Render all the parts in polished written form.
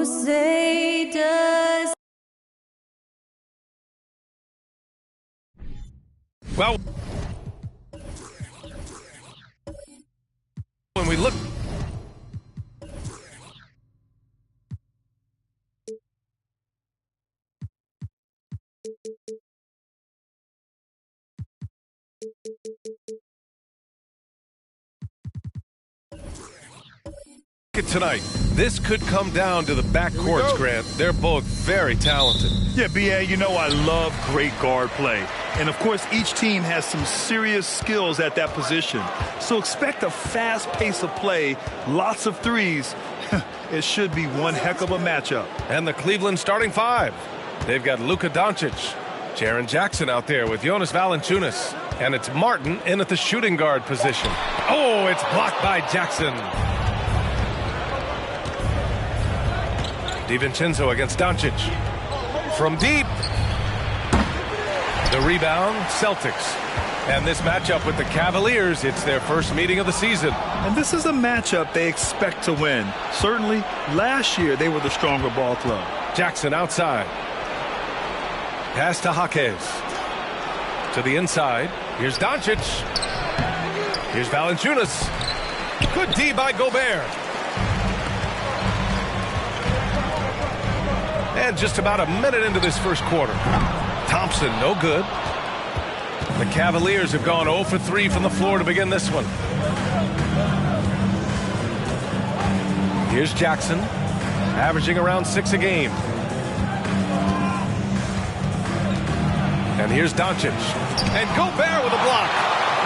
say does. Well, when we look, tonight, this could come down to the backcourts, Grant. They're both very talented. Yeah, B.A., you know I love great guard play. And, of course, each team has some serious skills at that position. So expect a fast pace of play, lots of threes. It should be one heck of a matchup. And the Cleveland starting five. They've got Luka Doncic, Jaren Jackson out there with Jonas Valanciunas. And it's Martin in at the shooting guard position. Oh, it's blocked by Jackson. DiVincenzo against Doncic. From deep. The rebound, Celtics. And this matchup with the Cavaliers, it's their first meeting of the season. And this is a matchup they expect to win. Certainly, last year they were the stronger ball club. Jackson outside. Pass to Jaquez. To the inside. Here's Doncic. Here's Valanciunas. Good D by Gobert. And just about a minute into this first quarter. Thompson, no good. The Cavaliers have gone 0 for 3 from the floor to begin this one. Here's Jackson, averaging around 6 a game. And here's Doncic. And Gobert with a block.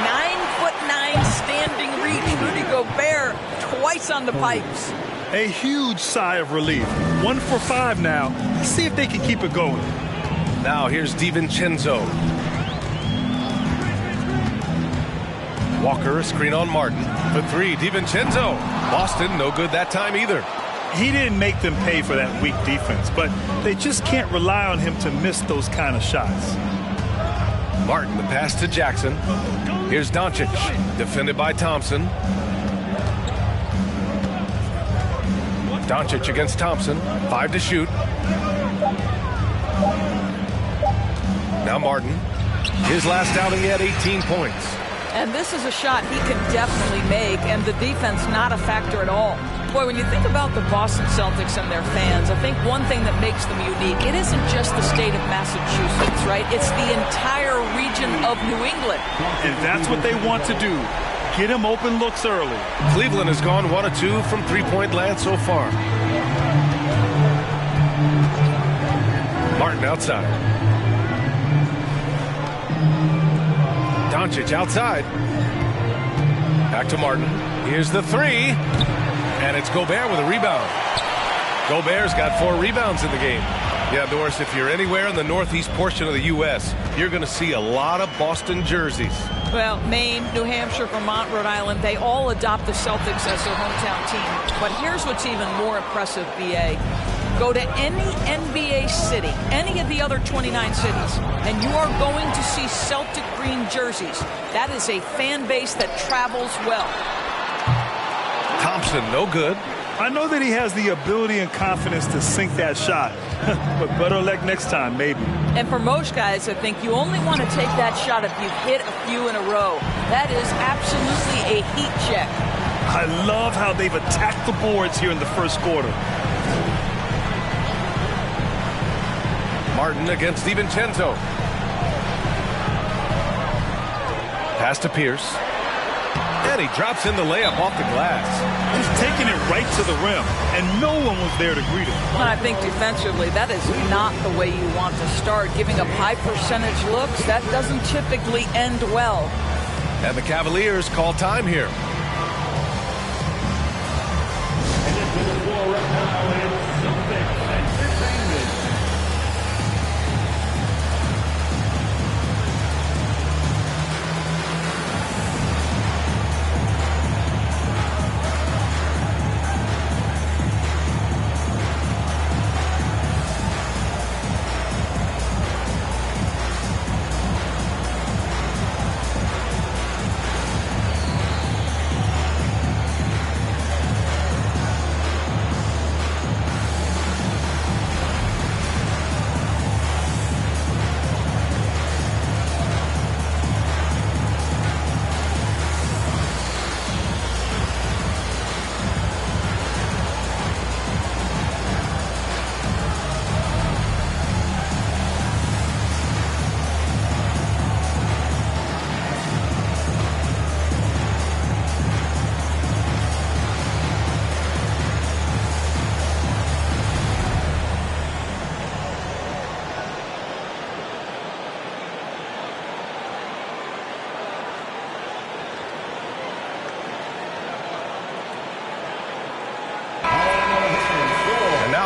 9'9" standing reach. Rudy Gobert twice on the pipes. A huge sigh of relief. 1 for 5 now. Let's see if they can keep it going. Now here's DiVincenzo. Walker, a screen on Martin. For 3, DiVincenzo. Boston, no good that time either. He didn't make them pay for that weak defense, but they just can't rely on him to miss those kind of shots. Martin, the pass to Jackson. Here's Doncic, defended by Thompson. Doncic against Thompson, 5 to shoot. Now Martin, his last outing, he had 18 points. And this is a shot he can definitely make, and the defense not a factor at all. Boy, when you think about the Boston Celtics and their fans, I think one thing that makes them unique, it isn't just the state of Massachusetts, right? It's the entire region of New England. And that's what they want to do. Get him open looks early. Cleveland has gone 1 of 2 from three-point land so far. Martin outside. Doncic outside. Back to Martin. Here's the 3. And it's Gobert with a rebound. Gobert's got 4 rebounds in the game. Yeah, Doris, if you're anywhere in the northeast portion of the U.S., you're going to see a lot of Boston jerseys. Well, Maine, New Hampshire, Vermont, Rhode Island, they all adopt the Celtics as their hometown team. But here's what's even more impressive, B.A. Go to any NBA city, any of the other 29 cities, and you are going to see Celtic green jerseys. That is a fan base that travels well. Thompson, no good. I know that he has the ability and confidence to sink that shot, but better luck next time, maybe. And for most guys, I think you only want to take that shot if you've hit a few in a row. That is absolutely a heat check. I love how they've attacked the boards here in the first quarter. Martin against DiVincenzo. Pass to Pierce. And he drops in the layup off the glass. He's taking it right to the rim, and no one was there to greet him. And I think defensively, that is not the way you want to start. Giving up high percentage looks, that doesn't typically end well. And the Cavaliers call time here.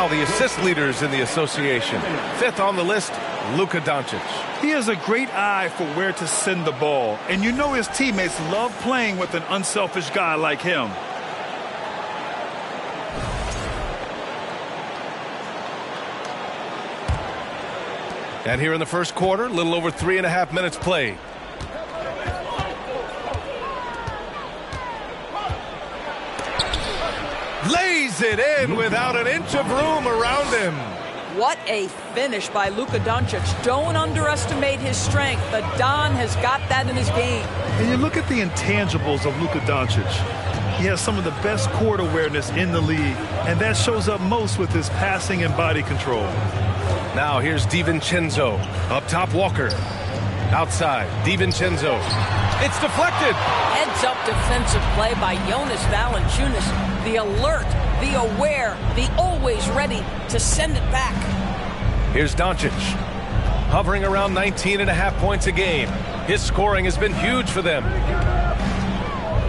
Now the assist leaders in the association. 5th on the list, Luka Doncic. He has a great eye for where to send the ball, and you know his teammates love playing with an unselfish guy like him. And here in the first quarter, a little over 3.5 minutes played. Lays it in without an inch of room around him. What a finish by Luka Doncic. Don't underestimate his strength. The Don has got that in his game. And you look at the intangibles of Luka Doncic. He has some of the best court awareness in the league, and that shows up most with his passing and body control. Now here's DiVincenzo. Up top, Walker. Outside, DiVincenzo. It's deflected. Heads-up defensive play by Jonas Valanciunas. The alert, the aware, the always ready to send it back. Here's Doncic. Hovering around 19.5 points a game. His scoring has been huge for them.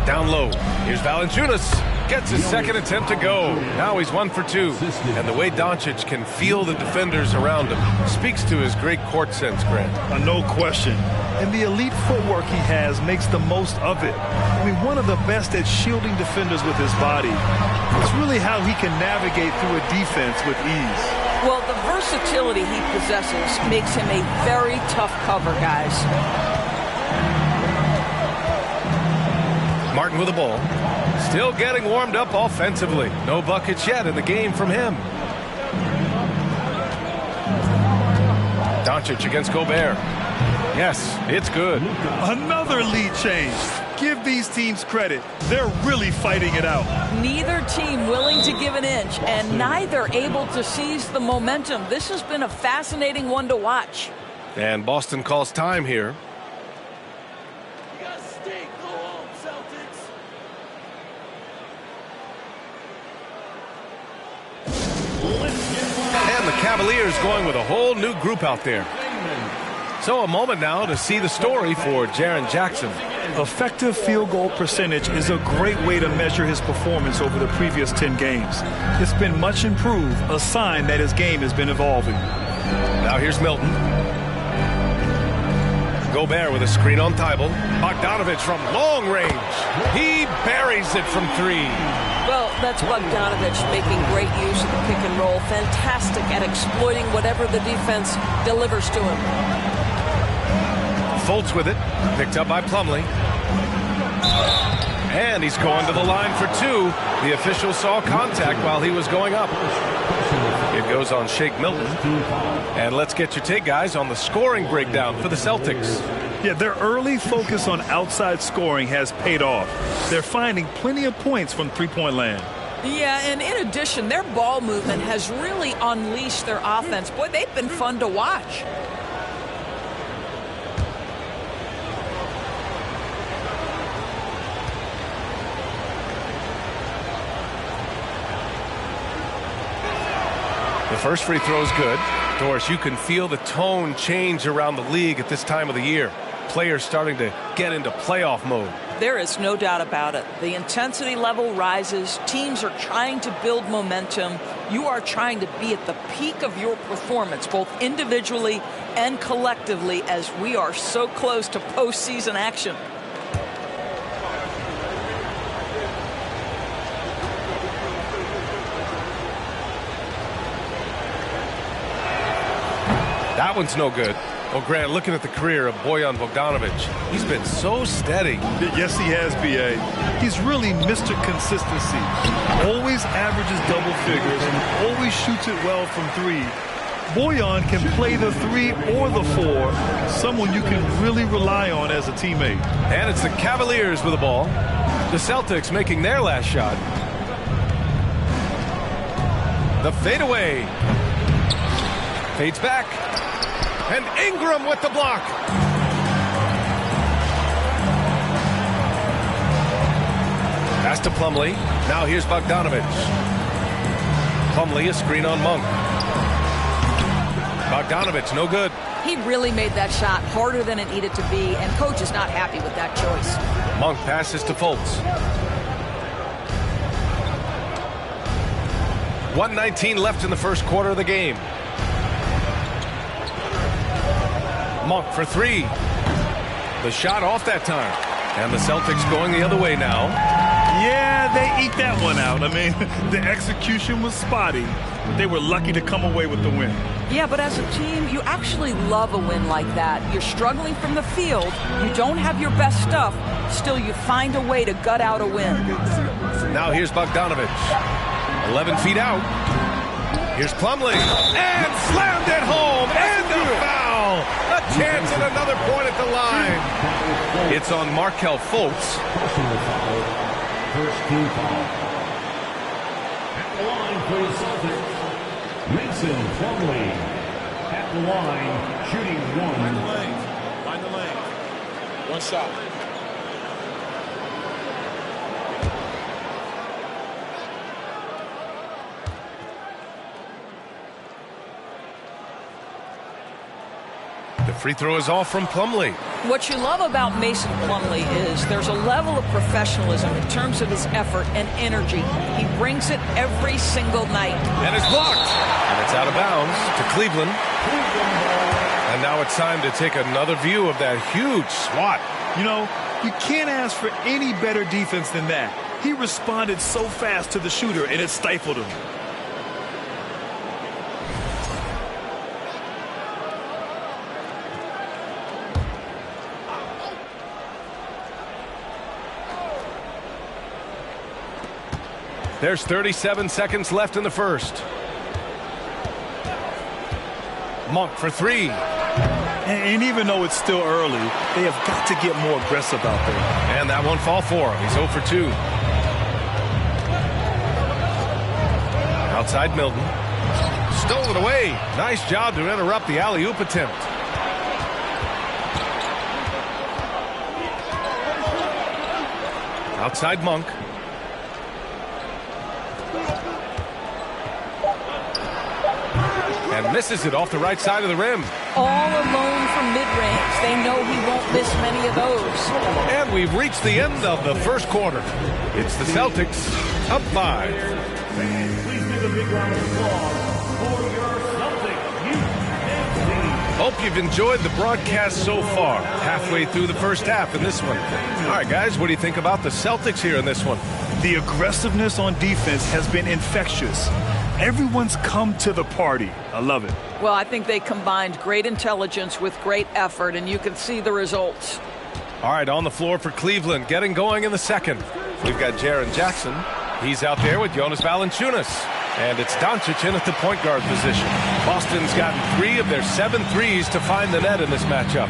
Down low. Here's Valanciunas. Gets his second attempt to go. Now he's 1 for 2. And the way Doncic can feel the defenders around him speaks to his great court sense, Grant. No question. And the elite footwork he has makes the most of it. I mean, one of the best at shielding defenders with his body. It's really how he can navigate through a defense with ease. Well, the versatility he possesses makes him a very tough cover, guys. Martin with the ball. Still getting warmed up offensively. No buckets yet in the game from him. Doncic against Gobert. Yes, it's good. Another lead change. Give these teams credit. They're really fighting it out. Neither team willing to give an inch, and neither able to seize the momentum. This has been a fascinating one to watch. And Boston calls time here. And the Cavaliers going with a whole new group out there. So a moment now to see the story for Jaren Jackson. Effective field goal percentage is a great way to measure his performance over the previous 10 games. It's been much improved, a sign that his game has been evolving. Now here's Milton. Gobert with a screen on Thibault. Bogdanovich from long range. He buries it from 3. Well, that's Bogdanovich making great use of the pick and roll. Fantastic at exploiting whatever the defense delivers to him. Fultz with it. Picked up by Plumlee. And he's going to the line for 2. The official saw contact while he was going up. It goes on Shake Milton. And let's get your take, guys, on the scoring breakdown for the Celtics. Yeah, their early focus on outside scoring has paid off. They're finding plenty of points from three-point land. Yeah, and in addition, their ball movement has really unleashed their offense. Boy, they've been fun to watch. The first free throw is good. Doris, you can feel the tone change around the league at this time of the year. Players starting to get into playoff mode. There is no doubt about it. The intensity level rises. Teams are trying to build momentum. You are trying to be at the peak of your performance, both individually and collectively, as we are so close to postseason action. That one's no good. Well, Grant, looking at the career of Bojan Bogdanovic, he's been so steady. Yes, he has, B.A. He's really Mr. Consistency. Always averages double figures, always shoots it well from 3. Bojan can play the 3 or the 4, someone you can really rely on as a teammate. And it's the Cavaliers with the ball. The Celtics making their last shot. The fadeaway. Fades back. And Ingram with the block. Pass to Plumlee. Now here's Bogdanovich. Plumlee, a screen on Monk. Bogdanovich, no good. He really made that shot harder than it needed to be, and coach is not happy with that choice. Monk passes to Fultz. 1:19 left in the first quarter of the game. Monk for three. The shot off that time. And the Celtics going the other way now. Yeah, they eke that one out. I mean, the execution was spotty, but they were lucky to come away with the win. Yeah, but as a team, you actually love a win like that. You're struggling from the field. You don't have your best stuff. Still, you find a way to gut out a win. Now here's Bogdanovich. 11 feet out. Here's Plumlee. And slammed it home. And the foul. A chance at another point at the line. It's on Markelle Fultz. First team foul. At the line for the Celtics, Mason Plumlee. At the line, shooting one. Find the lane. Find the lane. One shot. The free throw is off from Plumlee. What you love about Mason Plumlee is there's a level of professionalism in terms of his effort and energy. He brings it every single night. And it's blocked. And it's out of bounds to Cleveland. And now it's time to take another view of that huge swat. You know, you can't ask for any better defense than that. He responded so fast to the shooter, and it stifled him. There's 37 seconds left in the first. Monk for three. And even though it's still early, they have got to get more aggressive out there. And that won't fall for him. He's 0 for 2. Outside Milton. Stole it away. Nice job to interrupt the alley-oop attempt. Outside Monk. And misses it off the right side of the rim. All alone from mid-range. They know he won't miss many of those. And we've reached the end of the first quarter. It's the Celtics up 5. Please give a big round of applause for your Celtics youth team. Hope you've enjoyed the broadcast so far. Halfway through the first half in this one. All right, guys, what do you think about the Celtics here in this one? The aggressiveness on defense has been infectious. Everyone's come to the party. I love it. Well, I think they combined great intelligence with great effort, and you can see the results. All right, on the floor for Cleveland, getting going in the second. We've got Jaren Jackson. He's out there with Jonas Valanciunas. And it's Doncic in at the point guard position. Boston's gotten 3 of their 7 threes to find the net in this matchup.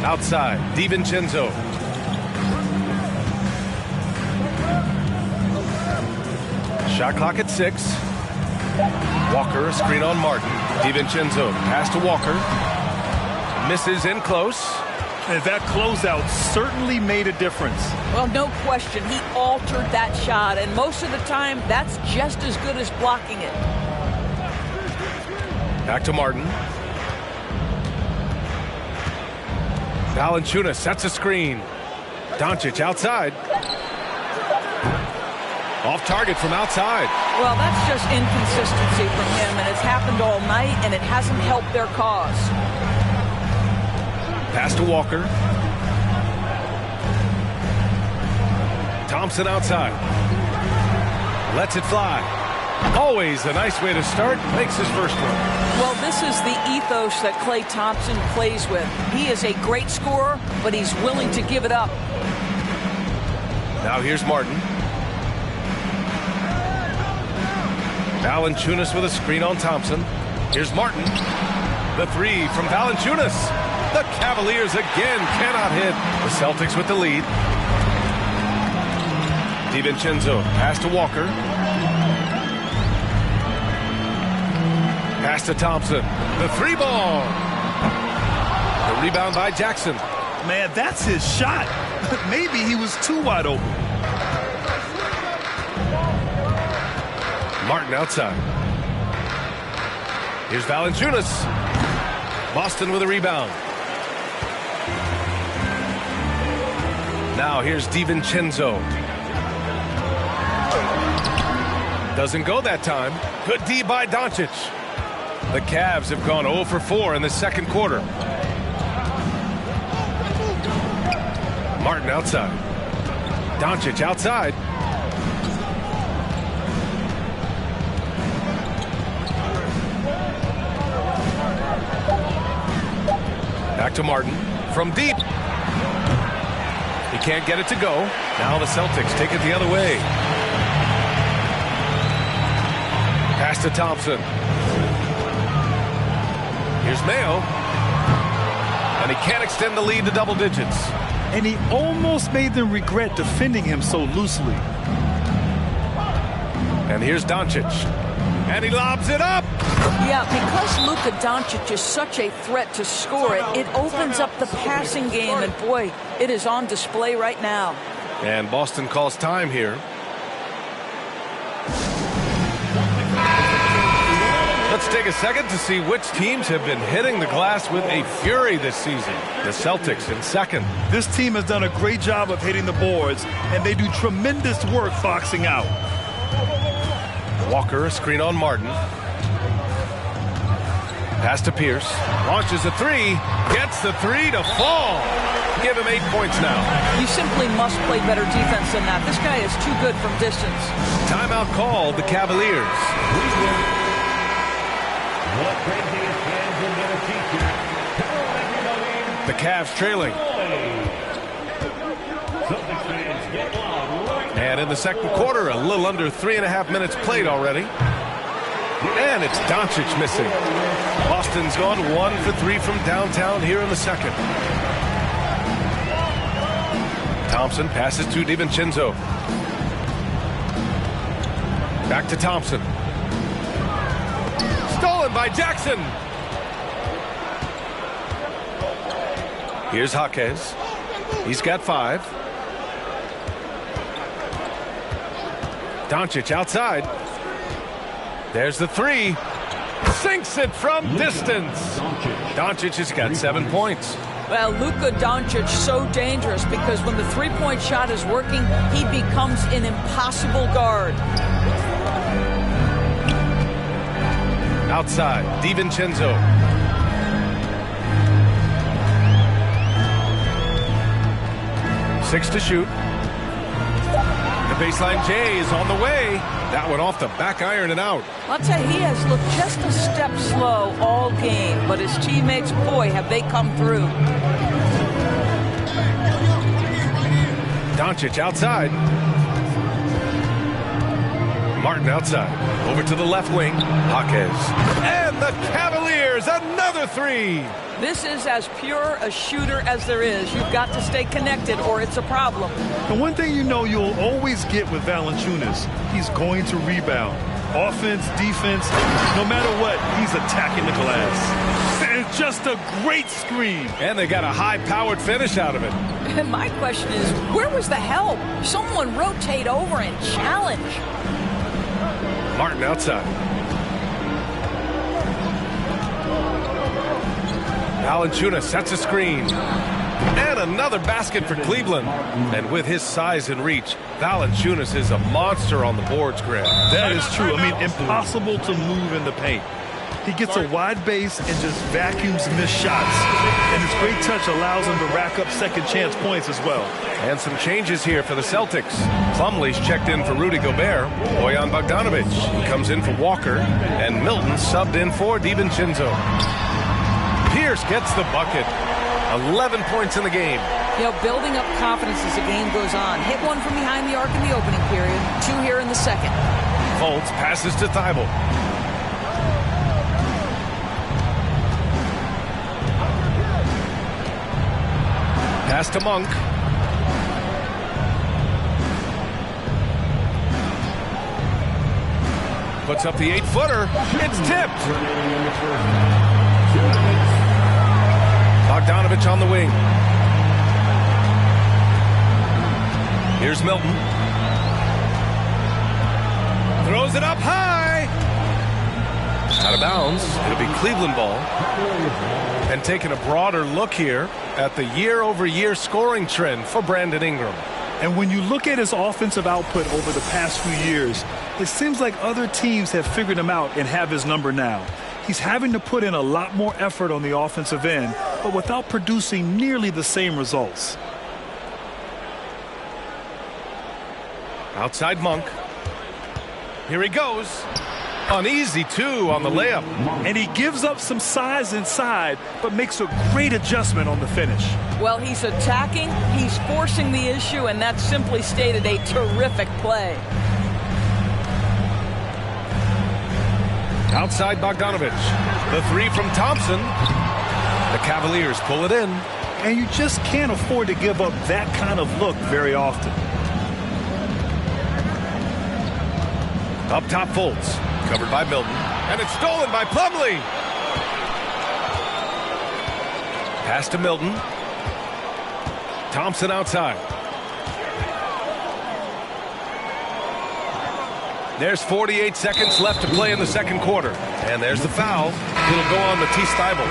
Outside, DiVincenzo. Shot clock at 6. Walker, a screen on Martin. DiVincenzo, pass to Walker. Misses in close. And that closeout certainly made a difference. Well, no question. He altered that shot, and most of the time, that's just as good as blocking it. Back to Martin. Valanciunas sets a screen. Doncic outside. Off target from outside. Well, that's just inconsistency from him, and it's happened all night, and it hasn't helped their cause. Pass to Walker. Thompson outside. Lets it fly. Always a nice way to start. Makes his first one. Well, this is the ethos that Klay Thompson plays with. He is a great scorer, but he's willing to give it up. Now here's Martin. Valanciunas with a screen on Thompson. Here's Martin. The 3 from Valanciunas. The Cavaliers again cannot hit. The Celtics with the lead. DiVincenzo, pass to Walker. Pass to Thompson. The 3 ball. The rebound by Jackson. Man, that's his shot. Maybe he was too wide open. Martin outside. Here's Valanciunas. Boston with a rebound. Now here's DiVincenzo. Doesn't go that time. Good D by Doncic. The Cavs have gone 0 for 4 in the second quarter. Martin outside. Doncic outside. Back to Martin from deep. He can't get it to go. Now the Celtics take it the other way. Pass to Thompson. Here's Mayo. And he can't extend the lead to double digits. And he almost made them regret defending him so loosely. And here's Doncic. And he lobs it up. Yeah, because Luka Doncic is such a threat to score it, it opens up the passing game, and boy, it is on display right now. And Boston calls time here. Let's take a second to see which teams have been hitting the glass with a fury this season. The Celtics in second. This team has done a great job of hitting the boards, and they do tremendous work boxing out. Walker, a screen on Martin. Pass to Pierce. Launches a three. Gets the three to fall. Give him 8 points now. You simply must play better defense than that. This guy is too good from distance. Timeout called the Cavaliers. The Cavs trailing. And in the second quarter, a little under 3.5 minutes played already. And it's Doncic missing. Boston's gone 1 for 3 from downtown here in the second. Thompson passes to DiVincenzo. Back to Thompson. Stolen by Jackson. Here's Jaquez. He's got 5. Doncic outside. There's the three. Sinks it from distance. Doncic has got 7 points. Well, Luka Doncic so dangerous because when the three-point shot is working, he becomes an impossible guard. Outside, DiVincenzo. Six to shoot. The baseline J is on the way. That one off the back iron and out. I'll tell you, he has looked just a step slow all game, but his teammates, boy, have they come through. Doncic outside. Martin outside. Over to the left wing. Jaquez. And the Cavaliers, another three. This is as pure a shooter as there is. You've got to stay connected or it's a problem. And one thing you know you'll always get with Valanciunas, he's going to rebound. Offense, defense, no matter what, he's attacking the glass. And it's just a great screen. And they got a high-powered finish out of it. And my question is, where was the help? Someone rotate over and challenge. Martin outside. Valanciunas sets a screen. And another basket for Cleveland. And with his size and reach, Valanciunas is a monster on the boards, Greg. That is true. I mean, impossible to move in the paint. He gets a wide base and just vacuums missed shots. And his great touch allows him to rack up second chance points as well. And some changes here for the Celtics. Plumlee's checked in for Rudy Gobert. Bojan Bogdanovic comes in for Walker. And Milton subbed in for DiVincenzo. Pierce gets the bucket. 11 points in the game. You know, building up confidence as the game goes on. Hit one from behind the arc in the opening period. 2 here in the second. Fultz passes to Thibault. Pass to Monk. Puts up the 8-footer. It's tipped. Bogdanovic on the wing. Here's Milton. Throws it up high. Out of bounds. It'll be Cleveland ball. And taking a broader look here at the year-over-year scoring trend for Brandon Ingram. And when you look at his offensive output over the past few years, It seems like other teams have figured him out and have his number now. He's having to put in a lot more effort on the offensive end, but without producing nearly the same results. Outside Monk. Here he goes. An easy 2 on the layup. And he gives up some size inside, but makes a great adjustment on the finish. Well, he's attacking, he's forcing the issue, and that's simply stated a terrific play. Outside Bogdanovich. The 3 from Thompson. The Cavaliers pull it in. And you just can't afford to give up that kind of look very often. Up top, Fultz. Covered by Milton. And it's stolen by Plumlee. Pass to Milton. Thompson outside. There's 48 seconds left to play in the second quarter. And there's the foul. It'll go on Matisse Thybulle.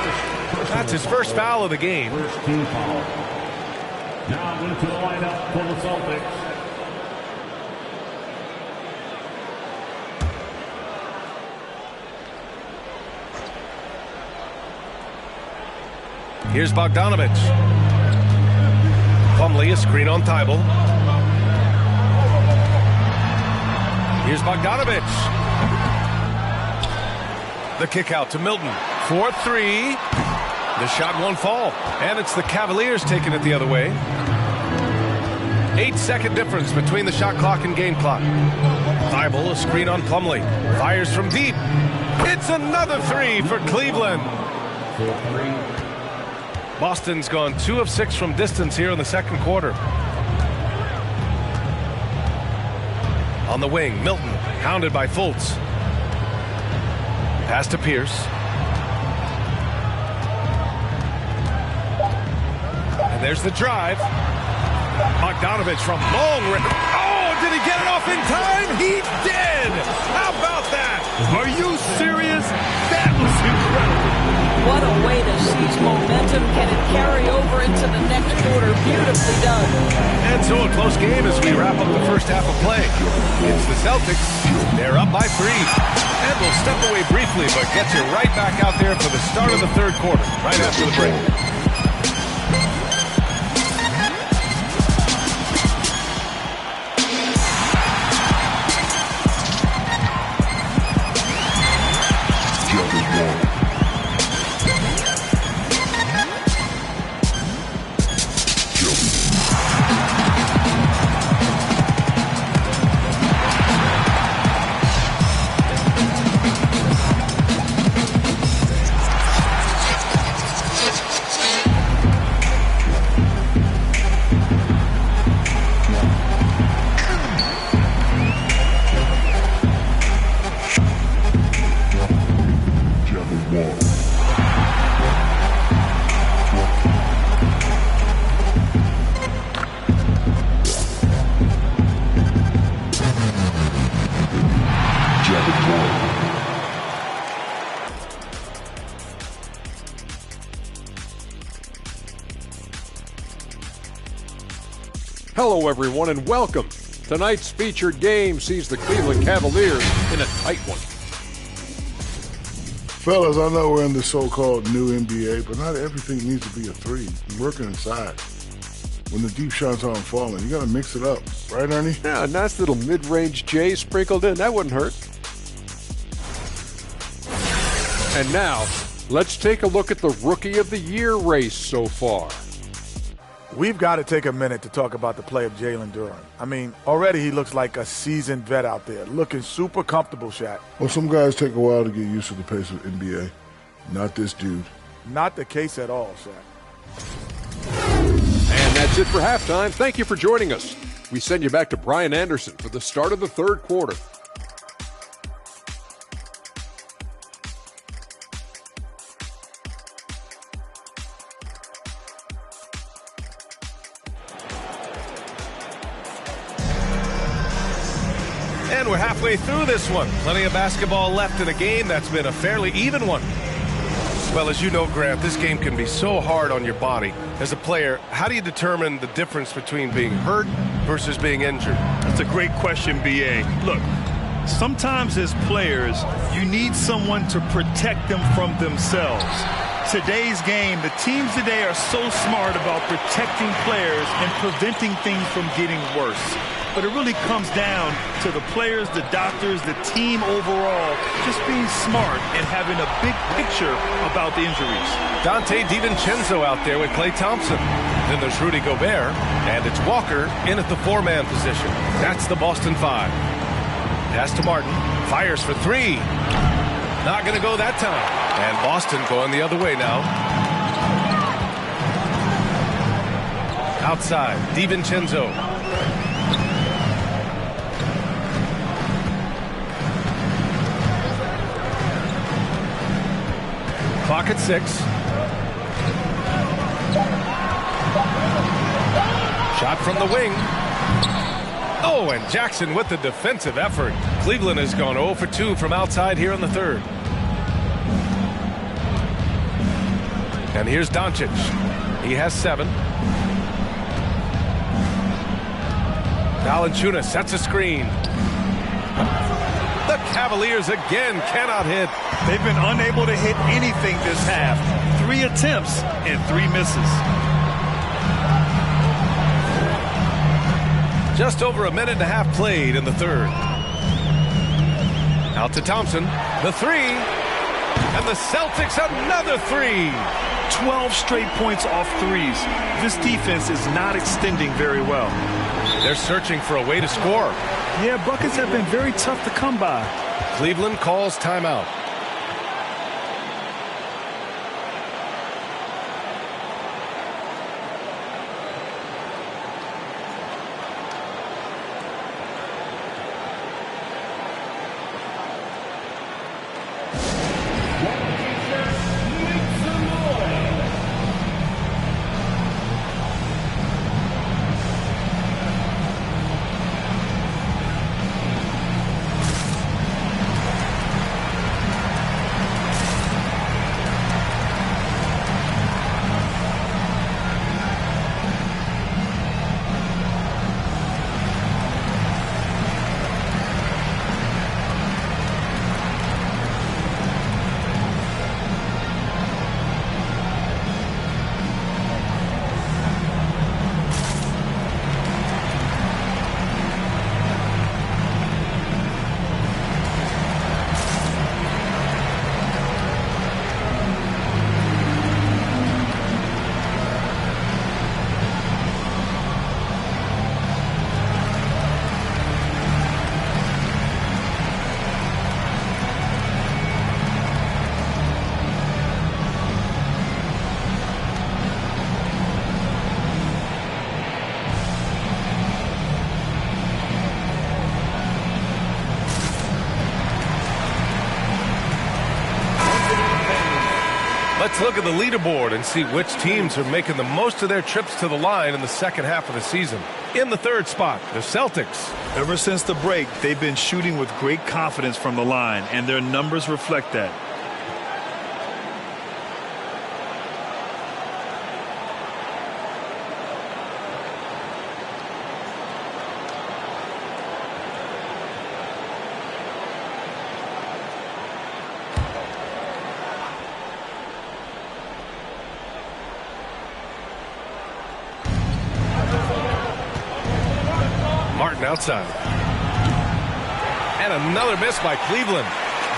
That's his first foul of the game. First team foul. Now into the lineup for the Celtics. Here's Bogdanovich. Plumlee, a screen on Thybulle. Here's Bogdanovich. The kick out to Milton. 4-3. The shot won't fall. And it's the Cavaliers taking it the other way. 8-second difference between the shot clock and game clock. Thybulle, a screen on Plumlee. Fires from deep. It's another 3 for Cleveland. 4-3. Boston's gone 2 of 6 from distance here in the second quarter. On the wing, Milton, hounded by Fultz. Pass to Pierce. And there's the drive. Bogdanovich from long range. Oh, did he get it off in time? He did! How about that? Are you serious? That was incredible. What a way to seize momentum. Can it carry over into the next quarter? Beautifully done. And so a close game as we wrap up the first half of play. It's the Celtics. They're up by 3. And we'll step away briefly, but get you right back out there for the start of the third quarter, right after the break. Hello, everyone, and welcome. Tonight's featured game sees the Cleveland Cavaliers in a tight one. Fellas, I know we're in the so-called new NBA, but not everything needs to be a 3. You're working inside. When the deep shots aren't falling, you got to mix it up. Right, Ernie? Yeah, a nice little mid-range J sprinkled in. That wouldn't hurt. And now, let's take a look at the Rookie of the Year race so far. We've got to take a minute to talk about the play of Jalen Duren. I mean, already he looks like a seasoned vet out there, looking super comfortable, Shaq. Well, some guys take a while to get used to the pace of NBA. Not this dude. Not the case at all, Shaq. And that's it for halftime. Thank you for joining us. We send you back to Brian Anderson for the start of the third quarter. And we're halfway through this one. Plenty of basketball left in a game that's been a fairly even one. Well, as you know, Grant, this game can be so hard on your body. As a player, how do you determine the difference between being hurt versus being injured? That's a great question, B.A. Look, Sometimes as players, you need someone to protect them from themselves. Today's game, the teams today are so smart about protecting players and preventing things from getting worse. But it really comes down to the players, the doctors, the team overall, just being smart and having a big picture about the injuries. Dante DiVincenzo out there with Klay Thompson. Then there's Rudy Gobert, and it's Walker in at the 4-man position. That's the Boston 5. Pass to Martin, fires for 3. Not going to go that time. And Boston going the other way now. Outside, DiVincenzo. Clock at 6. Shot from the wing. Oh, and Jackson with the defensive effort. Cleveland has gone 0 for 2 from outside here in the third. And here's Doncic. He has 7. Valanciunas sets a screen. The Cavaliers again cannot hit. They've been unable to hit anything this half. 3 attempts and 3 misses. Just over a minute and a half played in the third. Out to Thompson. The 3. And the Celtics another 3. 12 straight points off threes. This defense is not extending very well. They're searching for a way to score. Yeah, buckets have been very tough to come by. Cleveland calls timeout. Let's look at the leaderboard and see which teams are making the most of their trips to the line in the second half of the season. In the third spot, the Celtics. Ever since the break, they've been shooting with great confidence from the line, and their numbers reflect that. Outside. And another miss by Cleveland.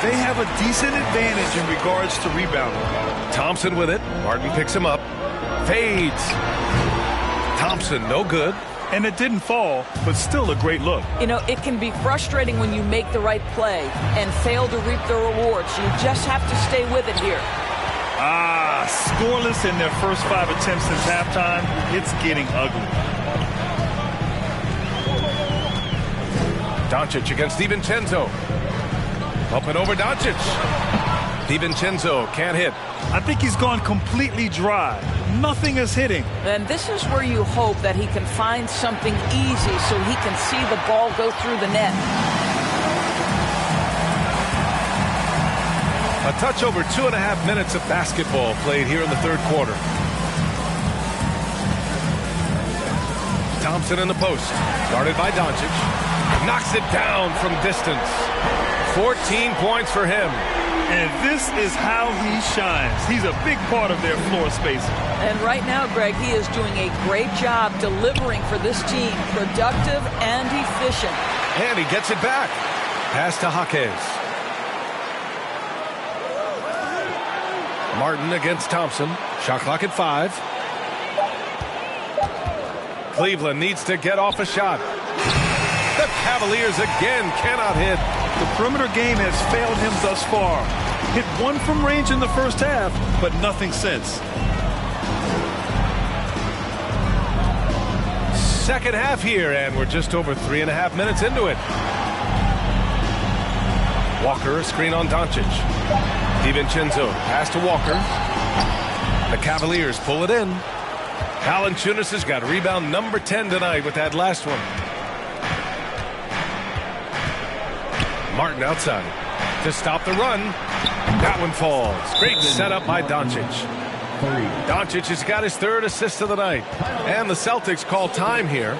They have a decent advantage in regards to rebounding. Thompson with it. Martin picks him up. Fades. Thompson, no good. And it didn't fall, but still a great look. You know, it can be frustrating when you make the right play and fail to reap the rewards. You just have to stay with it here. Scoreless in their first 5 attempts since halftime. It's getting ugly. Doncic against DiVincenzo. Up and over Doncic. DiVincenzo can't hit. I think he's gone completely dry. Nothing is hitting. And this is where you hope that he can find something easy so he can see the ball go through the net. A touch over 2.5 minutes of basketball played here in the third quarter. Thompson in the post. Guarded by Doncic. Knocks it down from distance. 14 points for him. And this is how he shines. He's a big part of their floor spacing. And right now, Greg, he is doing a great job delivering for this team. Productive and efficient. And he gets it back. Pass to Jaquez. Martin against Thompson. Shot clock at 5. Cleveland needs to get off a shot. The Cavaliers again cannot hit. The perimeter game has failed him thus far. Hit one from range in the first half, but nothing since. Second half here, and we're just over 3.5 minutes into it. Walker, a screen on Doncic. DiVincenzo, pass to Walker. The Cavaliers pull it in. Valanciunas has got rebound number 10 tonight with that last one. Martin outside to stop the run. That one falls. Great setup by Doncic. Doncic has got his 3rd assist of the night. And the Celtics call time here.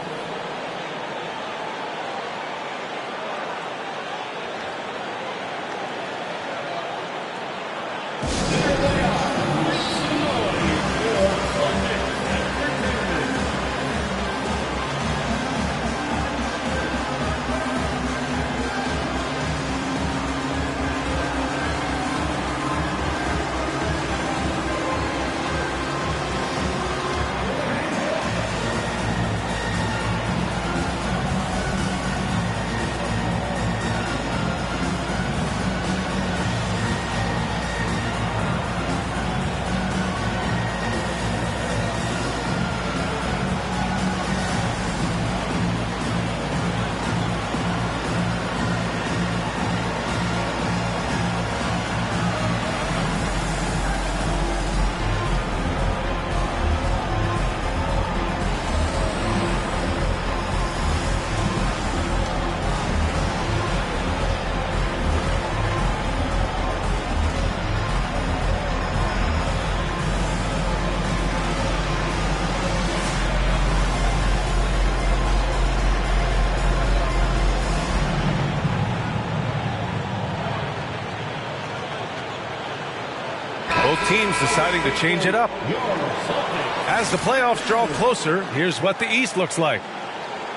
Both teams deciding to change it up. As the playoffs draw closer, here's what the East looks like.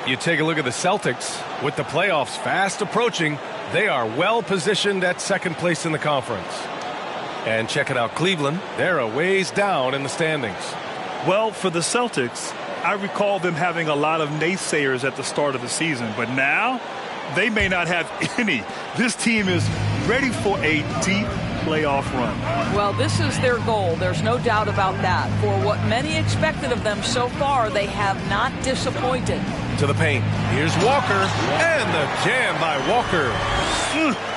You take a look at the Celtics. With the playoffs fast approaching, they are well positioned at second place in the conference. And checking out Cleveland, they're a ways down in the standings. Well, for the Celtics, I recall them having a lot of naysayers at the start of the season, but now they may not have any. This team is ready for a deep playoff run. Well, this is their goal. There's no doubt about that. For what many expected of them so far, they have not disappointed. To the paint. Here's Walker. And the jam by Walker.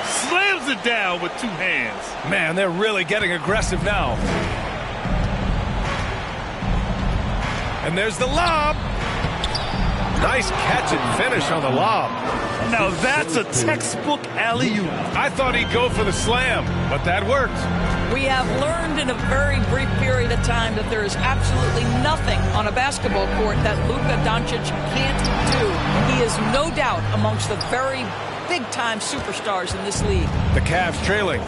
Slams it down with 2 hands. Man, they're really getting aggressive now. And there's the lob. Nice catch and finish on the lob. Now that's a textbook alley-oop. I thought he'd go for the slam, but that worked. We have learned in a very brief period of time that there is absolutely nothing on a basketball court that Luka Doncic can't do. He is no doubt amongst the very big-time superstars in this league. The Cavs trailing.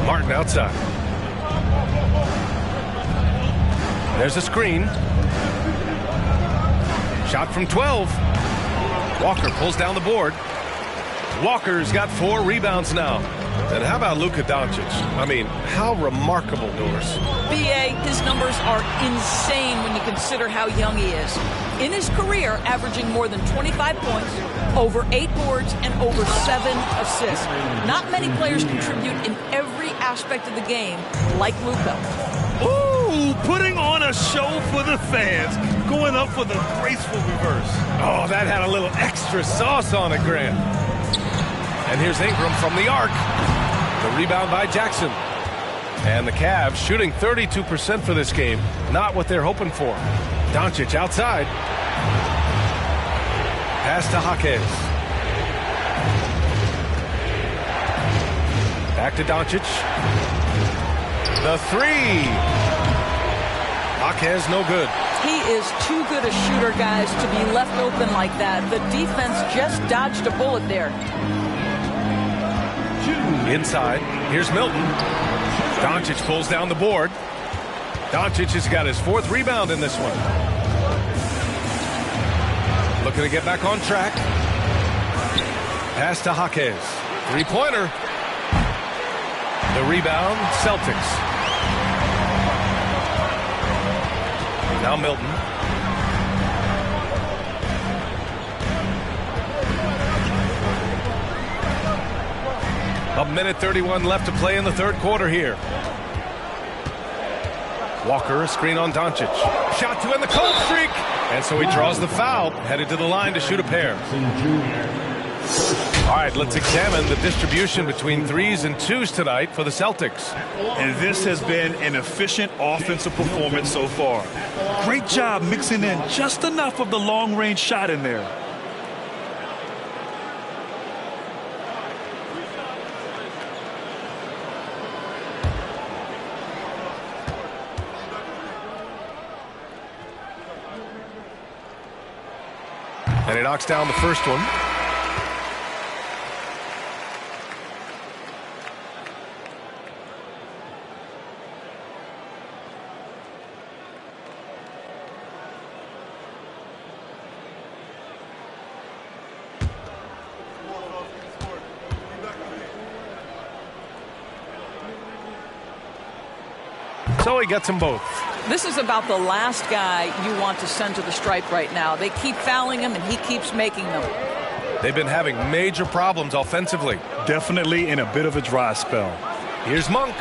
Martin outside. There's a screen. Shot from 12. Walker pulls down the board. Walker's got 4 rebounds now. And how about Luka Doncic? I mean, how remarkable, Doris. B.A., his numbers are insane when you consider how young he is. In his career, averaging more than 25 points, over 8 boards, and over 7 assists. Not many players contribute in every aspect of the game like Luka. Ooh, putting on a show for the fans, going up for the graceful reverse. Oh, that had a little extra sauce on it, Grant. And here's Ingram from the arc. The rebound by Jackson. And the Cavs shooting 32% for this game. Not what they're hoping for. Doncic outside. Pass to Jaquez. Back to Doncic. The 3. Jaquez no good. He is too good a shooter, guys, to be left open like that. The defense just dodged a bullet there. Inside, here's Milton. Doncic pulls down the board. Doncic has got his 4th rebound in this one. Looking to get back on track. Pass to Jaquez. 3-pointer. The rebound, Celtics. Now Milton. A minute 31 left to play in the 3rd quarter here. Walker, a screen on Doncic. Shot to end the cold streak. And so he draws the foul, headed to the line to shoot a pair. All right, let's examine the distribution between 3s and 2s tonight for the Celtics. And this has been an efficient offensive performance so far. Great job mixing in just enough of the long-range shot in there. And he knocks down the first one. So he gets them both. This is about the last guy you want to send to the stripe right now. They keep fouling him, and he keeps making them. They've been having major problems offensively. Definitely in a bit of a dry spell. Here's Monk.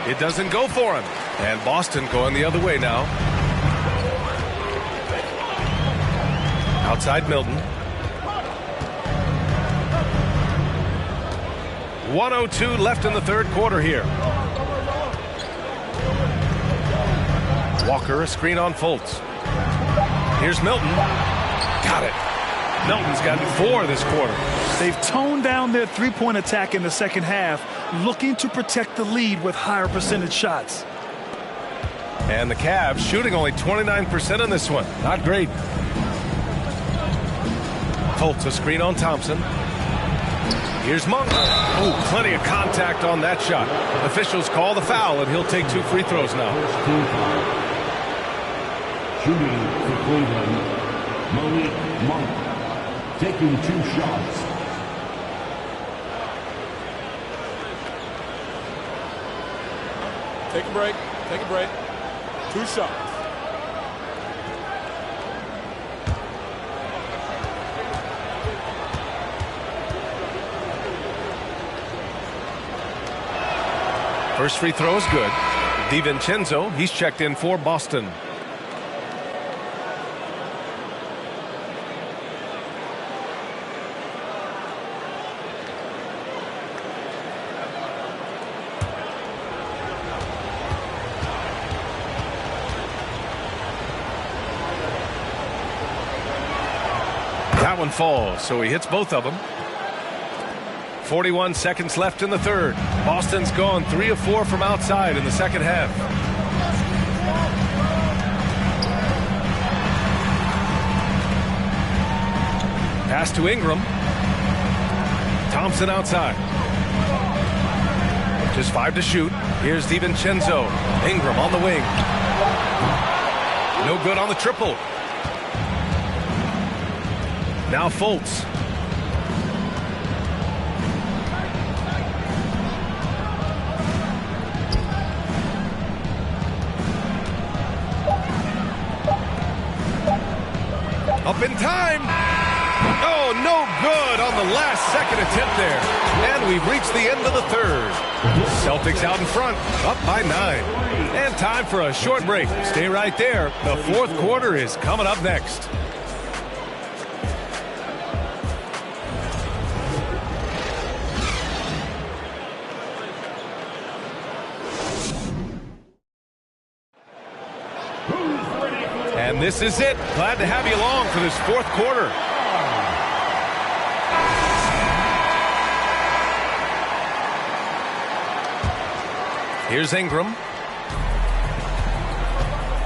It doesn't go for him. And Boston going the other way now. Outside Milton. 1:02 left in the 3rd quarter here. Walker, a screen on Fultz. Here's Milton. Got it. Milton's gotten 4 this quarter. They've toned down their three-point attack in the second half, looking to protect the lead with higher percentage shots. And the Cavs shooting only 29% in this one. Not great. Fultz, a screen on Thompson. Here's Monk. Oh, plenty of contact on that shot. Officials call the foul, and he'll take 2 free throws now. Shooting for Cleveland, Malik Monk, taking 2 shots. Take a break. Take a break. 2 shots. First free throw is good. DiVincenzo, he's checked in for Boston. That one falls, so he hits both of them. 41 seconds left in the 3rd. Boston's gone 3 of 4 from outside in the second half. Pass to Ingram. Thompson outside. Just 5 to shoot. Here's DiVincenzo. Ingram on the wing. No good on the triple. Now Fultz. Up in time. Oh, no good on the last second attempt there. And we've reached the end of the 3rd. Celtics out in front, up by 9. And time for a short break. Stay right there. The 4th quarter is coming up next. And this is it. Glad to have you along for this 4th quarter. Here's Ingram.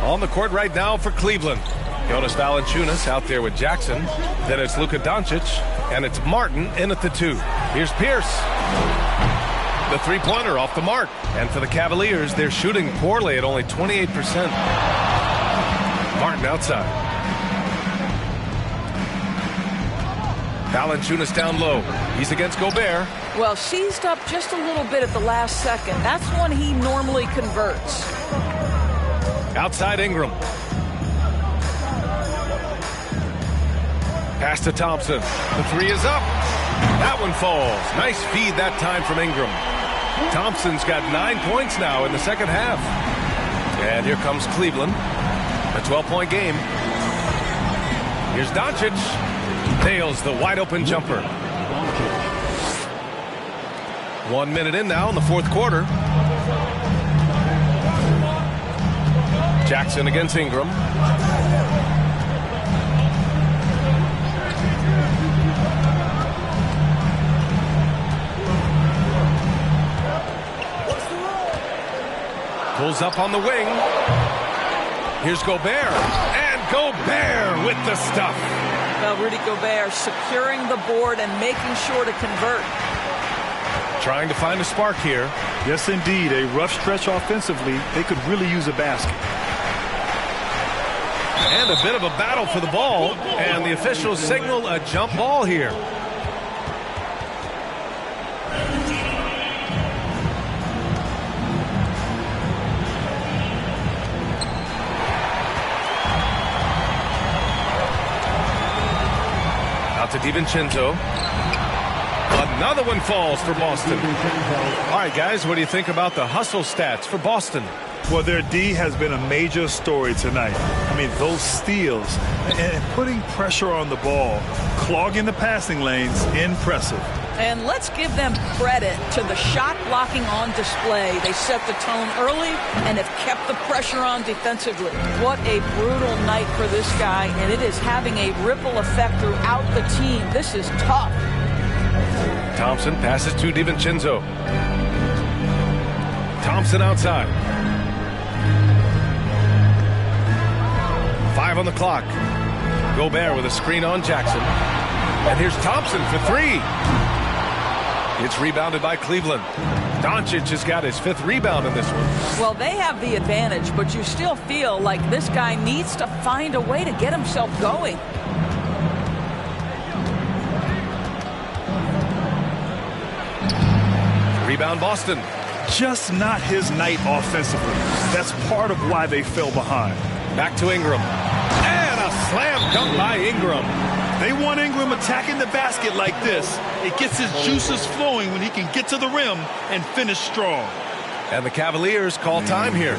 On the court right now for Cleveland. Jonas Valanciunas out there with Jackson. Then it's Luka Doncic, and it's Martin in at the 2. Here's Pierce. The three-pointer off the mark. And for the Cavaliers, they're shooting poorly at only 28%. Martin outside. Valanciunas down low. He's against Gobert. Well, seized up just a little bit at the last second. That's when he normally converts. Outside Ingram. Pass to Thompson. The 3 is up. That one falls. Nice feed that time from Ingram. Thompson's got 9 points now in the second half. And here comes Cleveland. A 12-point game. Here's Doncic. Nails the wide-open jumper. 1 minute in now in the fourth quarter. Jackson against Ingram. Pulls up on the wing. Here's Gobert. And Gobert with the stuff. Well, Rudy Gobert securing the board and making sure to convert. Trying to find a spark here. Yes, indeed. A rough stretch offensively. They could really use a basket. And a bit of a battle for the ball. And the officials signal a jump ball here. Out to DiVincenzo. Another one falls for Boston. All right, guys, what do you think about the hustle stats for Boston? Well, their D has been a major story tonight. I mean, those steals and putting pressure on the ball, clogging the passing lanes, impressive. And let's give them credit to the shot blocking on display. They set the tone early and have kept the pressure on defensively. What a brutal night for this guy, and it is having a ripple effect throughout the team. This is tough. Thompson passes to DiVincenzo. Thompson outside. 5 on the clock. Gobert with a screen on Jackson. And here's Thompson for 3. It's rebounded by Cleveland. Doncic has got his 5th rebound in this one. Well, they have the advantage, but you still feel like this guy needs to find a way to get himself going. Rebound Boston. Just not his night offensively. That's part of why they fell behind. Back to Ingram. And a slam dunk by Ingram. They want Ingram attacking the basket like this. It gets his juices flowing when he can get to the rim and finish strong. And the Cavaliers call time here.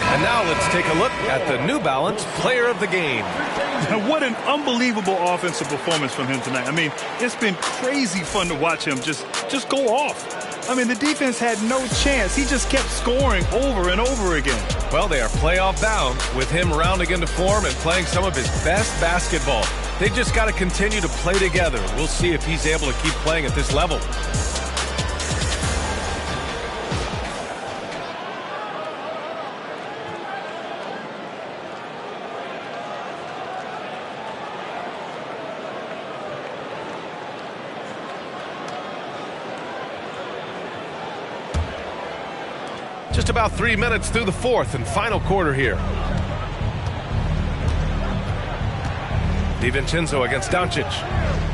And now let's take a look at the New Balance Player of the Game. What an unbelievable offensive performance from him tonight. I mean, it's been crazy fun to watch him just go off. I mean, the defense had no chance. He just kept scoring over and over again. Well, they are playoff bound with him rounding into form and playing some of his best basketball. They just got to continue to play together. We'll see if he's able to keep playing at this level. Just about 3 minutes through the fourth and final quarter here. DiVincenzo against Doncic.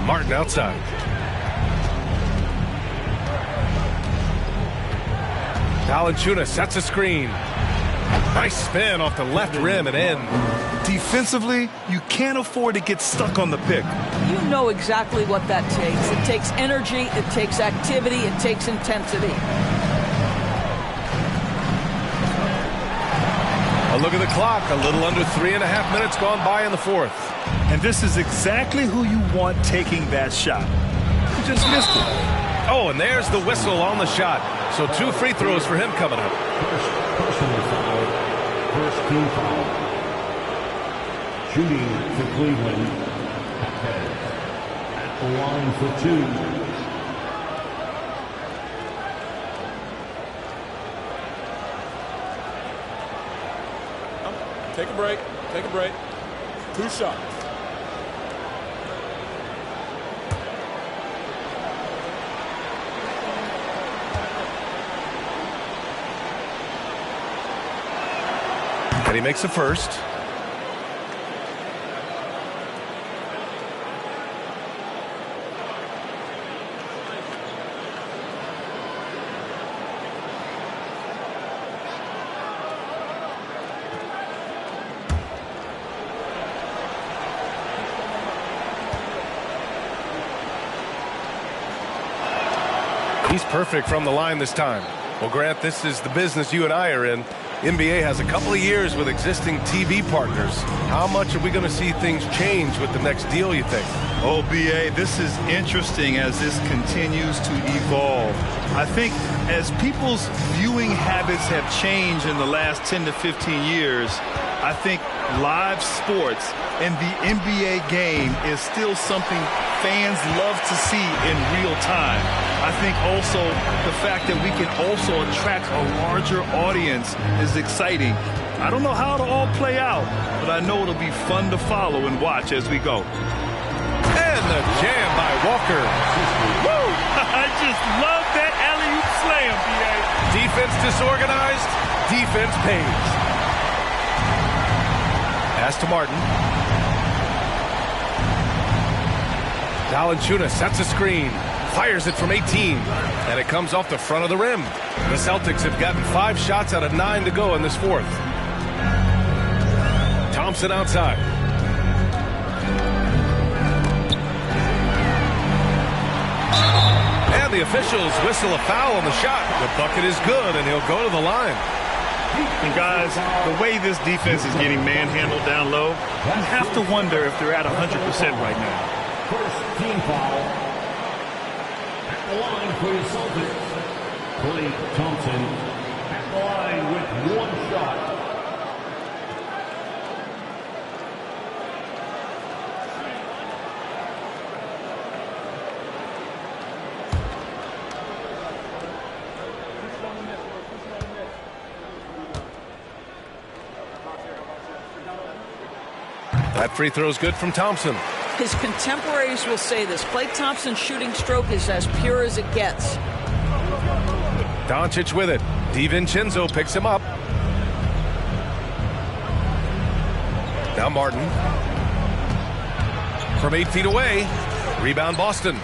Martin outside. Valanciunas sets a screen. Nice spin off the left rim and in. Defensively, you can't afford to get stuck on the pick. You know exactly what that takes. It takes energy, it takes activity, it takes intensity. A look at the clock. A little under 3.5 minutes gone by in the fourth. And this is exactly who you want taking that shot. You just missed it. Oh, and there's the whistle on the shot. So 2 free throws for him coming up. Personal foul. First team foul. Shooting for Cleveland. At the line for 2. Take a break. Take a break. 2 shots. And he makes the first. He's perfect from the line this time. Well, Grant, this is the business you and I are in. NBA has a couple of years with existing TV partners. How much are we going to see things change with the next deal, you think? Oh, B.A., this is interesting as this continues to evolve. I think as people's viewing habits have changed in the last 10 to 15 years, I think live sports and the NBA game is still something fans love to see in real time. I think also the fact that we can also attract a larger audience is exciting. I don't know how it'll all play out, but I know it'll be fun to follow and watch as we go. And the jam by Walker. Woo! I just love that alley-oop slam, B.A. Defense disorganized, defense pays. Pass to Martin. Valanciunas sets a screen. Fires it from 18. And it comes off the front of the rim. The Celtics have gotten 5 shots out of 9 to go in this fourth. Thompson outside. And the officials whistle a foul on the shot. The bucket is good, and he'll go to the line. And guys, the way this defense is getting manhandled down low, you have to wonder if they're at 100% right now. First team foul. At the line for the Celtics. Klay Thompson at the line with 1 shot. That free throw is good from Thompson. His contemporaries will say this. Klay Thompson's shooting stroke is as pure as it gets. Doncic with it. DiVincenzo picks him up. Now Martin. From 8 feet away. Rebound Boston.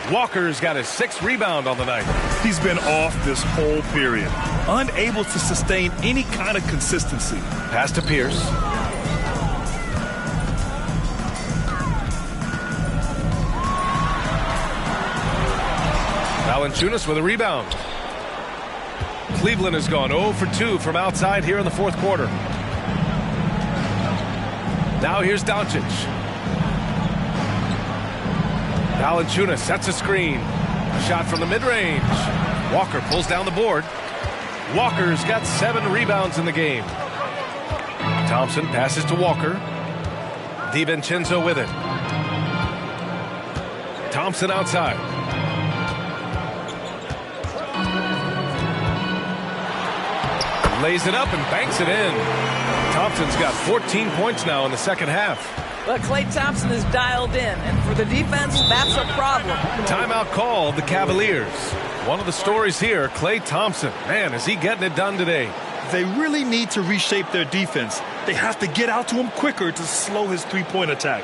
Walker's got his 6th rebound on the night. He's been off this whole period. Unable to sustain any kind of consistency. Pass to Pierce. Valanciunas with a rebound. Cleveland has gone 0 for 2 from outside here in the fourth quarter. Now here's Doncic. Valanciunas sets a screen. A shot from the mid-range. Walker pulls down the board. Walker's got 7 rebounds in the game. Thompson passes to Walker. DiVincenzo with it. Thompson outside. Lays it up and banks it in. Thompson's got 14 points now in the second half. But Klay Thompson is dialed in, and for the defense, that's a problem. Timeout called the Cavaliers. One of the stories here, Klay Thompson. Man, is he getting it done today. They really need to reshape their defense. They have to get out to him quicker to slow his three-point attack.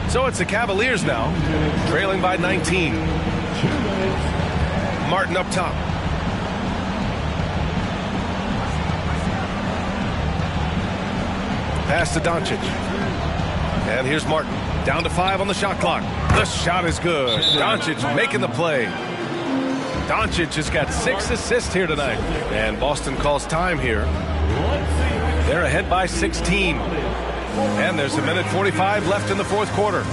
So it's the Cavaliers now, trailing by 19. Martin up top. Pass to Doncic. And here's Martin. Down to 5 on the shot clock. The shot is good. Doncic making the play. Doncic has got 6 assists here tonight. And Boston calls time here. They're ahead by 16. And there's 1:45 left in the fourth quarter.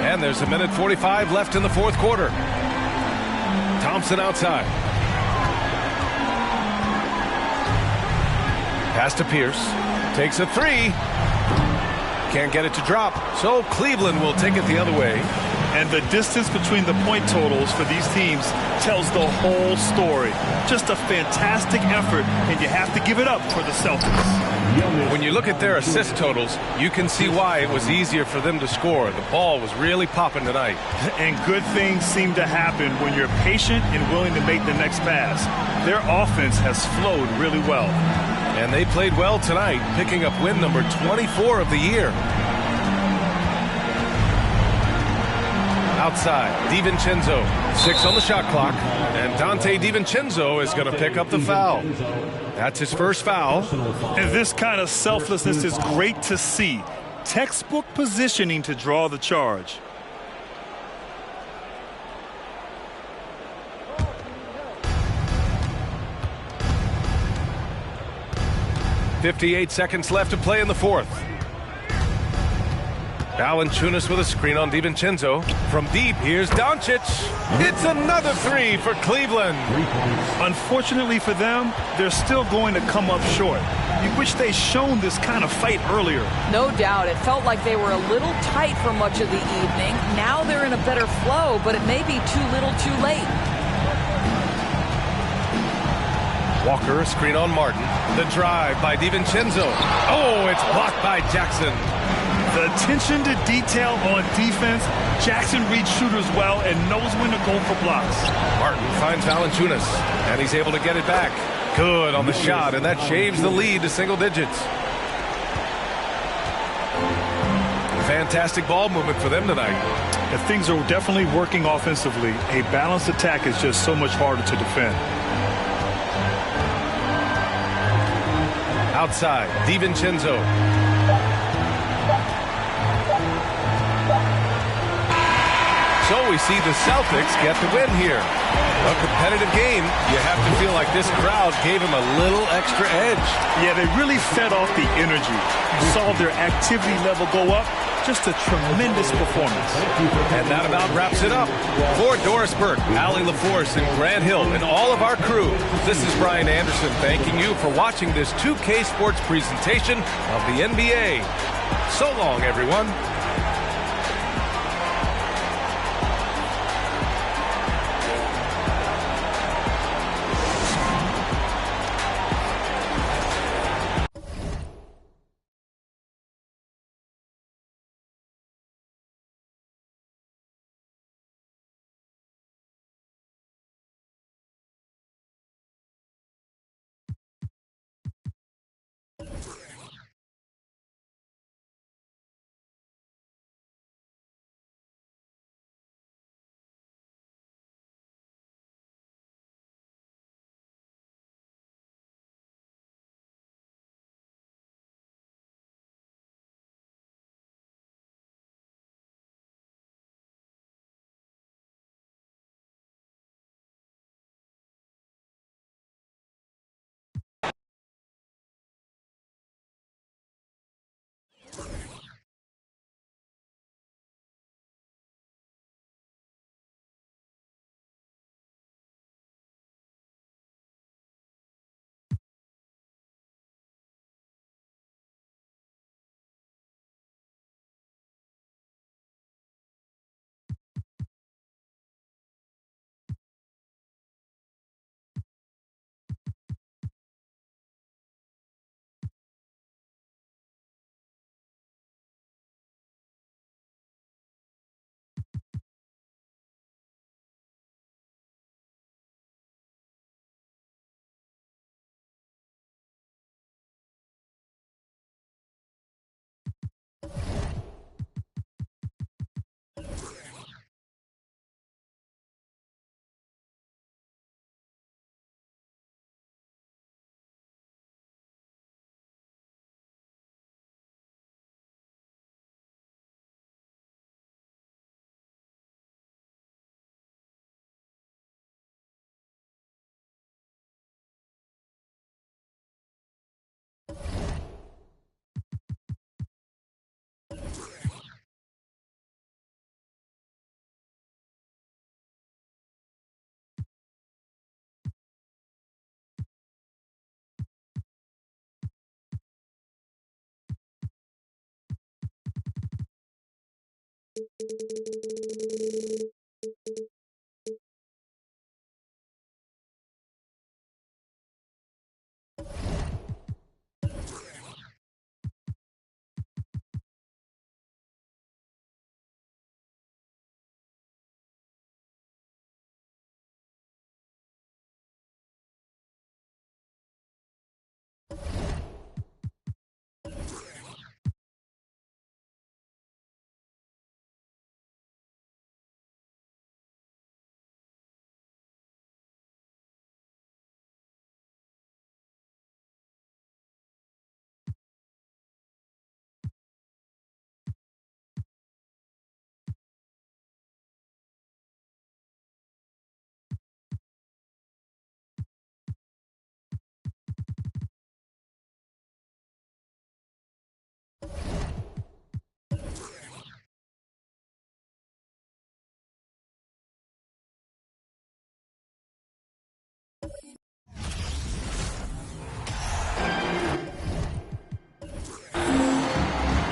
And there's 1:45 left in the fourth quarter. Thompson outside. Pass to Pierce. Takes a 3. Can't get it to drop. So Cleveland will take it the other way. And the distance between the point totals for these teams tells the whole story. Just a fantastic effort, and you have to give it up for the Celtics. When you look at their assist totals, you can see why it was easier for them to score. The ball was really popping tonight. And good things seem to happen when you're patient and willing to make the next pass. Their offense has flowed really well. And they played well tonight, picking up win number 24 of the year. Outside, DiVincenzo, 6 on the shot clock, and Dante DiVincenzo is going to pick up the foul. That's his first foul. And this kind of selflessness is great to see. Textbook positioning to draw the charge. 58 seconds left to play in the fourth. Valanciunas with a screen on DiVincenzo. From deep, here's Doncic. It's another three for Cleveland. Unfortunately for them, they're still going to come up short. You wish they'd shown this kind of fight earlier. No doubt. It felt like they were a little tight for much of the evening. Now they're in a better flow, but it may be too little too late. Walker, a screen on Martin. The drive by DiVincenzo. Oh, it's blocked by Jackson. The attention to detail on defense. Jackson reads shooters well and knows when to go for blocks. Martin finds Valanciunas, and he's able to get it back. Good on the shot, and that shaves the lead to single digits. Fantastic ball movement for them tonight. And things are definitely working offensively. A balanced attack is just so much harder to defend. Outside, DiVincenzo. So we see the Celtics get the win here. A competitive game. You have to feel like this crowd gave them a little extra edge. Yeah, they really fed off the energy. You saw their activity level go up. Just a tremendous performance. And that about wraps it up. For Doris Burke, Allie LaForce, and Grant Hill, and all of our crew, this is Brian Anderson thanking you for watching this 2K Sports presentation of the NBA. So long, everyone.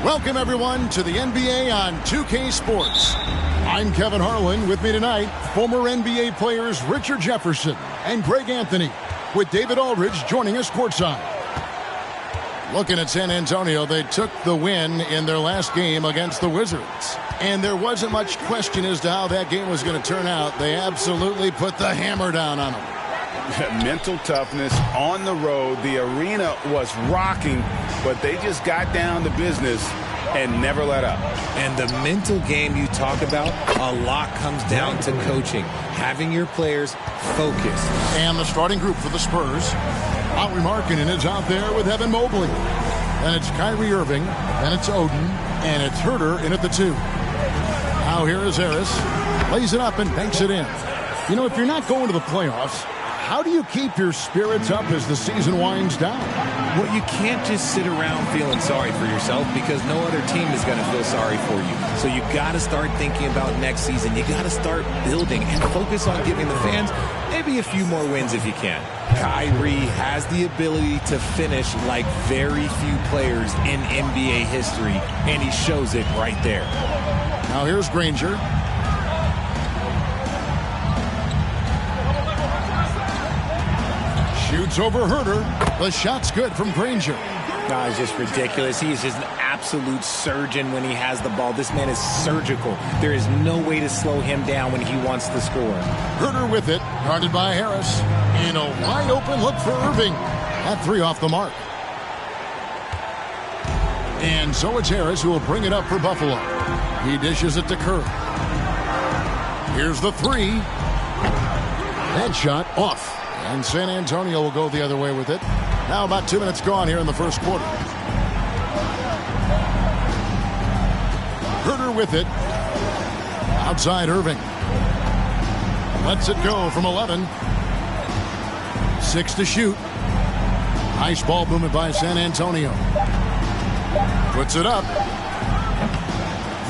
Welcome, everyone, to the NBA on 2K Sports. I'm Kevin Harlan. With me tonight, former NBA players Richard Jefferson and Greg Anthony, with David Aldridge joining us courtside. Looking at San Antonio, they took the win in their last game against the Wizards. And there wasn't much question as to how that game was going to turn out. They absolutely put the hammer down on them. Mental toughness on the road. The arena was rocking, but they just got down to business and never let up. And the mental game you talk about, a lot comes down to coaching, having your players focus. And the starting group for the Spurs, Lauri Markkanen is out there with Evan Mobley. And it's Kyrie Irving, and it's Oden, and it's Herter in at the 2. Now here is Harris, lays it up and banks it in. You know, if you're not going to the playoffs, how do you keep your spirits up as the season winds down? Well, you can't just sit around feeling sorry for yourself because no other team is going to feel sorry for you. So you got to start thinking about next season. You got to start building and focus on giving the fans maybe a few more wins if you can. Kyrie has the ability to finish like very few players in NBA history, and he shows it right there. Now here's Granger. Shoots over Herter. The shot's good from Granger. No, it's just ridiculous. He is just an absolute surgeon when he has the ball. This man is surgical. There is no way to slow him down when he wants to score. Herter with it, guarded by Harris. And a wide open look for Irving. That 3 off the mark. And so it's Harris who will bring it up for Buffalo. He dishes it to Kerr. Here's the 3. That shot off. And San Antonio will go the other way with it. Now about 2 minutes gone here in the first quarter. Herter with it. Outside Irving. Lets it go from 11. 6 to shoot. Nice ball movement by San Antonio. Puts it up.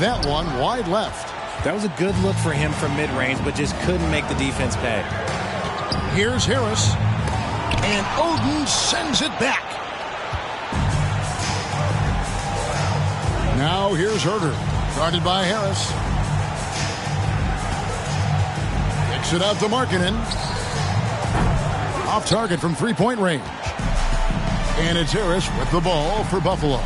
That one wide left. That was a good look for him from mid-range, but just couldn't make the defense pay. Here's Harris. And Oden sends it back. Now here's Herter. Guarded by Harris. Kicks it out to Markkanen. Off target from three-point range. And it's Harris with the ball for Buffalo.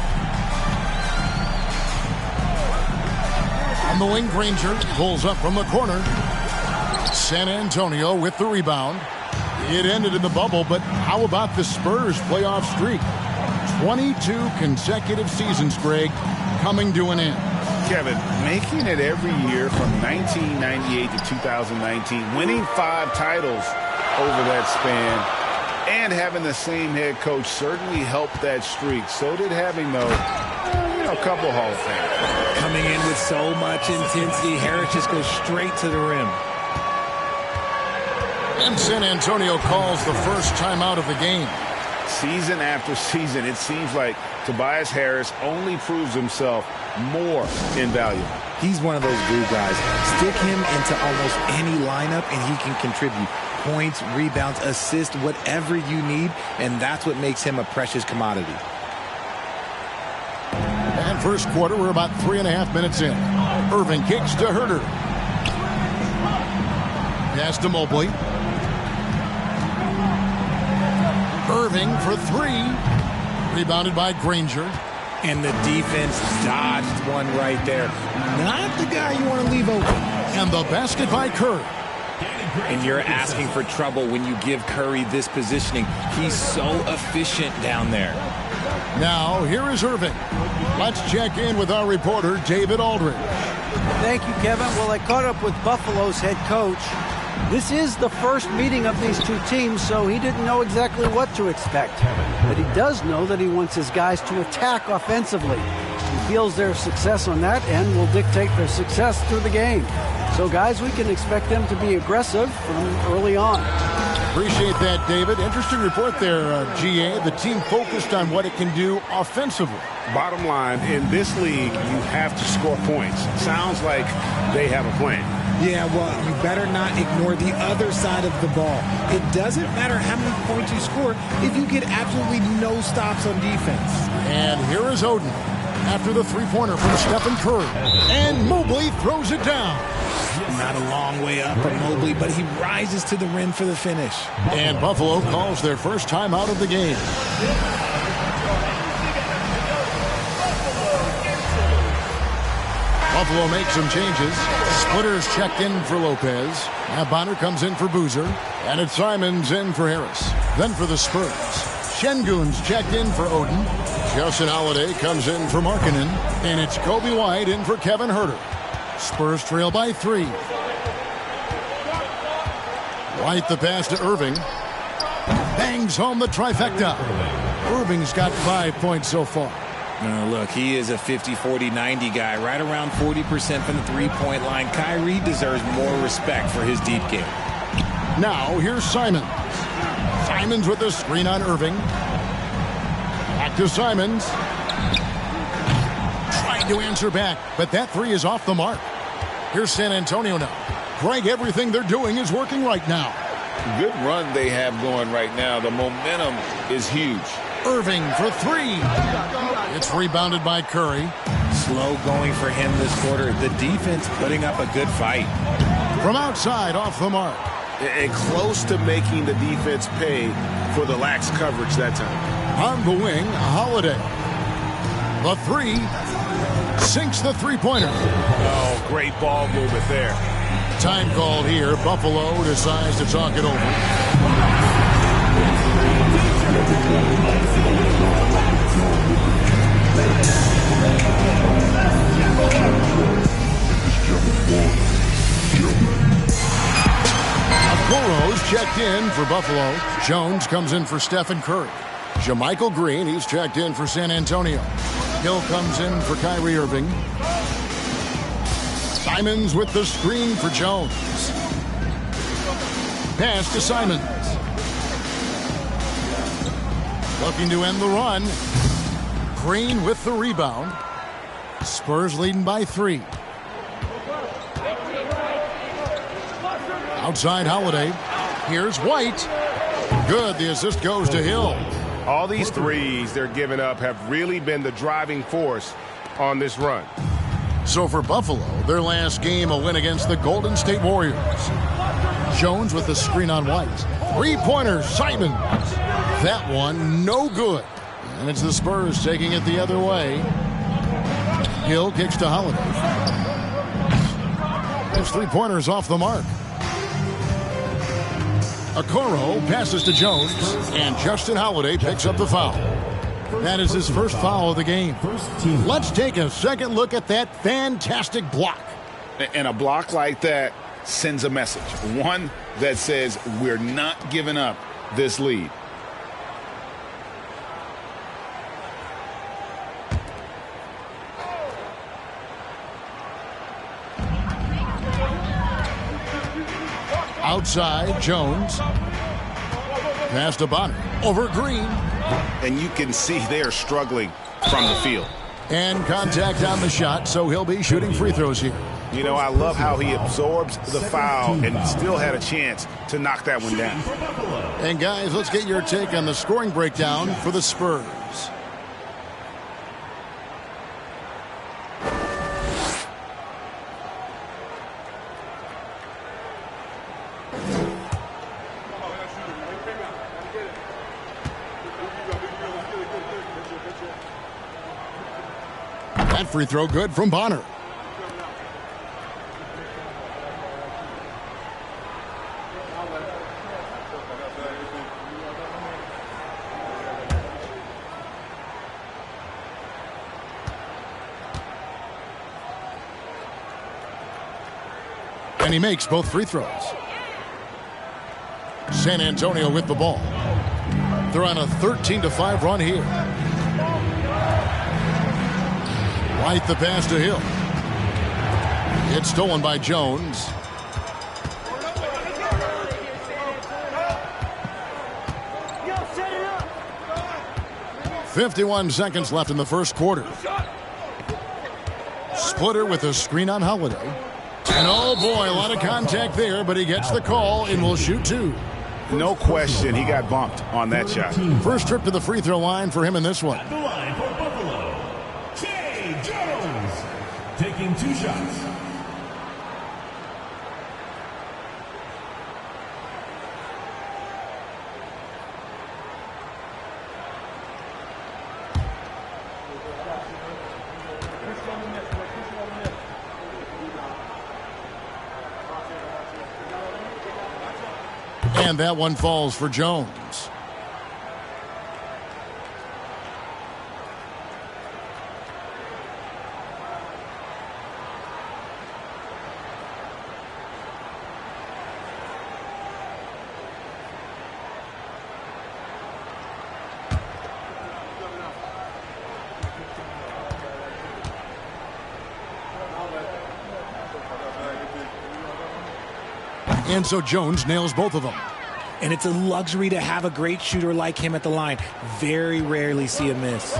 On the wing, Granger pulls up from the corner. San Antonio with the rebound. It ended in the bubble, but how about the Spurs playoff streak? 22 consecutive seasons, Greg, coming to an end. Kevin, making it every year from 1998 to 2019, winning 5 titles over that span, and having the same head coach certainly helped that streak. So did having, though, a couple Hall of Famers. Coming in with so much intensity, Harris just goes straight to the rim. And San Antonio calls the first timeout of the game. Season after season, it seems like Tobias Harris only proves himself more invaluable. He's one of those glue guys. Stick him into almost any lineup and he can contribute points, rebounds, assists, whatever you need, and that's what makes him a precious commodity. And first quarter, we're about 3.5 minutes in. Irving kicks to Herter. Pass to Mobley. Irving for 3. Rebounded by Granger. And the defense dodged one right there. Not the guy you want to leave open. And the basket by Kerr. And you're asking for trouble when you give Curry this positioning. He's so efficient down there. Now, here is Irving. Let's check in with our reporter, David Aldridge. Thank you, Kevin. Well, I caught up with Buffalo's head coach. This is the first meeting of these two teams, so he didn't know exactly what to expect. But he does know that he wants his guys to attack offensively. He feels their success on that end will dictate their success through the game. So, guys, we can expect them to be aggressive from early on. Appreciate that, David. Interesting report there, GA. The team focused on what it can do offensively. Bottom line, in this league, you have to score points. Sounds like they have a plan. Yeah, well, you better not ignore the other side of the ball. It doesn't matter how many points you score if you get absolutely no stops on defense. And here is Oden. after the three-pointer from Stephen Curry. And Mobley throws it down. Not a long way up from Mobley, but he rises to the rim for the finish. And Buffalo calls their first timeout of the game. Buffalo makes some changes. Splitter's checked in for Lopez. Now Bonner comes in for Boozer. And it's Simons in for Harris. Then for the Spurs, Şengün's checked in for Oden. Justin Holiday comes in for Markkanen. And it's Kobe White in for Kevin Huerter. Spurs trail by 3. White the pass to Irving. Bangs home the trifecta. Irving's got 5 points so far. Look, he is a 50-40-90 guy, right around 40% from the three-point line. Kyrie deserves more respect for his deep game. Now, here's Simons. Simons with the screen on Irving. Back to Simons. Trying to answer back, but that three is off the mark. Here's San Antonio now. Greg, everything they're doing is working right now. Good run they have going right now. The momentum is huge. Irving for 3. It's rebounded by Curry. Slow going for him this quarter. The defense putting up a good fight. From outside, off the mark. And close to making the defense pay for the lax coverage that time. On the wing, Holiday. The 3 sinks the three-pointer. Oh, great ball movement there. Time called here. Buffalo decides to talk it over. Okoro's checked in for Buffalo. Jones comes in for Stephen Curry. JaMychal Green, he's checked in for San Antonio. Hill comes in for Kyrie Irving. Simons with the screen for Jones. Pass to Simons. Looking to end the run. Green with the rebound. Spurs leading by 3. Outside Holiday. Here's White. Good. The assist goes to Hill. All these threes they're giving up have really been the driving force on this run. So for Buffalo, their last game, a win against the Golden State Warriors. Jones with the screen on White. Three-pointer, Simons. That one, no good. And it's the Spurs taking it the other way. Hill kicks to Holiday. Those three-pointers off the mark. Okoro passes to Jones, and Justin Holiday picks up the foul. That is his first foul of the game. Let's take a second look at that fantastic block. And a block like that sends a message. One that says we're not giving up this lead. Outside, Jones. Pass to Bonner. Over Green. And you can see they're struggling from the field. And contact on the shot, so he'll be shooting free throws here. You know, I love how he absorbs the foul and still had a chance to knock that one down. And guys, let's get your take on the scoring breakdown for the Spurs. That free throw good from Bonner. And he makes both free throws. San Antonio with the ball. They're on a 13-5 run here. White the pass to Hill. It's stolen by Jones. .51 seconds left in the first quarter. Splitter with a screen on Holiday. And oh boy, a lot of contact there, but he gets the call and will shoot 2. No question, he got bumped on that shot. First trip to the free throw line for him in this one. taking 2 shots. And that one falls for Jones. And so Jones nails both of them. And it's a luxury to have a great shooter like him at the line. Very rarely see a miss.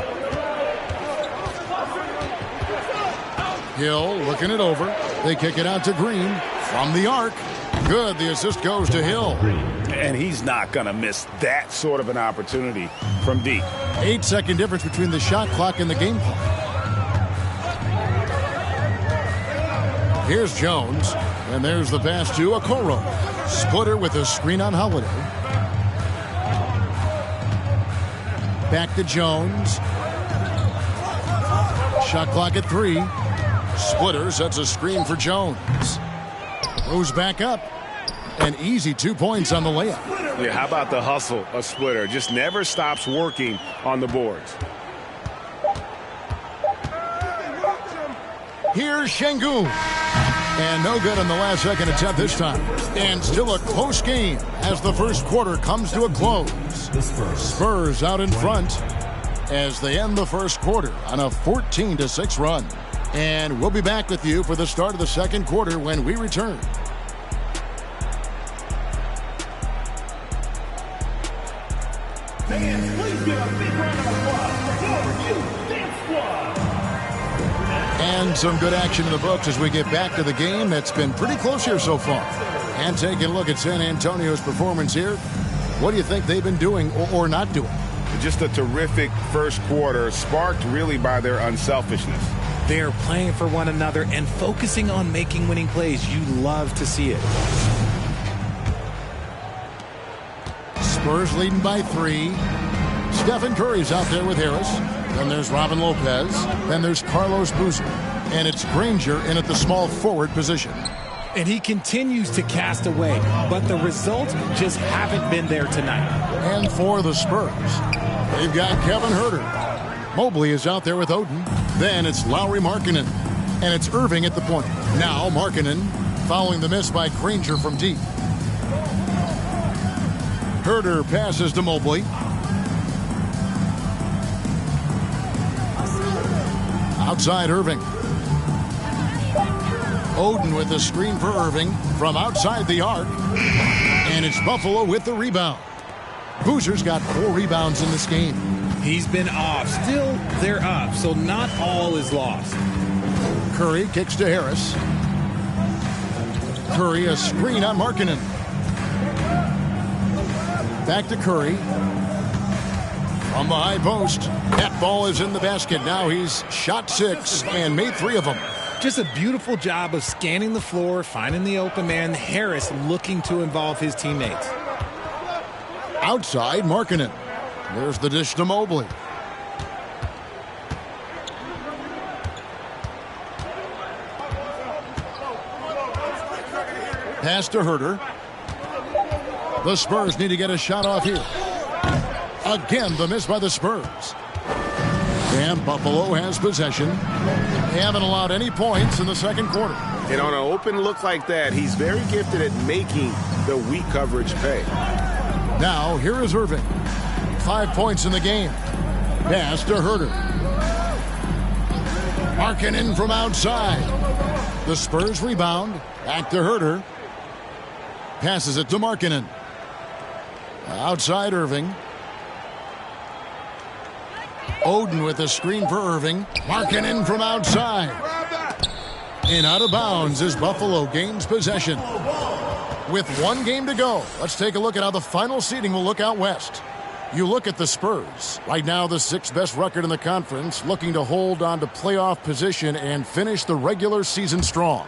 Hill looking it over. They kick it out to Green from the arc. Good. The assist goes to Hill. And he's not going to miss that sort of an opportunity from deep. 8-second difference between the shot clock and the game clock. Here's Jones. And there's the pass to Okoro. Splitter with a screen on Holiday. Back to Jones. Shot clock at 3. Splitter sets a screen for Jones. Goes back up. An easy 2 points on the layup. Yeah, how about the hustle of Splitter? Just never stops working on the boards. Here's Şengün. And no good on the last second attempt this time. And still a close game as the first quarter comes to a close. Spurs out in front as they end the first quarter on a 14-6 run. And we'll be back with you for the start of the second quarter when we return. Please give a big round of applause for your Dance Squad. And some good action in the books as we get back to the game that's been pretty close here so far. And taking a look at San Antonio's performance here, what do you think they've been doing or not doing? Just a terrific first quarter, sparked really by their unselfishness. They're playing for one another and focusing on making winning plays. You love to see it. Spurs leading by 3. Stephen Curry's out there with Harris. Then there's Robin Lopez. Then there's Carlos Boozer. And it's Granger in at the small forward position. And he continues to cast away, but the results just haven't been there tonight. And for the Spurs, they've got Kevin Huerter. Mobley is out there with Oden. Then it's Lauri Markkanen. And it's Irving at the point. Now Markkanen following the miss by Granger from deep. Huerter passes to Mobley. Outside Irving. Oden with the screen for Irving from outside the arc. And it's Buffalo with the rebound. Boozer's got 4 rebounds in this game. He's been off. Still, they're up, so not all is lost. Curry kicks to Harris. Curry a screen on Markkanen. Back to Curry. From the high post. That ball is in the basket. Now he's shot 6 and made 3 of them. Just a beautiful job of scanning the floor, finding the open man. Harris looking to involve his teammates. Outside Markkanen. There's the dish to Mobley. Pass to Huerter. The Spurs need to get a shot off here. Again, the miss by the Spurs. And Buffalo has possession. They haven't allowed any points in the second quarter. And on an open look like that, he's very gifted at making the weak coverage pay. Now, here is Irving. 5 points in the game. Pass to Huerter. Markkanen from outside. The Spurs rebound. Back to Huerter. Passes it to Markkanen. Outside Irving. Oden with a screen for Irving. Markkanen from outside. And out of bounds as Buffalo gains possession. With 1 game to go, let's take a look at how the final seeding will look out west. You look at the Spurs. Right now, the 6th best record in the conference, looking to hold on to playoff position and finish the regular season strong.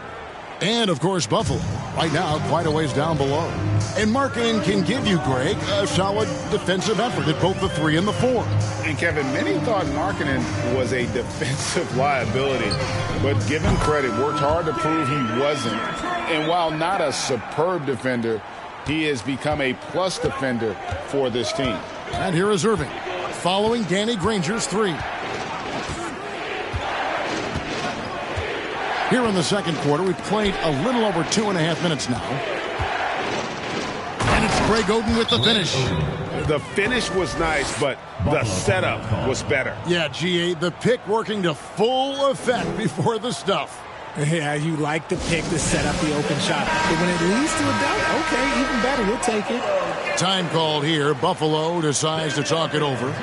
And, of course, Buffalo, right now, quite a ways down below. And Markkanen can give you, Greg, a solid defensive effort at both the 3 and the 4. And, Kevin, many thought Markkanen was a defensive liability, but give him credit, worked hard to prove he wasn't. And while not a superb defender, he has become a plus defender for this team. And here is Irving, following Danny Granger's 3. Here in the second quarter, we've played a little over 2.5 minutes now. And it's Greg Oden with the finish. The finish was nice, but the setup was better. Yeah, GA, the pick working to full effect before the stuff. Yeah, you like the pick to set up the open shot. But when it leads to a dunk, okay, even better, we'll take it. Time called here. Buffalo decides to talk it over.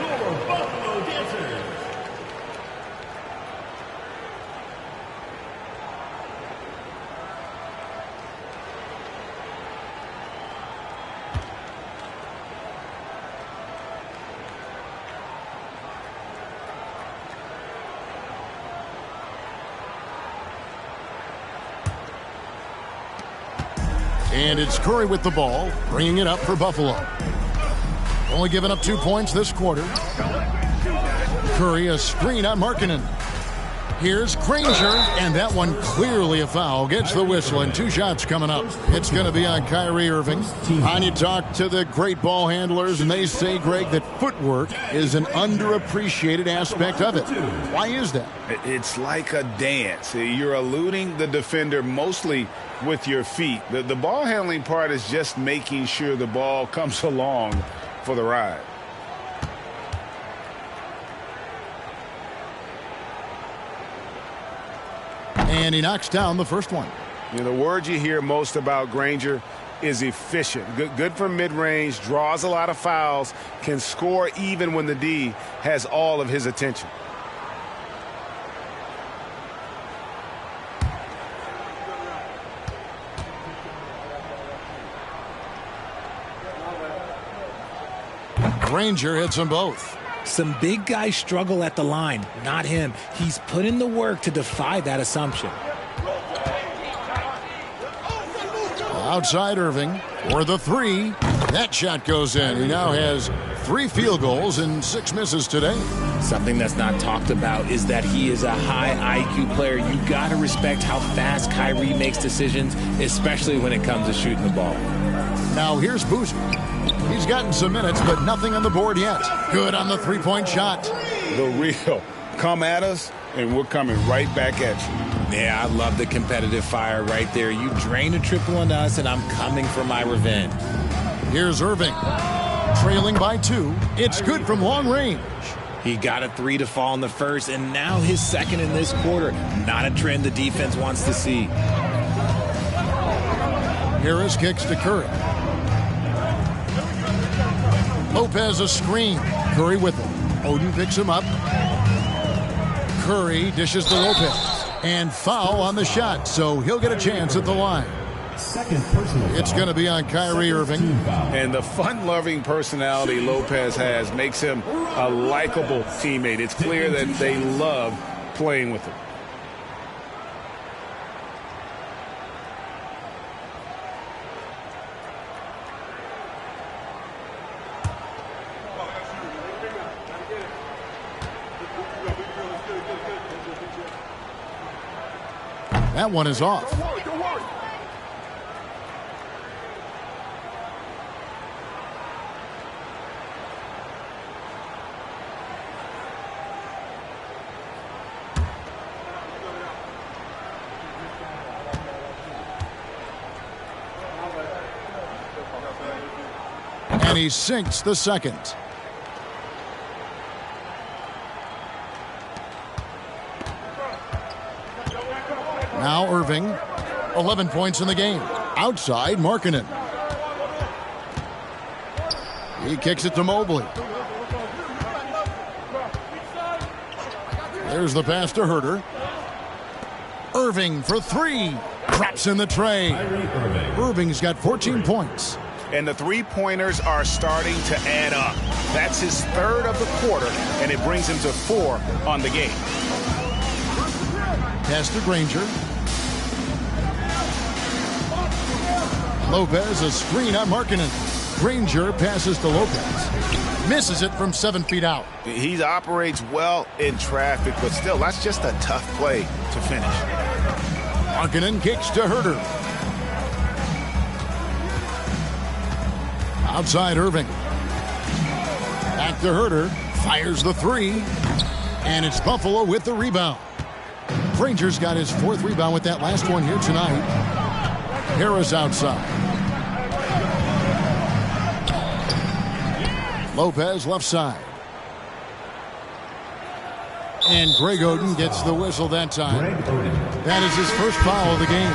And it's Curry with the ball, bringing it up for Buffalo. Only giving up 2 points this quarter. Curry, a screen on Markkanen. Here's Granger, and that one clearly a foul. Gets the whistle, and 2 shots coming up. It's going to be on Kyrie Irving. And you talk to the great ball handlers, and they say, Greg, that footwork is an underappreciated aspect of it. Why is that? It's like a dance. You're eluding the defender mostly with your feet. The ball handling part is just making sure the ball comes along for the ride. And he knocks down the first one. You know, the word you hear most about Granger is efficient. Good from mid-range, draws a lot of fouls, can score even when the D has all of his attention. Granger hits them both. Some big guys struggle at the line, not him. He's put in the work to defy that assumption. Outside Irving for the 3. That shot goes in. He now has 3 field goals and 6 misses today. Something that's not talked about is that he is a high IQ player. You got to respect how fast Kyrie makes decisions, especially when it comes to shooting the ball. Now here's Boozer. He's gotten some minutes, but nothing on the board yet. Good on the 3-point shot. The real. Come at us, and we're coming right back at you. Yeah, I love the competitive fire right there. You drain a triple on us, and I'm coming for my revenge. Here's Irving. Trailing by 2. It's good from long range. He got a 3 to fall in the first, and now his second in this quarter. Not a trend the defense wants to see. Harris kicks to Curry. Lopez a screen. Curry with it. Oden picks him up. Curry dishes to Lopez. And foul on the shot, so he'll get a chance at the line. It's going to be on Kyrie Irving. And the fun-loving personality Lopez has makes him a likable teammate. It's clear that they love playing with him. That one is off. And he sinks the second. Now Irving, 11 points in the game. Outside, Markkanen. He kicks it to Mobley. There's the pass to Herter. Irving for 3. Drops in the tray. Irving's got 14 points. and the three-pointers are starting to add up. That's his third of the quarter, and it brings him to 4 on the game. Pass to Granger. Lopez, a screen on Markkanen. Granger passes to Lopez. Misses it from 7 feet out. He operates well in traffic, but still, that's just a tough play to finish. Markkanen kicks to Herter. Outside Irving. Back to Herter. Fires the 3. And it's Buffalo with the rebound. Granger's got his 4th rebound with that last one here tonight. Harris outside. Lopez left side. And Greg Oden gets the whistle that time. That is his first foul of the game.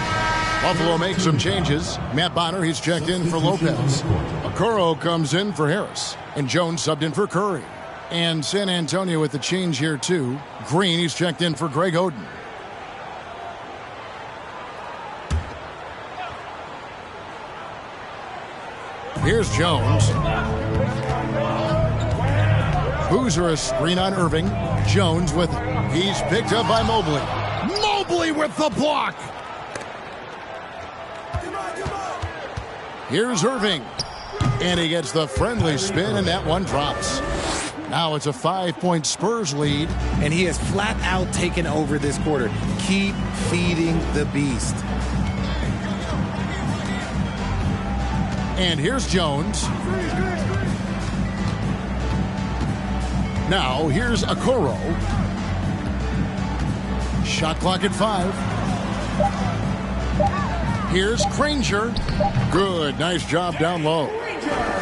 Buffalo makes some changes. Matt Bonner, he's checked in for Lopez. Okoro comes in for Harris. And Jones subbed in for Curry. And San Antonio with the change here too. Green, he's checked in for Greg Oden. Here's Jones. Boozer a screen on Irving. Jones with it. He's picked up by Mobley. Mobley with the block. Here's Irving. And he gets the friendly spin, and that one drops. Now it's a 5-point Spurs lead. And he has flat out taken over this quarter. Keep feeding the beast. And here's Jones. Now here's Okoro. Shot clock at 5. Here's Granger. Good, nice job down low.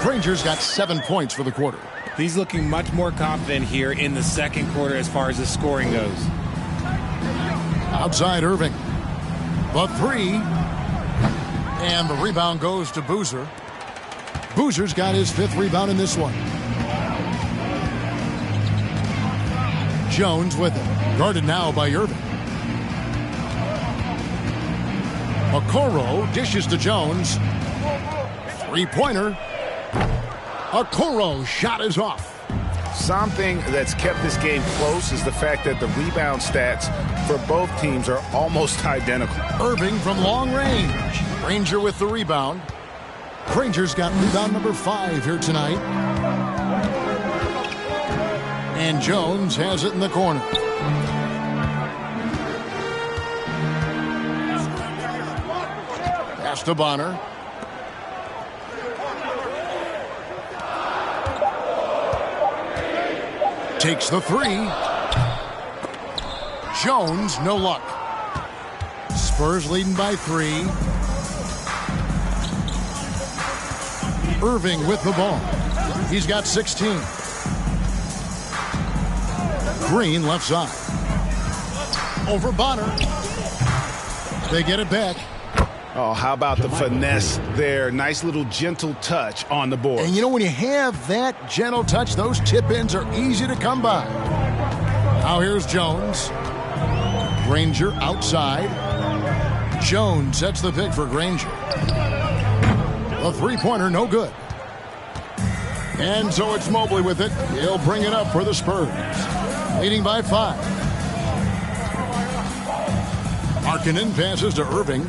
Granger's got 7 points for the quarter. He's looking much more confident here in the second quarter as far as the scoring goes. Outside Irving. The 3. And the rebound goes to Boozer. Boozer's got his 5th rebound in this one. Jones with it. Guarded now by Irving. Okoro dishes to Jones. 3-pointer. Okoro shot is off. Something that's kept this game close is the fact that the rebound stats for both teams are almost identical. Irving from long range. Granger with the rebound. Granger's got rebound number 5 here tonight. And Jones has it in the corner. Pass to Bonner. Takes the 3. Jones, no luck. Spurs leading by 3. Irving with the ball. He's got 16. Green left side. Over Bonner. They get it back. Oh, how about the finesse there? Nice little gentle touch on the board. And you know, when you have that gentle touch, those tip-ins are easy to come by. Now here's Jones. Granger outside. Jones sets the pick for Granger. The 3-pointer, no good. And so it's Mobley with it. He'll bring it up for the Spurs. Leading by 5. Markkanen passes to Irving.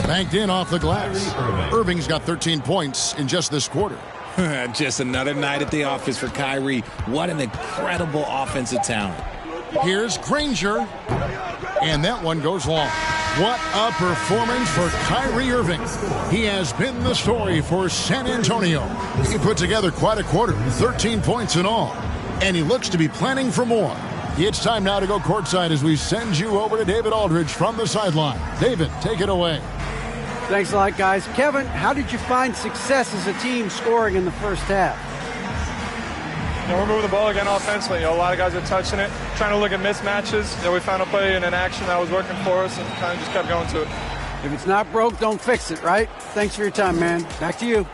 Banked in off the glass. Irving's got 13 points in just this quarter. Just another night at the office for Kyrie. What an incredible offensive talent. Here's Granger. And that one goes long. What a performance for Kyrie Irving. He has been the story for San Antonio. He put together quite a quarter, 13 points in all. And he looks to be planning for more. It's time now to go courtside as we send you over to David Aldridge from the sideline. David, take it away. Thanks a lot, guys. Kevin, how did you find success as a team scoring in the first half? We're moving the ball again offensively. A lot of guys are touching it, trying to look at mismatches. We found a play in an action that was working for us and kind of just kept going to it. If it's not broke, don't fix it, right? Thanks for your time, man. Back to you.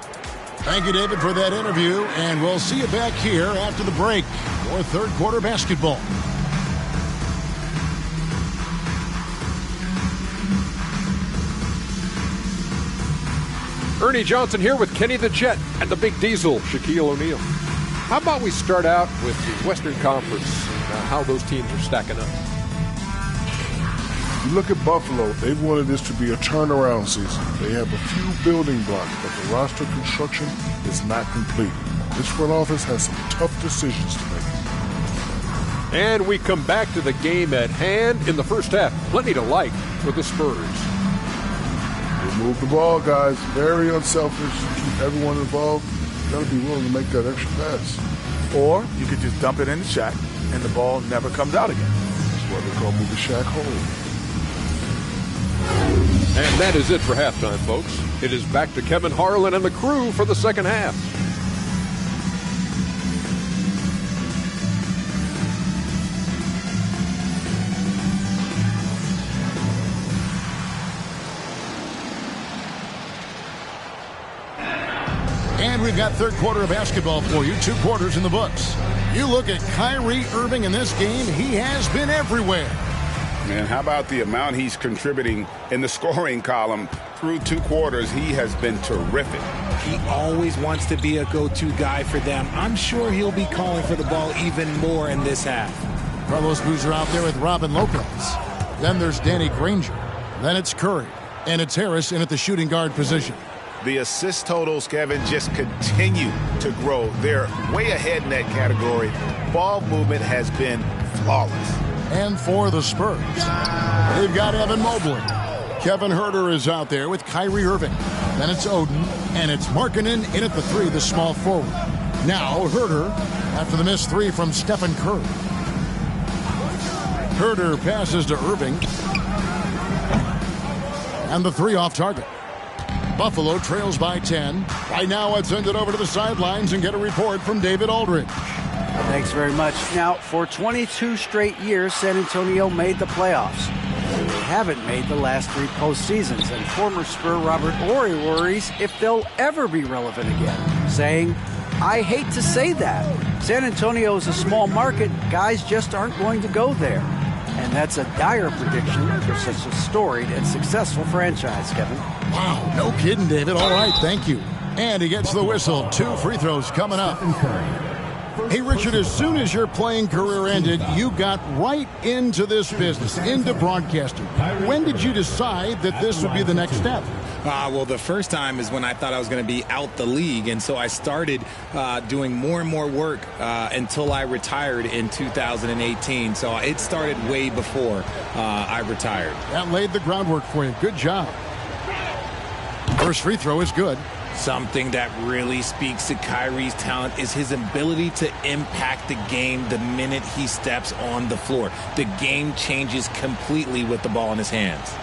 Thank you, David, for that interview, and we'll see you back here after the break for third quarter basketball. Ernie Johnson here with Kenny the Jet and the Big Diesel, Shaquille O'Neal. How about we start out with the Western Conference and how those teams are stacking up? You look at Buffalo, they've wanted this to be a turnaround season. They have a few building blocks, but the roster construction is not complete. This front office has some tough decisions to make. And we come back to the game at hand in the first half. Plenty to like for the Spurs. They move the ball, guys. Very unselfish. Keep everyone involved. You got to be willing to make that extra pass. Or you could just dump it in the Shaq, and the ball never comes out again. That's what they call move the Shaq home. And that is it for halftime, folks. It is back to Kevin Harlan and the crew for the second half. And we've got third quarter of basketball for you, 2 quarters in the books. You look at Kyrie Irving in this game, he has been everywhere. Man, how about the amount he's contributing in the scoring column through 2 quarters? He has been terrific. He always wants to be a go-to guy for them. I'm sure he'll be calling for the ball even more in this half. Carlos Boozer out there with Robin Lopez. Then there's Danny Granger. Then it's Curry. And it's Harris in at the shooting guard position. The assist totals, Kevin, just continue to grow. They're way ahead in that category. Ball movement has been flawless. And for the Spurs, they've got Evan Mobley. Kevin Huerter is out there with Kyrie Irving. Then it's Oden, and it's Markkanen in at the 3, the small forward. Now Huerter after the missed 3 from Stephen Curry. Huerter passes to Irving. And the 3 off target. Buffalo trails by 10. Right now, let's send it over to the sidelines and get a report from David Aldridge. Thanks very much. Now, for 22 straight years, San Antonio made the playoffs. They haven't made the last 3 postseasons, and former Spur Robert Horry worries if they'll ever be relevant again, saying, I hate to say that. San Antonio is a small market. Guys just aren't going to go there. And that's a dire prediction for such a storied and successful franchise, Kevin. Wow, no kidding, David. All right, thank you. And he gets the whistle. 2 free throws coming up. Hey, Richard, as soon as your playing career ended, you got right into this business, into broadcasting. When did you decide that this would be the next step? Well, the first time is when I thought I was going to be out the league, and so I started doing more and more work until I retired in 2018. So it started way before I retired. That laid the groundwork for you. Good job. First free throw is good. Something that really speaks to Kyrie's talent is his ability to impact the game the minute he steps on the floor. The game changes completely with the ball in his hands.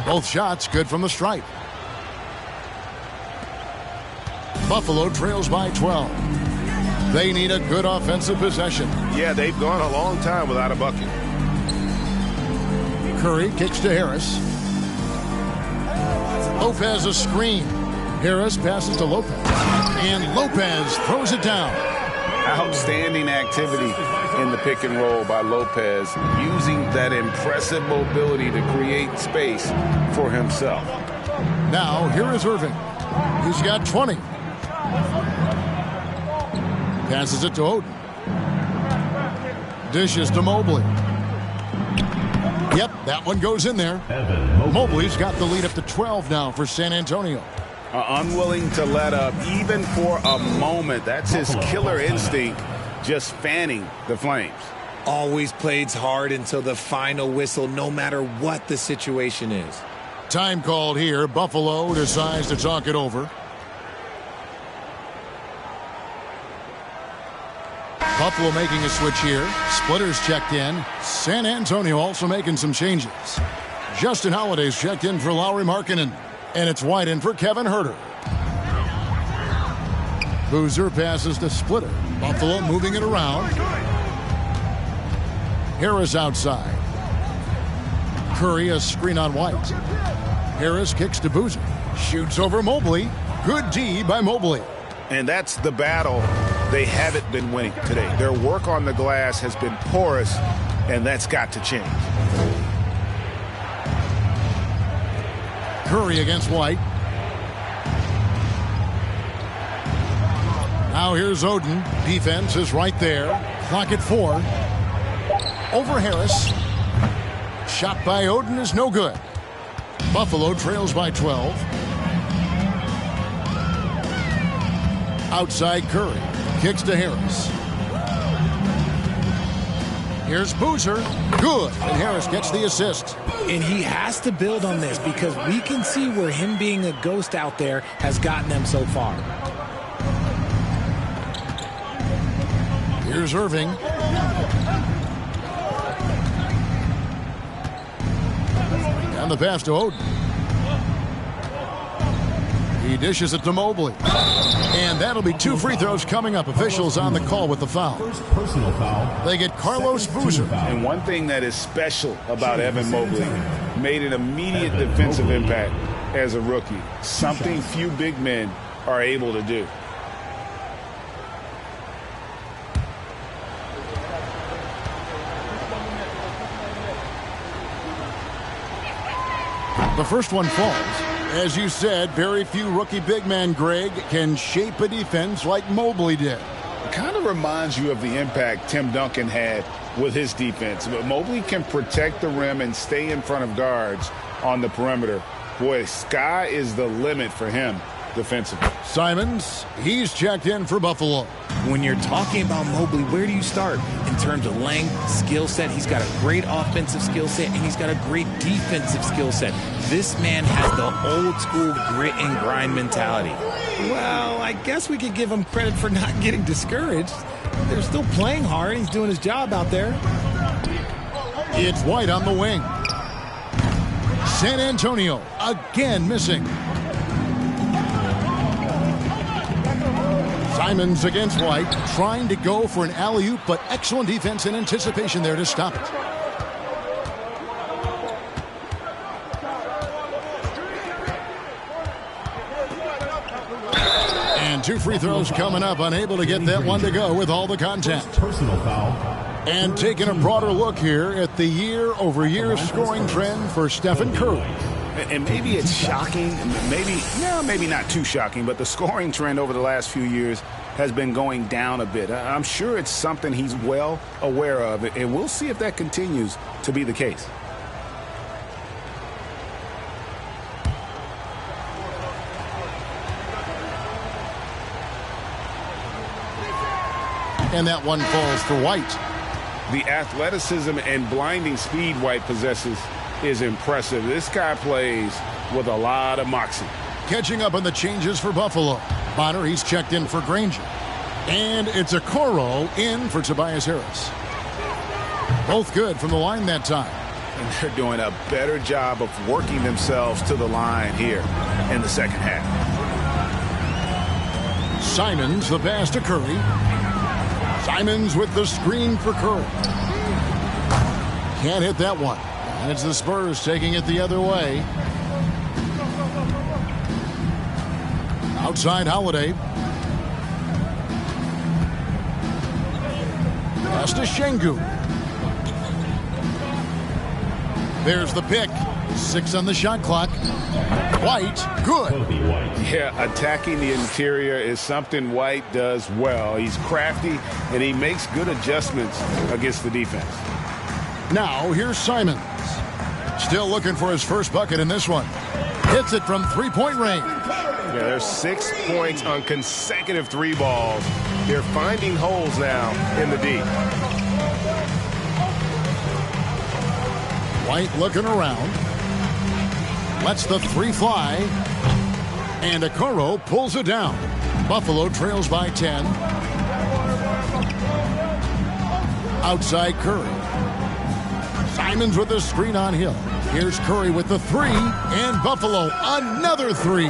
Both shots good from the stripe. Buffalo trails by 12. They need a good offensive possession. Yeah, they've gone a long time without a bucket. Curry kicks to Harris. Lopez a screen. Harris passes to Lopez. And Lopez throws it down. Outstanding activity in the pick and roll by Lopez, using that impressive mobility to create space for himself. Now, here is Irving. He's got 20. Passes it to Oden. Dishes to Mobley. Yep, that one goes in there. Mobley's got the lead up to 12 now for San Antonio. Unwilling to let up even for a moment. That's his killer instinct, just fanning the flames. Always plays hard until the final whistle, no matter what the situation is. Time called here. Buffalo decides to talk it over. Buffalo making a switch here. Splitters checked in. San Antonio also making some changes. Justin Holiday's checked in for Lauri Markkanen. And it's White in for Kevin Huerter. Boozer passes to Splitter. Buffalo moving it around. Harris outside. Curry a screen on White. Harris kicks to Boozer. Shoots over Mobley. Good D by Mobley. And that's the battle they haven't been winning today. Their work on the glass has been porous, and that's got to change. Curry against White. Now here's Oden. Defense is right there. Clock at 4. Over Harris. Shot by Oden is no good. Buffalo trails by 12. Outside Curry. Kicks to Harris. Here's Boozer. Good. And Harris gets the assist. And he has to build on this because we can see where him being a ghost out there has gotten them so far. Here's Irving. And the pass to Oden. He dishes it to Mobley. And that'll be 2 free throws coming up. Officials on the call with the foul. First personal foul. They get Carlos Boozer. And one thing that is special about Evan Mobley, made an immediate defensive impact as a rookie. Something few big men are able to do. The first one falls. As you said, very few rookie big men, Greg, can shape a defense like Mobley did. It kind of reminds you of the impact Tim Duncan had with his defense. But Mobley can protect the rim and stay in front of guards on the perimeter. Boy, sky is the limit for him defensively. Simons, he's checked in for Buffalo. When you're talking about Mobley, where do you start? In terms of length, skill set, he's got a great offensive skill set, and he's got a great defensive skill set. This man has the old school grit and grind mentality. Well, I guess we could give him credit for not getting discouraged. They're still playing hard. He's doing his job out there. It's White on the wing. San Antonio again missing. Simons against White, trying to go for an alley-oop, but excellent defense and anticipation there to stop it. And 2 free throws coming up, unable to get that one to go with all the contact. Personal foul. And taking a broader look here at the year-over-year scoring trend for Stephen Curry. And maybe it's shocking, maybe not too shocking, but the scoring trend over the last few years has been going down a bit. I'm sure it's something he's well aware of, and we'll see if that continues to be the case. And that one falls for White. The athleticism and blinding speed White possesses is impressive. This guy plays with a lot of moxie. Catching up on the changes for Buffalo. Bonner, he's checked in for Granger. And it's a Okoro in for Tobias Harris. Both good from the line that time. And they're doing a better job of working themselves to the line here in the second half. Simons, the pass to Curry. Simons with the screen for Curry. Can't hit that one. And it's the Spurs taking it the other way. Outside Holiday. Pass to Şengün. There's the pick. 6 on the shot clock. White, good. Yeah, attacking the interior is something White does well. He's crafty, and he makes good adjustments against the defense. Now, here's Simons. Still looking for his first bucket in this one. Hits it from three-point range. Yeah, there's 6 points on consecutive 3 balls. They're finding holes now in the D. White looking around. Lets the 3 fly. And Okoro pulls it down. Buffalo trails by 10. Outside Curry. Simons with the screen on Hill. Here's Curry with the 3. And Buffalo, another 3.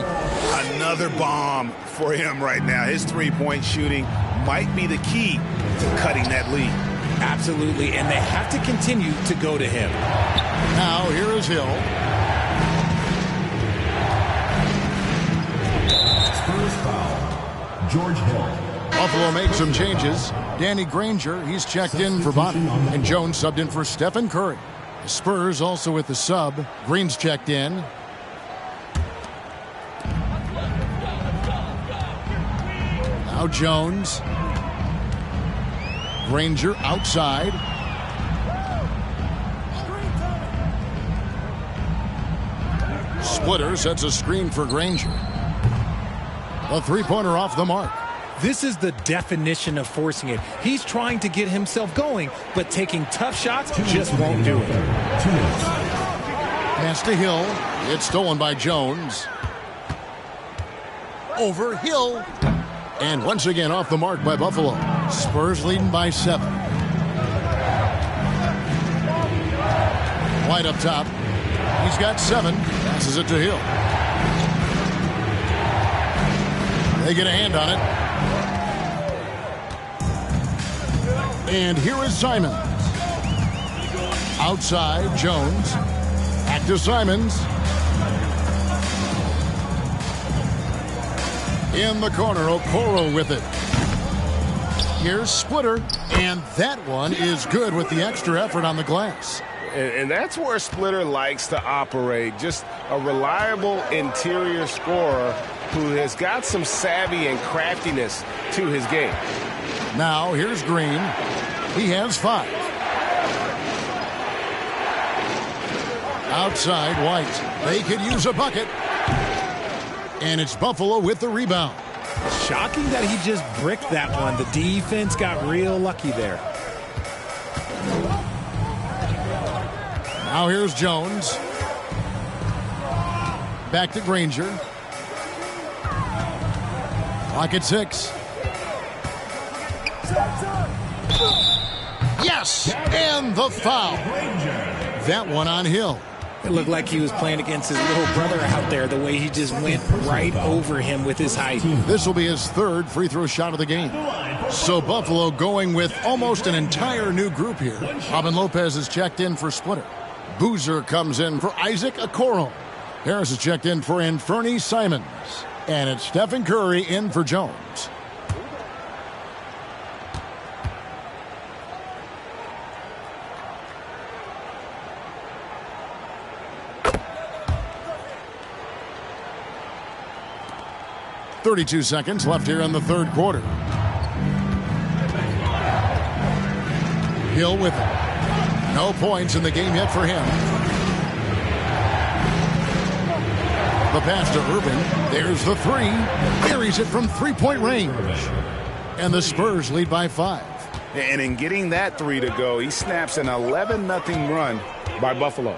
Another bomb for him right now. His three-point shooting might be the key to cutting that lead. Absolutely, and they have to continue to go to him. Now, here is Hill. Buffalo made some changes. Danny Granger, he's checked in for Bonner. And Jones subbed in for Stephen Curry. The Spurs also with the sub. Green's checked in. Now Jones. Granger outside. Splitter sets a screen for Granger. A three-pointer off the mark. This is the definition of forcing it. He's trying to get himself going, but taking tough shots just won't do it. Pass to Hill. It's stolen by Jones. Over Hill. And once again off the mark by Buffalo. Spurs leading by 7. White up top. He's got 7. Passes it to Hill. They get a hand on it. And here is Simons. Outside, Jones. Back to Simons. In the corner, Okoro with it. Here's Splitter. And that one is good with the extra effort on the glass. And that's where Splitter likes to operate. Just a reliable interior scorer who has got some savvy and craftiness to his game. Now, here's Green. He has 5. Outside, White. They could use a bucket. And it's Buffalo with the rebound. Shocking that he just bricked that one. The defense got real lucky there. Now here's Jones. Back to Granger. Clock at 6. Yes! And the foul. That one on Hill. It looked like he was playing against his little brother out there, the way he just went right over him with his height. This will be his 3rd free throw shot of the game. So Buffalo going with almost an entire new group here. Robin Lopez is checked in for Splitter. Boozer comes in for Isaac Okoro. Harris is checked in for Anfernee Simons. And it's Stephen Curry in for Jones. .32 seconds left here in the 3rd quarter. Hill with it. No points in the game yet for him. The pass to Urban. There's the 3. Buries it from three-point range. And the Spurs lead by 5. And in getting that 3 to go, he snaps an 11-0 run by Buffalo.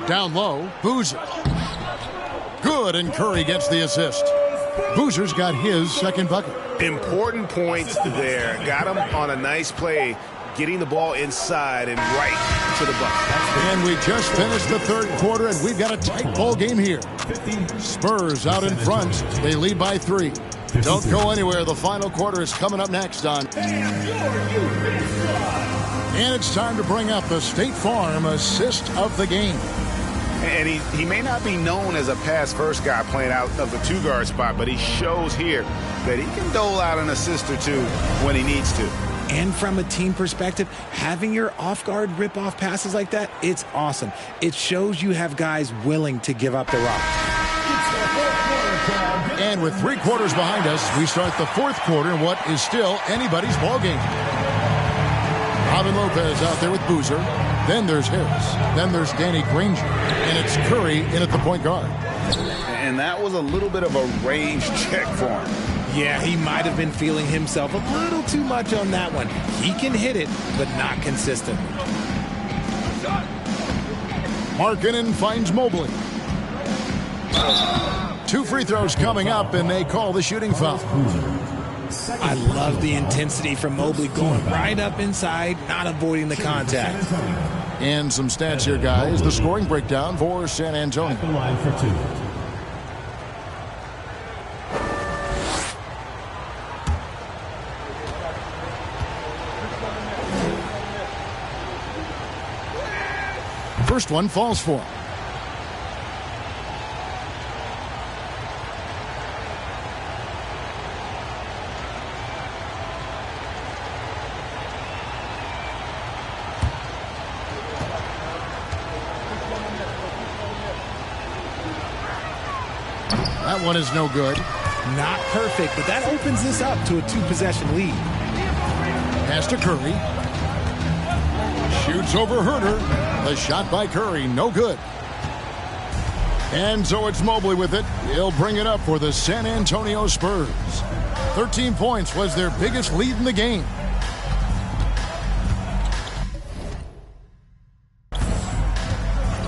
Down low, Boozer. Good, and Curry gets the assist. Boozer's got his 2nd bucket. Important points there. Got him on a nice play, getting the ball inside and right to the bucket. And we just finished the 3rd quarter, and we've got a tight ball game here. Spurs out in front. They lead by 3. Don't go anywhere. The final quarter is coming up next on. And it's time to bring up the State Farm assist of the game. And he may not be known as a pass-first guy playing out of the 2-guard spot, but he shows here that he can dole out an assist or 2 when he needs to. And from a team perspective, having your off-guard rip-off passes like that, it's awesome. It shows you have guys willing to give up the rock. And with 3 quarters behind us, we start the 4th quarter in what is still anybody's ball game. Robin Lopez out there with Boozer. Then there's Harris. Then there's Danny Granger. And it's Curry in at the point guard. And that was a little bit of a range check for him. Yeah, he might have been feeling himself a little too much on that one. He can hit it, but not consistent. Markkanen finds Mobley. 2 free throws coming up, and they call the shooting foul. I love the intensity from Mobley going right up inside, not avoiding the contact. And some stats here, guys. The scoring breakdown for San Antonio. First one falls for him. That one is no good. Not perfect, but that opens this up to a 2-possession lead. Pass to Curry. Shoots over Herter. The shot by Curry, no good. And so it's Mobley with it. He'll bring it up for the San Antonio Spurs. 13 points was their biggest lead in the game.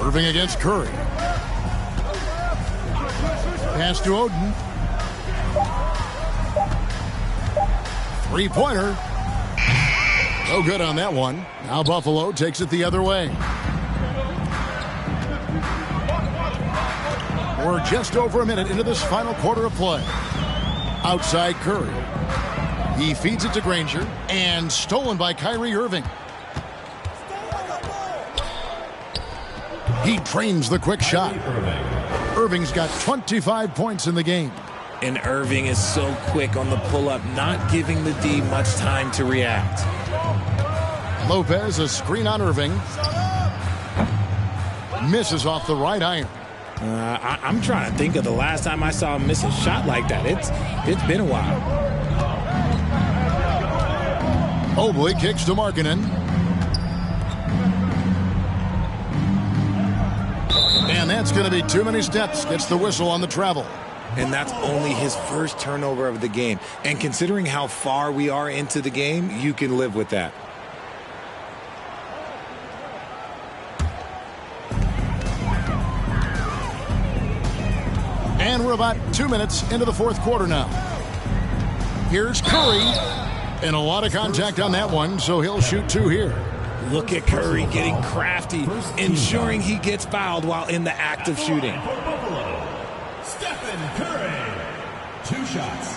Irving against Curry. Pass to Oden. Three-pointer. No good on that one. Now Buffalo takes it the other way. We're just over a minute into this final quarter of play. Outside Curry. He feeds it to Granger. And stolen by Kyrie Irving. He drains the quick shot. Irving's got 25 points in the game. And Irving is so quick on the pull-up, not giving the D much time to react. Lopez, a screen on Irving. Misses off the right iron. I'm trying to think of the last time I saw him miss a shot like that. It's been a while. Mobley kicks to Markkanen. And that's going to be too many steps. Gets the whistle on the travel. And that's only his first turnover of the game. And considering how far we are into the game, you can live with that. And we're about 2 minutes into the fourth quarter now. Here's Curry. And a lot of contact on that one, so he'll shoot two here. Look at Curry getting crafty, ensuring he gets fouled while in the act of shooting. Stephen Curry, 2 shots.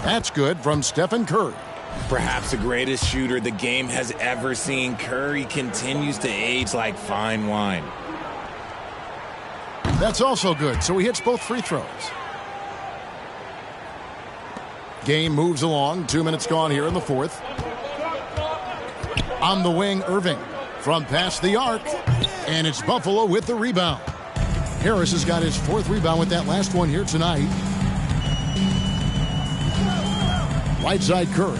That's good from Stephen Curry. Perhaps the greatest shooter the game has ever seen. Curry continues to age like fine wine. That's also good, so he hits both free throws. Game moves along. 2 minutes gone here in the fourth. On the wing, Irving. From past the arc. And it's Buffalo with the rebound. Harris has got his 4th rebound with that last one here tonight. Right side Curry.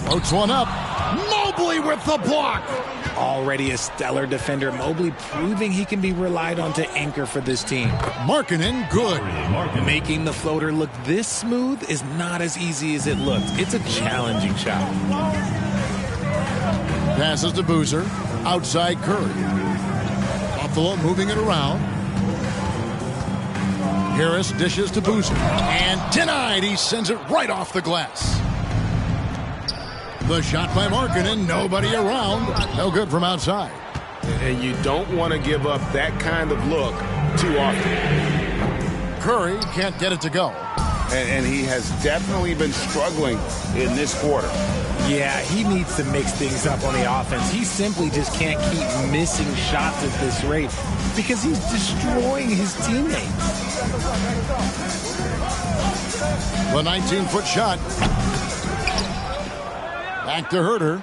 Floats one up. Mobley with the block. Already a stellar defender, Mobley proving he can be relied on to anchor for this team. Markkanen, good. Making the floater look this smooth is not as easy as it looks. It's a challenging shot. Passes to Boozer. Outside Curry. Buffalo moving it around. Harris dishes to Boozer. And denied. He sends it right off the glass. The shot by Markkanen. Nobody around. No good from outside. And you don't want to give up that kind of look too often. Curry can't get it to go. And he has definitely been struggling in this quarter. Yeah, he needs to mix things up on the offense. He simply just can't keep missing shots at this rate because he's destroying his teammates. The 19-foot shot. Back to Herter.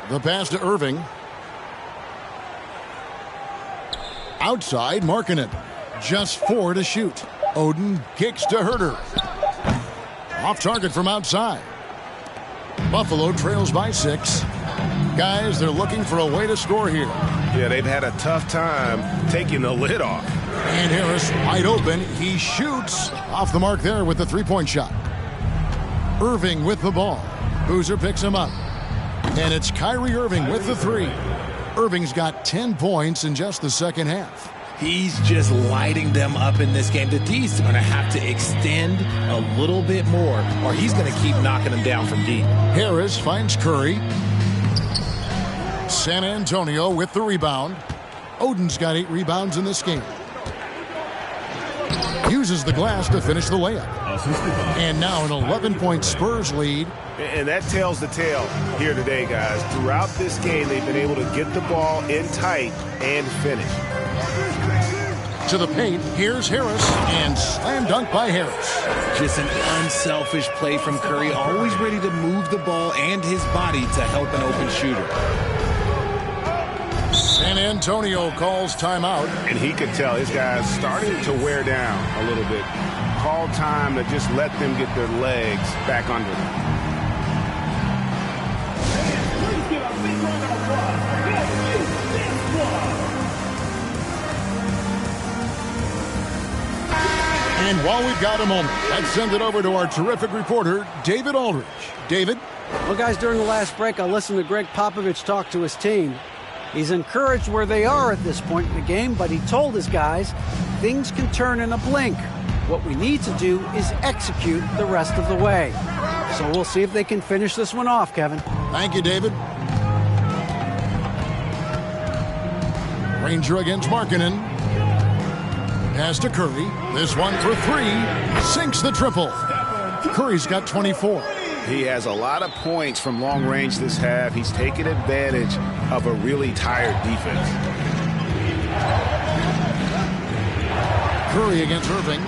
The pass to Irving. Outside, Markkanen. Just 4 to shoot. Oden kicks to Herter. Off target from outside. Buffalo trails by 6. Guys, they're looking for a way to score here. Yeah, they've had a tough time taking the lid off. And Harris wide open. He shoots off the mark there with the 3-point shot. Irving with the ball. Boozer picks him up. And it's Kyrie Irving with the 3. Irving's got 10 points in just the second half. He's just lighting them up in this game. The D's going to have to extend a little bit more, or he's going to keep knocking them down from deep. Harris finds Curry. San Antonio with the rebound. Oden's got 8 rebounds in this game. Uses the glass to finish the layup. And now an 11-point Spurs lead. And that tells the tale here today, guys. Throughout this game, they've been able to get the ball in tight and finish. To the paint, here's Harris, and slam dunk by Harris. Just an unselfish play from Curry, always ready to move the ball and his body to help an open shooter. San Antonio calls timeout. And he could tell his guys starting to wear down a little bit. Call time to just let them get their legs back under them. Please give a big round of applause for this squad. And while we've got a moment, let's send it over to our terrific reporter, David Aldridge. David? Well, guys, during the last break, I listened to Greg Popovich talk to his team. He's encouraged where they are at this point in the game, but he told his guys things can turn in a blink. What we need to do is execute the rest of the way. So we'll see if they can finish this one off, Kevin. Thank you, David. Ranger against Markkanen. Pass to Curry. This one for three. Sinks the triple. Curry's got 24. He has a lot of points from long range this half. He's taken advantage of a really tired defense. Curry against Irving.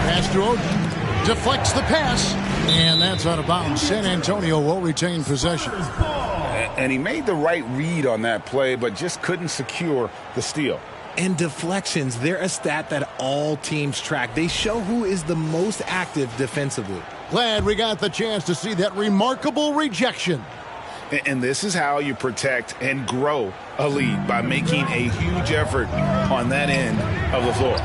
Pass to Oden. Deflects the pass. And that's out of bounds. San Antonio will retain possession. And he made the right read on that play, but just couldn't secure the steal. And deflections, they're a stat that all teams track. They show who is the most active defensively. Glad we got the chance to see that remarkable rejection. And this is how you protect and grow a lead, by making a huge effort on that end of the floor.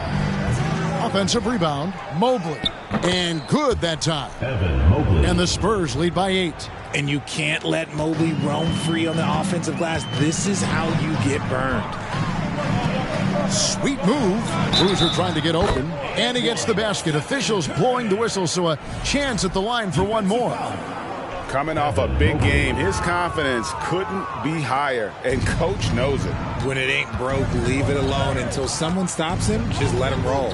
Offensive rebound, Mobley. And good that time. Evan Mobley. And the Spurs lead by 8. And you can't let Mobley roam free on the offensive glass. This is how you get burned. Sweet move. Bruiser trying to get open. And he gets the basket. Officials blowing the whistle, so a chance at the line for one more. Coming off a big game, his confidence couldn't be higher, and coach knows it. When it ain't broke, leave it alone. Until someone stops him, just let him roll.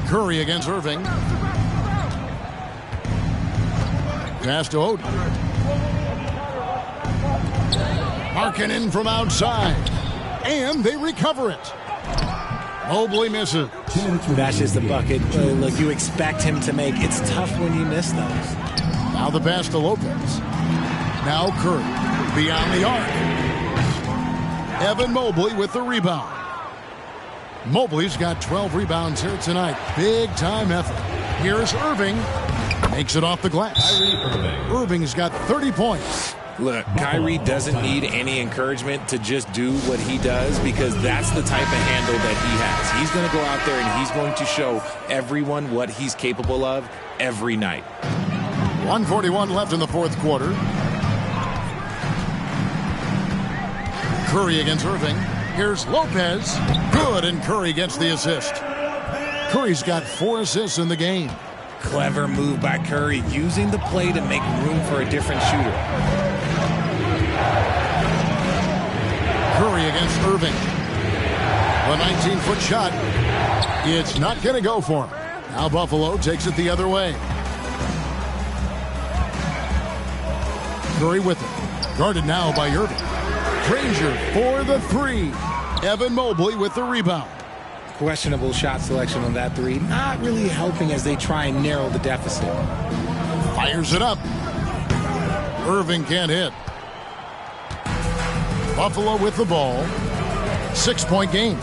Curry against Irving. Pass to Oden. Markkanen from outside. And they recover it. Mobley misses. That's just a bucket. Look, you expect him to make. It's tough when you miss those. Now the pass to Lopez. Now Curry beyond the arc. Evan Mobley with the rebound. Mobley's got 12 rebounds here tonight. Big time effort. Here's Irving. Makes it off the glass. Irving's got 30 points. Look, Kyrie doesn't need any encouragement to just do what he does, because that's the type of handle that he has. He's going to go out there and he's going to show everyone what he's capable of every night. 1:41 left in the fourth quarter. Curry against Irving. Here's Lopez. Good, and Curry gets the assist. Curry's got 4 assists in the game. Clever move by Curry, using the play to make room for a different shooter. Curry against Irving. A 19-foot shot. It's not going to go for him. Now Buffalo takes it the other way. Curry with it. Guarded now by Irving. Granger for the 3. Evan Mobley with the rebound. Questionable shot selection on that 3. Not really helping as they try and narrow the deficit. Fires it up. Irving can't hit. Buffalo with the ball. 6-point game.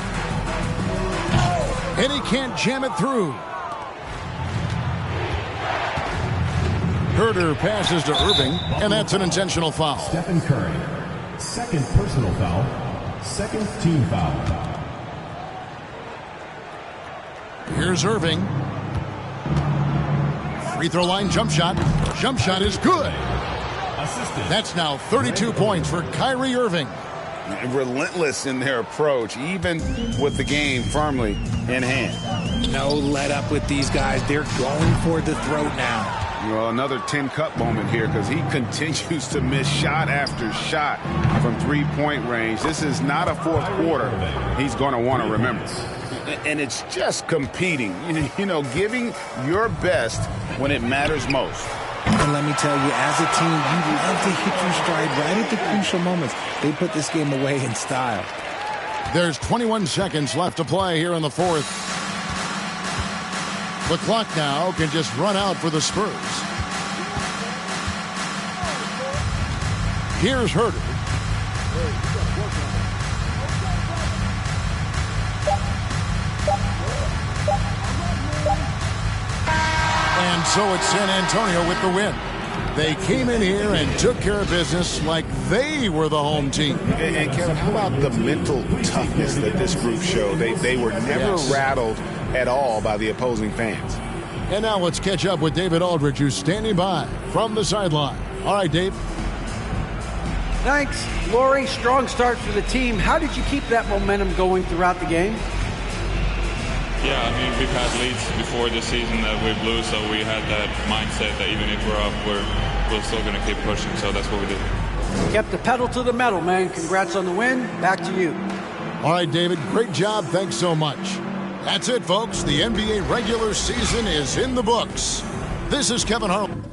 And he can't jam it through. Herter passes to Irving, and that's an intentional foul. Stephen Curry. Second personal foul. Second team foul. Here's Irving. Free throw line jump shot. Jump shot is good. Assisted. That's now 32 points for Kyrie Irving. Relentless in their approach, even with the game firmly in hand. No let up with these guys. They're going for the throat now. Well, another 10-cup moment here, because he continues to miss shot after shot from three-point range. This is not a fourth quarter he's going to want to remember. And it's just competing, you know, giving your best when it matters most. And let me tell you, as a team, you love to hit your stride right at the crucial moments. They put this game away in style. There's 21 seconds left to play here in the fourth. The clock now can just run out for the Spurs. Here's Herter. And so it's San Antonio with the win. They came in here and took care of business like they were the home team. And Kevin, how about the mental toughness that this group showed? They were never rattled at all by the opposing fans. And now let's catch up with David Aldridge, who's standing by from the sideline. All right, Dave. Thanks, Laurie. Strong start for the team. How did you keep that momentum going throughout the game? Yeah, I mean, we've had leads before this season that we blew, so we had that mindset that even if we're up, we're still going to keep pushing, so that's what we did. Kept the pedal to the metal, man. Congrats on the win. Back to you. All right, David, great job. Thanks so much. That's it, folks. The NBA regular season is in the books. This is Kevin Harlan.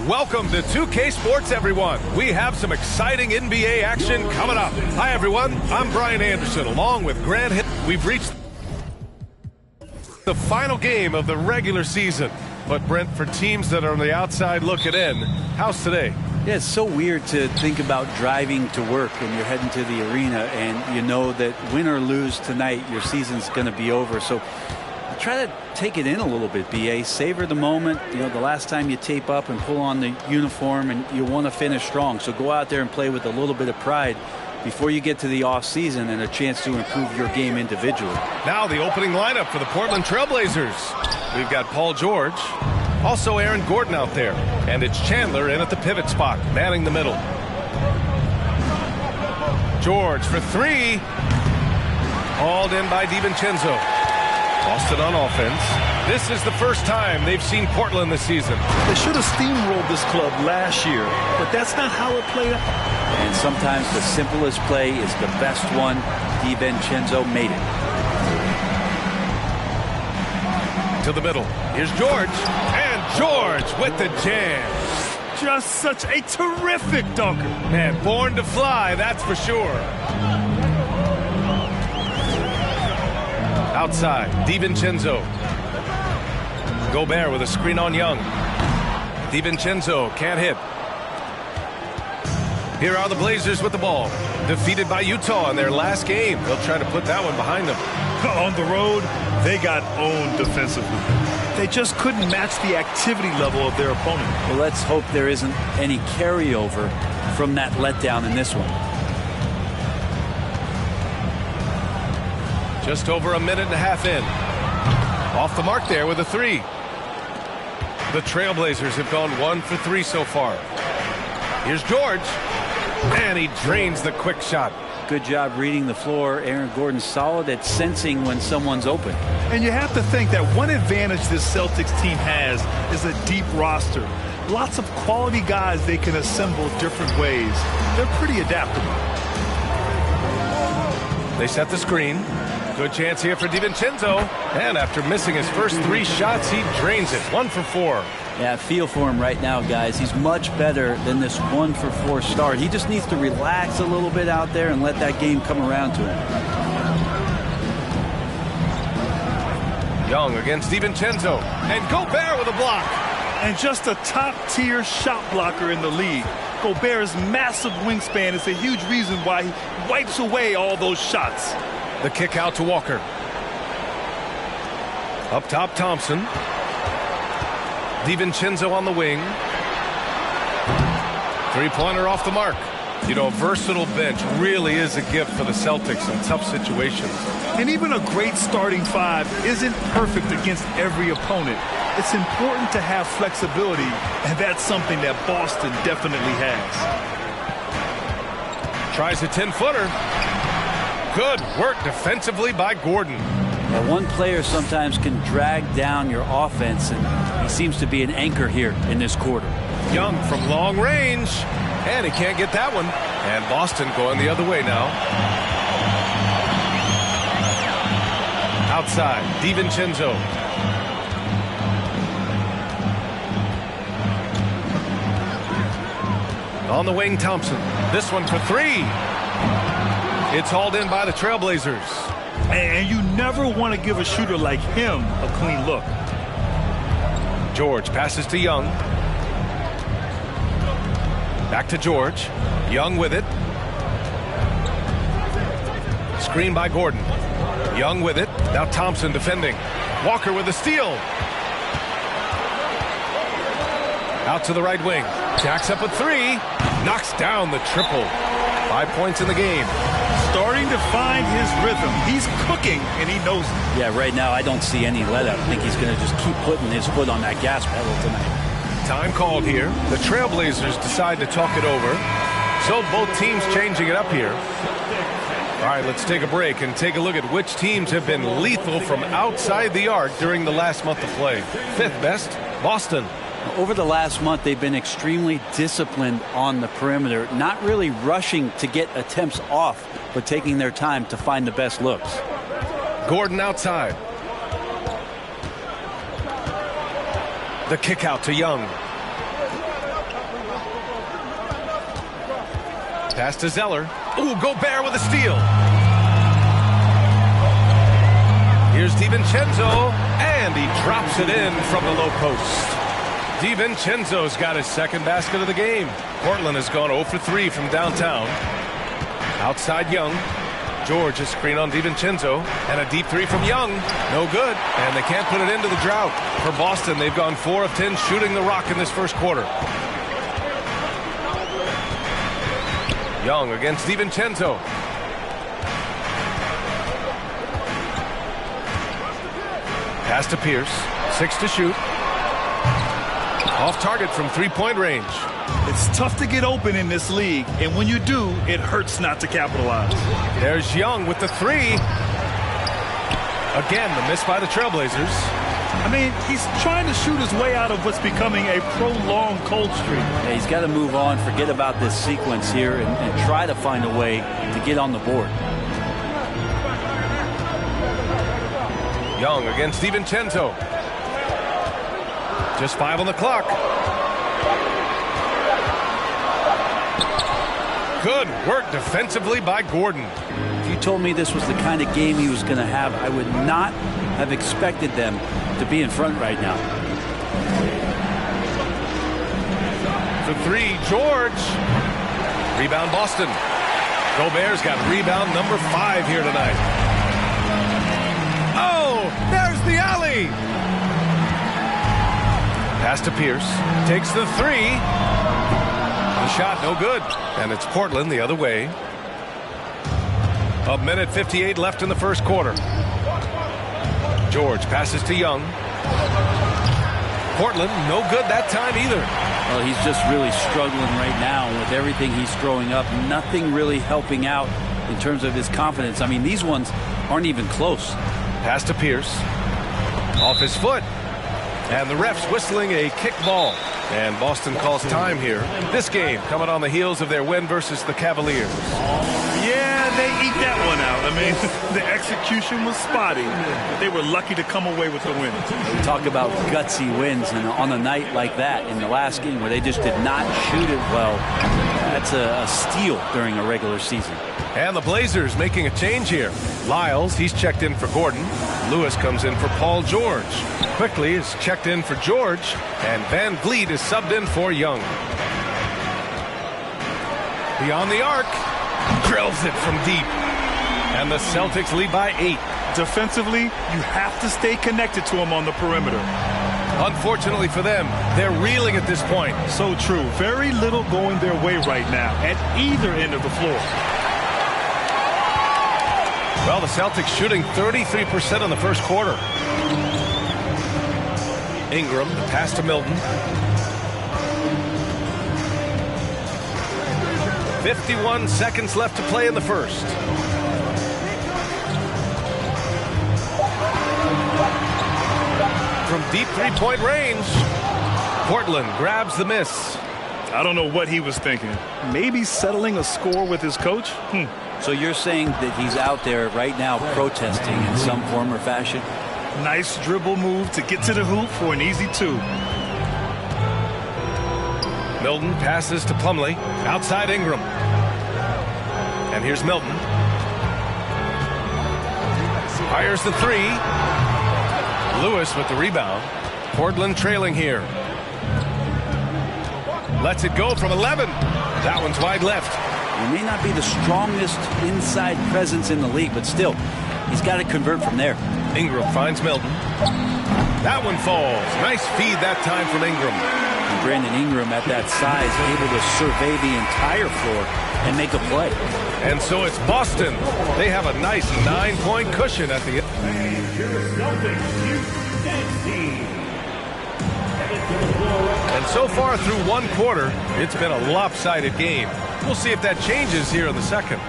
Welcome to 2K Sports, everyone. We have some exciting NBA action coming up. Hi, everyone. I'm Brian Anderson, along with Grant Hill. We've reached the final game of the regular season. But, Brent, for teams that are on the outside looking in, how's today? Yeah, it's so weird to think about driving to work and you're heading to the arena and you know that win or lose tonight, your season's going to be over. So try to take it in a little bit, BA. Savor the moment. You know, the last time you tape up and pull on the uniform and you want to finish strong. So go out there and play with a little bit of pride before you get to the offseason and a chance to improve your game individually. Now the opening lineup for the Portland Trailblazers. We've got Paul George, also Aaron Gordon out there, and it's Chandler in at the pivot spot, manning the middle. George for three. Hauled in by DiVincenzo. Boston on offense. This is the first time they've seen Portland this season. They should have steamrolled this club last year, but that's not how it played out. And sometimes the simplest play is the best one. DiVincenzo made it. To the middle. Here's George. And George with the jam. Just such a terrific dunker. Man, born to fly, that's for sure. Outside, DiVincenzo. Gobert with a screen on Young. DiVincenzo can't hit. Here are the Blazers with the ball. Defeated by Utah in their last game. They'll try to put that one behind them. On the road, they got owned defensively. They just couldn't match the activity level of their opponent. Well, let's hope there isn't any carryover from that letdown in this one. Just over a minute and a half in. Off the mark there with a 3. The Trailblazers have gone 1 for 3 so far. Here's George. And he drains the quick shot. Good job reading the floor. Aaron Gordon's solid at sensing when someone's open. And you have to think that one advantage this Celtics team has is a deep roster. Lots of quality guys they can assemble different ways. They're pretty adaptable. They set the screen. Good chance here for DiVincenzo. And after missing his first 3 shots, he drains it. 1 for 4. Yeah, feel for him right now, guys. He's much better than this 1 for 4 start. He just needs to relax a little bit out there and let that game come around to him. Young against DiVincenzo. And Gobert with a block. And just a top-tier shot blocker in the league. Gobert's massive wingspan is a huge reason why he wipes away all those shots. The kick out to Walker. Up top, Thompson. DiVincenzo on the wing. 3-pointer off the mark. You know, a versatile bench really is a gift for the Celtics in tough situations. And even a great starting 5 isn't perfect against every opponent. It's important to have flexibility, and that's something that Boston definitely has. Tries a 10-footer. Good work defensively by Gordon. Now, one player sometimes can drag down your offense, and he seems to be an anchor here in this quarter. Young from long range, and he can't get that one. And Boston going the other way now. Outside, DiVincenzo. On the wing, Thompson. This one for 3. It's hauled in by the Trailblazers. And you never want to give a shooter like him a clean look. George passes to Young. Back to George. Young with it. Screen by Gordon. Young with it. Now Thompson defending. Walker with the steal. Out to the right wing. Jacks up a 3. Knocks down the triple. 5 points in the game. Starting to find his rhythm. He's cooking, and he knows it. Yeah, right now I don't see any let up. I think he's going to just keep putting his foot on that gas pedal tonight. Time called here. The Trailblazers decide to talk it over. So both teams changing it up here. All right, let's take a break and take a look at which teams have been lethal from outside the arc during the last month of play. 5th best, Boston. Over the last month, they've been extremely disciplined on the perimeter, not really rushing to get attempts off, but taking their time to find the best looks. Gordon outside. The kick out to Young. Pass to Zeller. Ooh, Gobert with a steal. Here's DiVincenzo, and he drops it in from the low post. DiVincenzo's got his 2nd basket of the game. Portland has gone 0 for 3 from downtown. Outside Young. George is screen on DiVincenzo, and a deep 3 from Young. No good, and they can't put it into the drought. For Boston, they've gone 4 of 10 shooting the rock in this first quarter. Young against DiVincenzo. Pass to Pierce. 6 to shoot. Off target from 3-point range. It's tough to get open in this league, and when you do, it hurts not to capitalize. There's Young with the 3. Again, the miss by the Trailblazers. I mean, he's trying to shoot his way out of what's becoming a prolonged cold streak. Yeah, he's got to move on, forget about this sequence here, and try to find a way to get on the board. Young against DiVincenzo. Just 5 on the clock. Good work defensively by Gordon. If you told me this was the kind of game he was going to have, I would not have expected them to be in front right now. For 3, George. Rebound Boston. Gobert's got rebound number 5 here tonight. Oh, there's the alley. Pass to Pierce. Takes the three. The shot no good. And it's Portland the other way. A minute 58 left in the first quarter. George passes to Young. Portland no good that time either. Well, he's just really struggling right now with everything he's throwing up. Nothing really helping out in terms of his confidence. I mean, these ones aren't even close. Pass to Pierce. Off his foot. And the ref's whistling a kick ball. And Boston calls time here. This game coming on the heels of their win versus the Cavaliers. Yeah, they eat that one out. I mean, the execution was spotty, but they were lucky to come away with the win. We talk about gutsy wins, and on a night like that in the last game where they just did not shoot it well, that's a steal during a regular season. And the Blazers making a change here. Lyles, he's checked in for Gordon. Lewis comes in for Paul George. Quickly is checked in for George, and Van Vliet is subbed in for Young. Beyond the arc, drills it from deep. And the Celtics lead by 8. Defensively, you have to stay connected to him on the perimeter. Unfortunately for them, they're reeling at this point. So true. Very little going their way right now at either end of the floor. Well, the Celtics shooting 33% in the first quarter. Ingram, the pass to Milton. 51 seconds left to play in the first. From deep three-point range, Portland grabs the miss. I don't know what he was thinking. Maybe settling a score with his coach? So you're saying that he's out there right now protesting in some form or fashion? Nice dribble move to get to the hoop for an easy 2. Milton passes to Plumlee. Outside Ingram. And here's Milton. Fires the three. Lewis with the rebound. Portland trailing here. Lets it go from 11. That one's wide left. He may not be the strongest inside presence in the league, but still, he's got to convert from there. Ingram finds Milton. That one falls. Nice feed that time from Ingram. And Brandon Ingram at that size, able to survey the entire floor and make a play. And so it's Boston. They have a nice 9-point cushion at the end. And so far through one quarter, it's been a lopsided game. We'll see if that changes here in the second.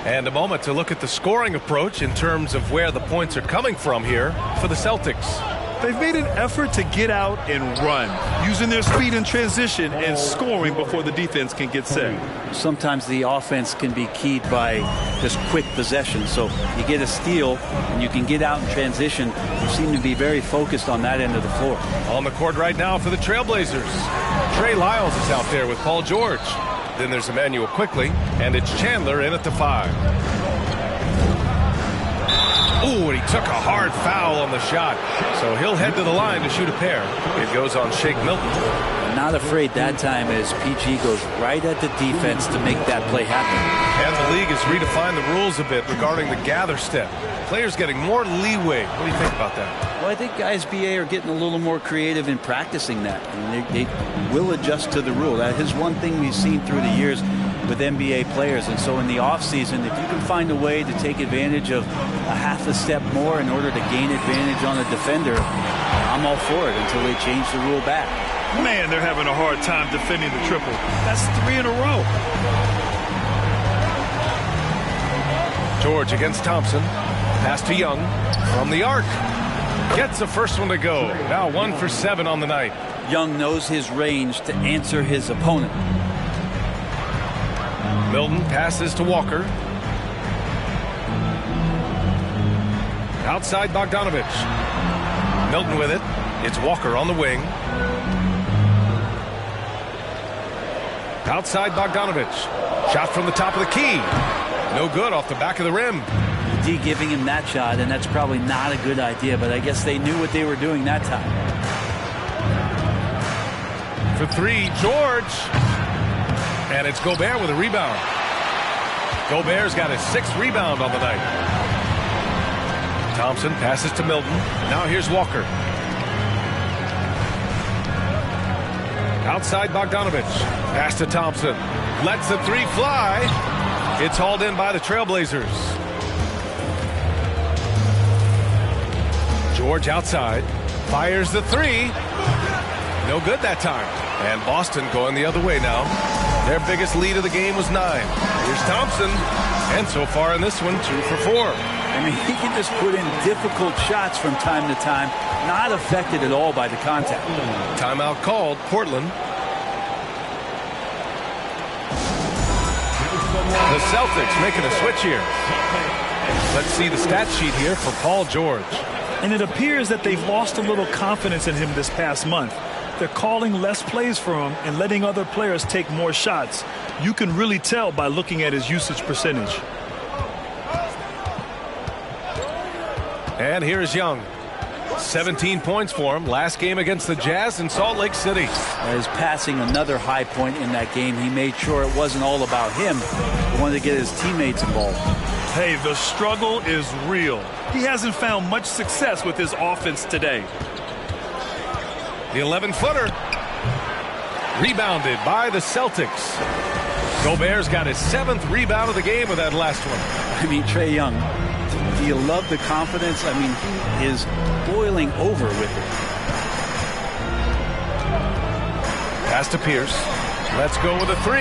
And a moment to look at the scoring approach in terms of where the points are coming from here for the Celtics. They've made an effort to get out and run, using their speed in transition and scoring before the defense can get set. Sometimes the offense can be keyed by just quick possession. So you get a steal and you can get out in transition. You seem to be very focused on that end of the floor. On the court right now for the Trailblazers. Trey Lyles is out there with Paul George. Then there's Emmanuel Quickly, and it's Chandler in at the 5. Ooh, and he took a hard foul on the shot. So he'll head to the line to shoot a pair. It goes on Shake Milton. Not afraid that time as PG goes right at the defense to make that play happen. And the league has redefined the rules a bit regarding the gather step. Players getting more leeway. What do you think about that? Well, I think guys BA are getting a little more creative in practicing that. And they will adjust to the rule. That is one thing we've seen through the years with NBA players. And so in the offseason, if you can find a way to take advantage of a half a step more in order to gain advantage on a defender, I'm all for it until they change the rule back. Man, they're having a hard time defending the triple. That's 3 in a row. George against Thompson. Pass to Young from the arc. Gets the first one to go. Now 1 for 7 on the night. Young knows his range to answer his opponent. Milton passes to Walker. Outside Bogdanovich. Milton with it. It's Walker on the wing. Outside Bogdanovich. Shot from the top of the key. No good, off the back of the rim. D giving him that shot, and that's probably not a good idea, but I guess they knew what they were doing that time. For 3, George. And it's Gobert with a rebound. Gobert's got his 6th rebound on the night. Thompson passes to Milton. Now here's Walker. Outside Bogdanovich. Pass to Thompson. Lets the three fly. It's hauled in by the Trailblazers. George outside. Fires the three. No good that time. And Boston going the other way now. Their biggest lead of the game was 9. Here's Thompson. And so far in this one, 2 for 4. I mean, he can just put in difficult shots from time to time, not affected at all by the contact. Timeout called, Portland. The Celtics making a switch here. Let's see the stat sheet here for Paul George. And it appears that they've lost a little confidence in him this past month. They're calling less plays for him and letting other players take more shots. You can really tell by looking at his usage percentage. And here's Young. 17 points for him. Last game against the Jazz in Salt Lake City. As passing another high point in that game, he made sure it wasn't all about him. He wanted to get his teammates involved. Hey, the struggle is real. He hasn't found much success with his offense today. The 11-footer. Rebounded by the Celtics. Gobert's got his 7th rebound of the game with that last one. I mean, Trae Young, do you love the confidence? I mean, he is boiling over with it. Pass to Pierce. Let's go with a 3.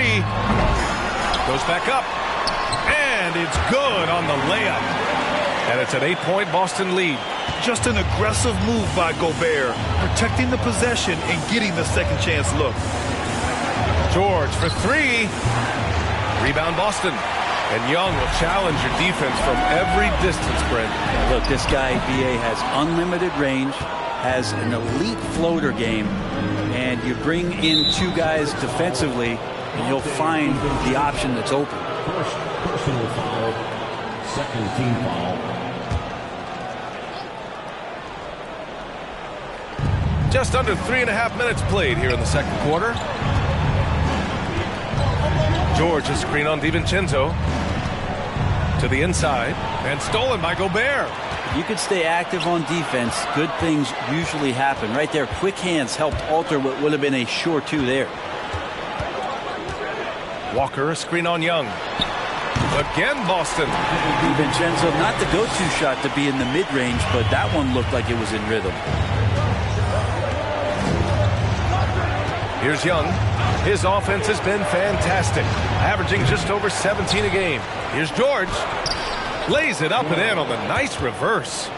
Goes back up. And it's good on the layup. And it's an 8-point Boston lead. Just an aggressive move by Gobert, protecting the possession and getting the second chance look. George for 3. Rebound Boston. And Young will challenge your defense from every distance, Brent. Look, this guy, B.A., has unlimited range, has an elite floater game, and you bring in 2 guys defensively, and he'll find the option that's open. First personal foul, second team foul. Just under 3.5 minutes played here in the second quarter. George, a screen on DiVincenzo. To the inside. And stolen by Gobert. You could stay active on defense. Good things usually happen. Right there, quick hands helped alter what would have been a sure 2 there. Walker, a screen on Young. Again, Boston. DiVincenzo, not the go-to shot to be in the mid-range, but that one looked like it was in rhythm. Here's Young. His offense has been fantastic, averaging just over 17 a game. Here's George. Lays it up and in on the nice reverse.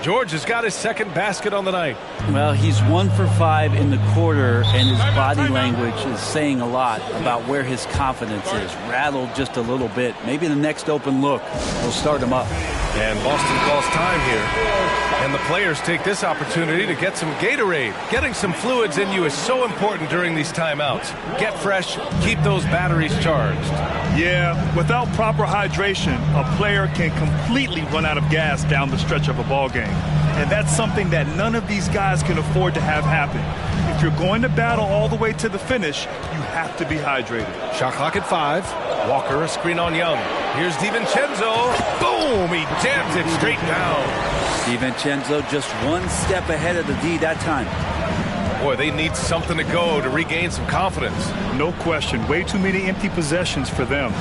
George has got his 2nd basket on the night. Well, he's 1 for 5 in the quarter, and his body language is saying a lot about where his confidence is. Rattled just a little bit. Maybe the next open look will start him up. And Boston calls time here. And the players take this opportunity to get some Gatorade. Getting some fluids in you is so important during these timeouts. Get fresh, keep those batteries charged. Yeah, without proper hydration, a player can completely run out of gas down the stretch of a ball game. And that's something that none of these guys can afford to have happen. If you're going to battle all the way to the finish, you have to be hydrated. Shot clock at 5. Walker, a screen on Young. Here's DiVincenzo. Boom! He jams it straight down. DiVincenzo just 1 step ahead of the D that time. Boy, they need something to go to regain some confidence. No question. Way too many empty possessions for them.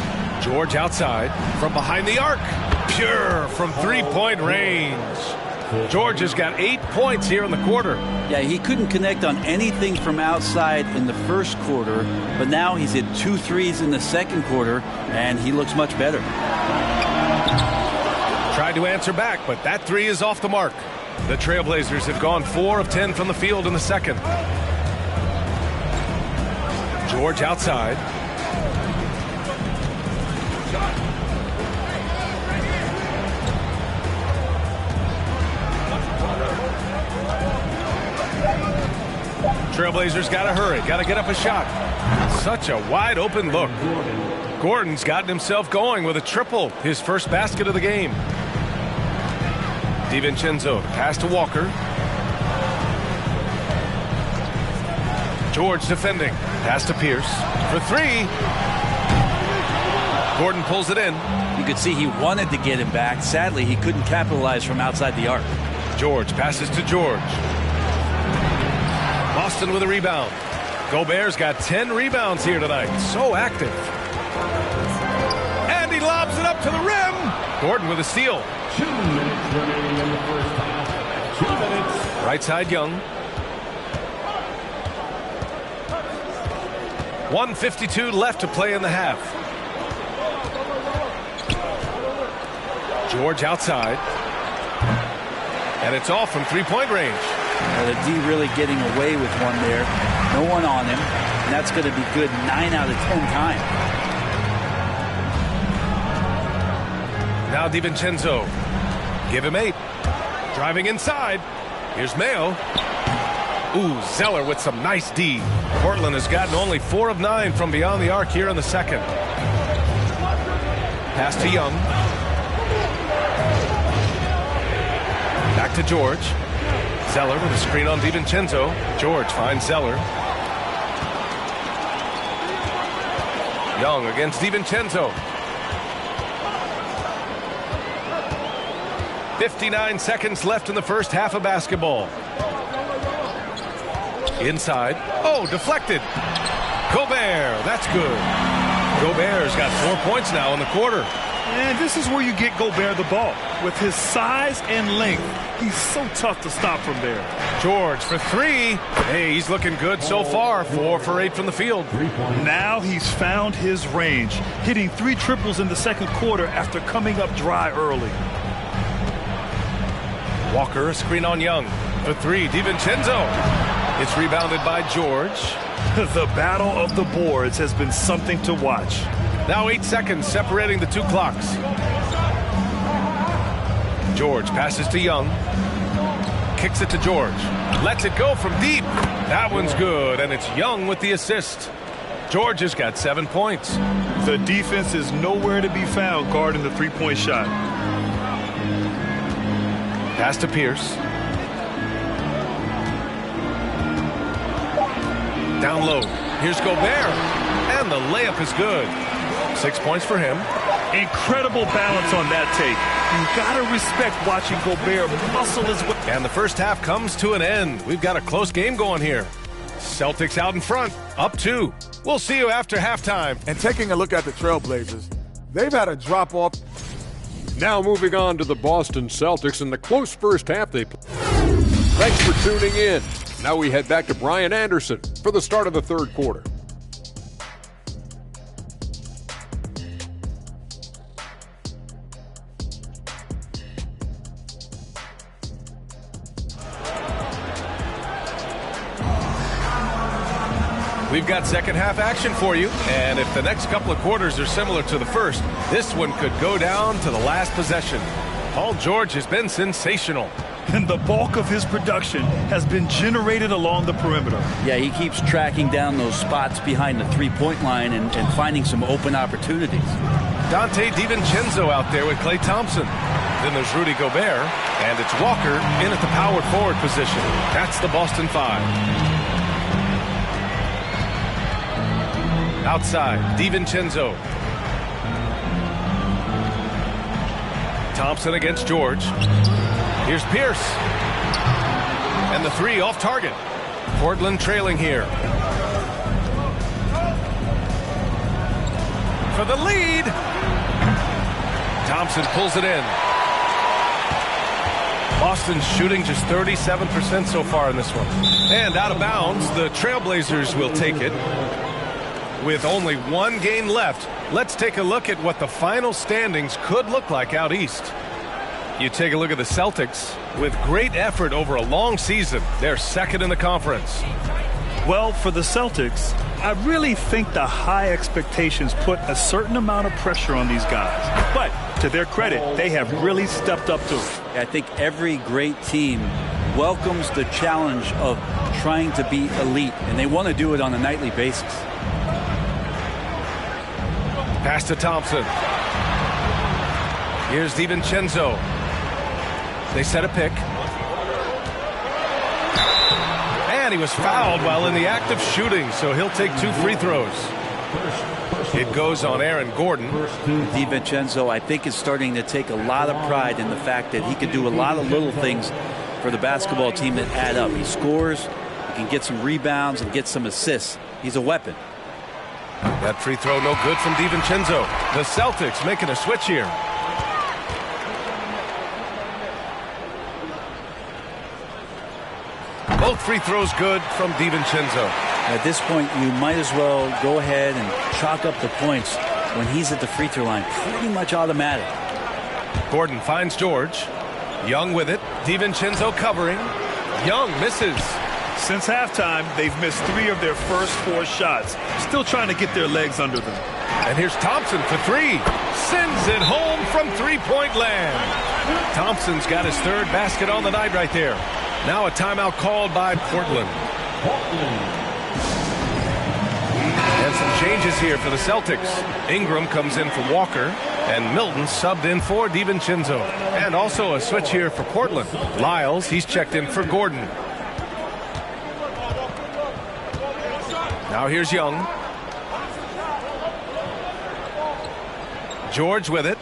George outside from behind the arc. Pure from 3-point range. George has got 8 points here in the quarter. Yeah, he couldn't connect on anything from outside in the first quarter, but now he's hit 2 threes in the second quarter, and he looks much better. Tried to answer back, but that 3 is off the mark. The Trailblazers have gone 4 of 10 from the field in the second. George outside. Trailblazers got to hurry, got to get up a shot. Such a wide open look. Gordon's gotten himself going with a triple, his first basket of the game. DiVincenzo, pass to Walker. George defending, pass to Pierce for 3. Gordon pulls it in. You could see he wanted to get him back. Sadly, he couldn't capitalize from outside the arc. George passes to George. Boston with a rebound. Gobert's got 10 rebounds here tonight. So active. And he lobs it up to the rim. Gordon with a steal. 2 minutes remaining in the first half. 2 minutes. Right side, Young. 1:52 left to play in the half. George outside. And it's off from three-point range. The D really getting away with one there. No one on him. And that's going to be good 9 out of 10 times. Now DiVincenzo. Give him 8. Driving inside. Here's Mayo. Ooh, Zeller with some nice D. Portland has gotten only 4 of 9 from beyond the arc here in the second. Pass to Young. Back to George. Zeller with a screen on DiVincenzo. George finds Zeller. Young against DiVincenzo. 59 seconds left in the first half of basketball. Inside. Oh, deflected. Gobert. That's good. Gobert's got 4 points now in the quarter. And this is where you get Gobert the ball. With his size and length, he's so tough to stop from there. George for 3. Hey, he's looking good so far. 4 for 8 from the field. Now he's found his range, hitting 3 triples in the second quarter after coming up dry early. Walker, a screen on Young. For 3, DiVincenzo. It's rebounded by George. The battle of the boards has been something to watch. Now 8 seconds separating the 2 clocks. George passes to Young. Kicks it to George. Lets it go from deep. That one's good, and it's Young with the assist. George has got 7 points. The defense is nowhere to be found guarding the three-point shot. Pass to Pierce. Down low. Here's Gobert. And the layup is good. 6 points for him. Incredible balance on that take. You gotta respect watching Gobert muscle his way. And the first half comes to an end. We've got a close game going here. Celtics out in front, up 2. We'll see you after halftime. And taking a look at the Trailblazers, they've had a drop-off. Now moving on to the Boston Celtics in the close first half they played. Thanks for tuning in. Now we head back to Brian Anderson for the start of the third quarter. We've got second half action for you, and if the next couple of quarters are similar to the first, this one could go down to the last possession. Paul George has been sensational. And the bulk of his production has been generated along the perimeter. Yeah, he keeps tracking down those spots behind the three-point line and finding some open opportunities. Dante DiVincenzo out there with Klay Thompson. Then there's Rudy Gobert, and it's Walker in at the power forward position. That's the Boston 5. Outside, DiVincenzo. Thompson against George. Here's Pierce. And the 3 off target. Portland trailing here. For the lead. Thompson pulls it in. Boston's shooting just 37% so far in this one. And out of bounds, the Trailblazers will take it. With only 1 game left, let's take a look at what the final standings could look like out east. You take a look at the Celtics. With great effort over a long season, they're second in the conference. Well, for the Celtics, I really think the high expectations put a certain amount of pressure on these guys. But to their credit, they have really stepped up to it. I think every great team welcomes the challenge of trying to be elite, and they want to do it on a nightly basis. Pass to Thompson. Here's DiVincenzo. They set a pick. And he was fouled while in the act of shooting, so he'll take 2 free throws. It goes on Aaron Gordon. DiVincenzo, I think, is starting to take a lot of pride in the fact that he can do a lot of little things for the basketball team that add up. He scores, He can get some rebounds and get some assists. He's a weapon. That free throw no good from DiVincenzo. The Celtics making a switch here. Both free throws good from DiVincenzo. At this point, you might as well go ahead and chalk up the points when he's at the free throw line. Pretty much automatic. Gordon finds George. Young with it. DiVincenzo covering. Young misses. Since halftime, they've missed 3 of their first 4 shots. Still trying to get their legs under them. And here's Thompson for 3. Sends it home from three-point land. Thompson's got his 3rd basket on the night right there. Now a timeout called by Portland. And some changes here for the Celtics. Ingram comes in for Walker, and Milton subbed in for DiVincenzo. And also a switch here for Portland. Lyles, he's checked in for Gordon. Now here's Young. George with it.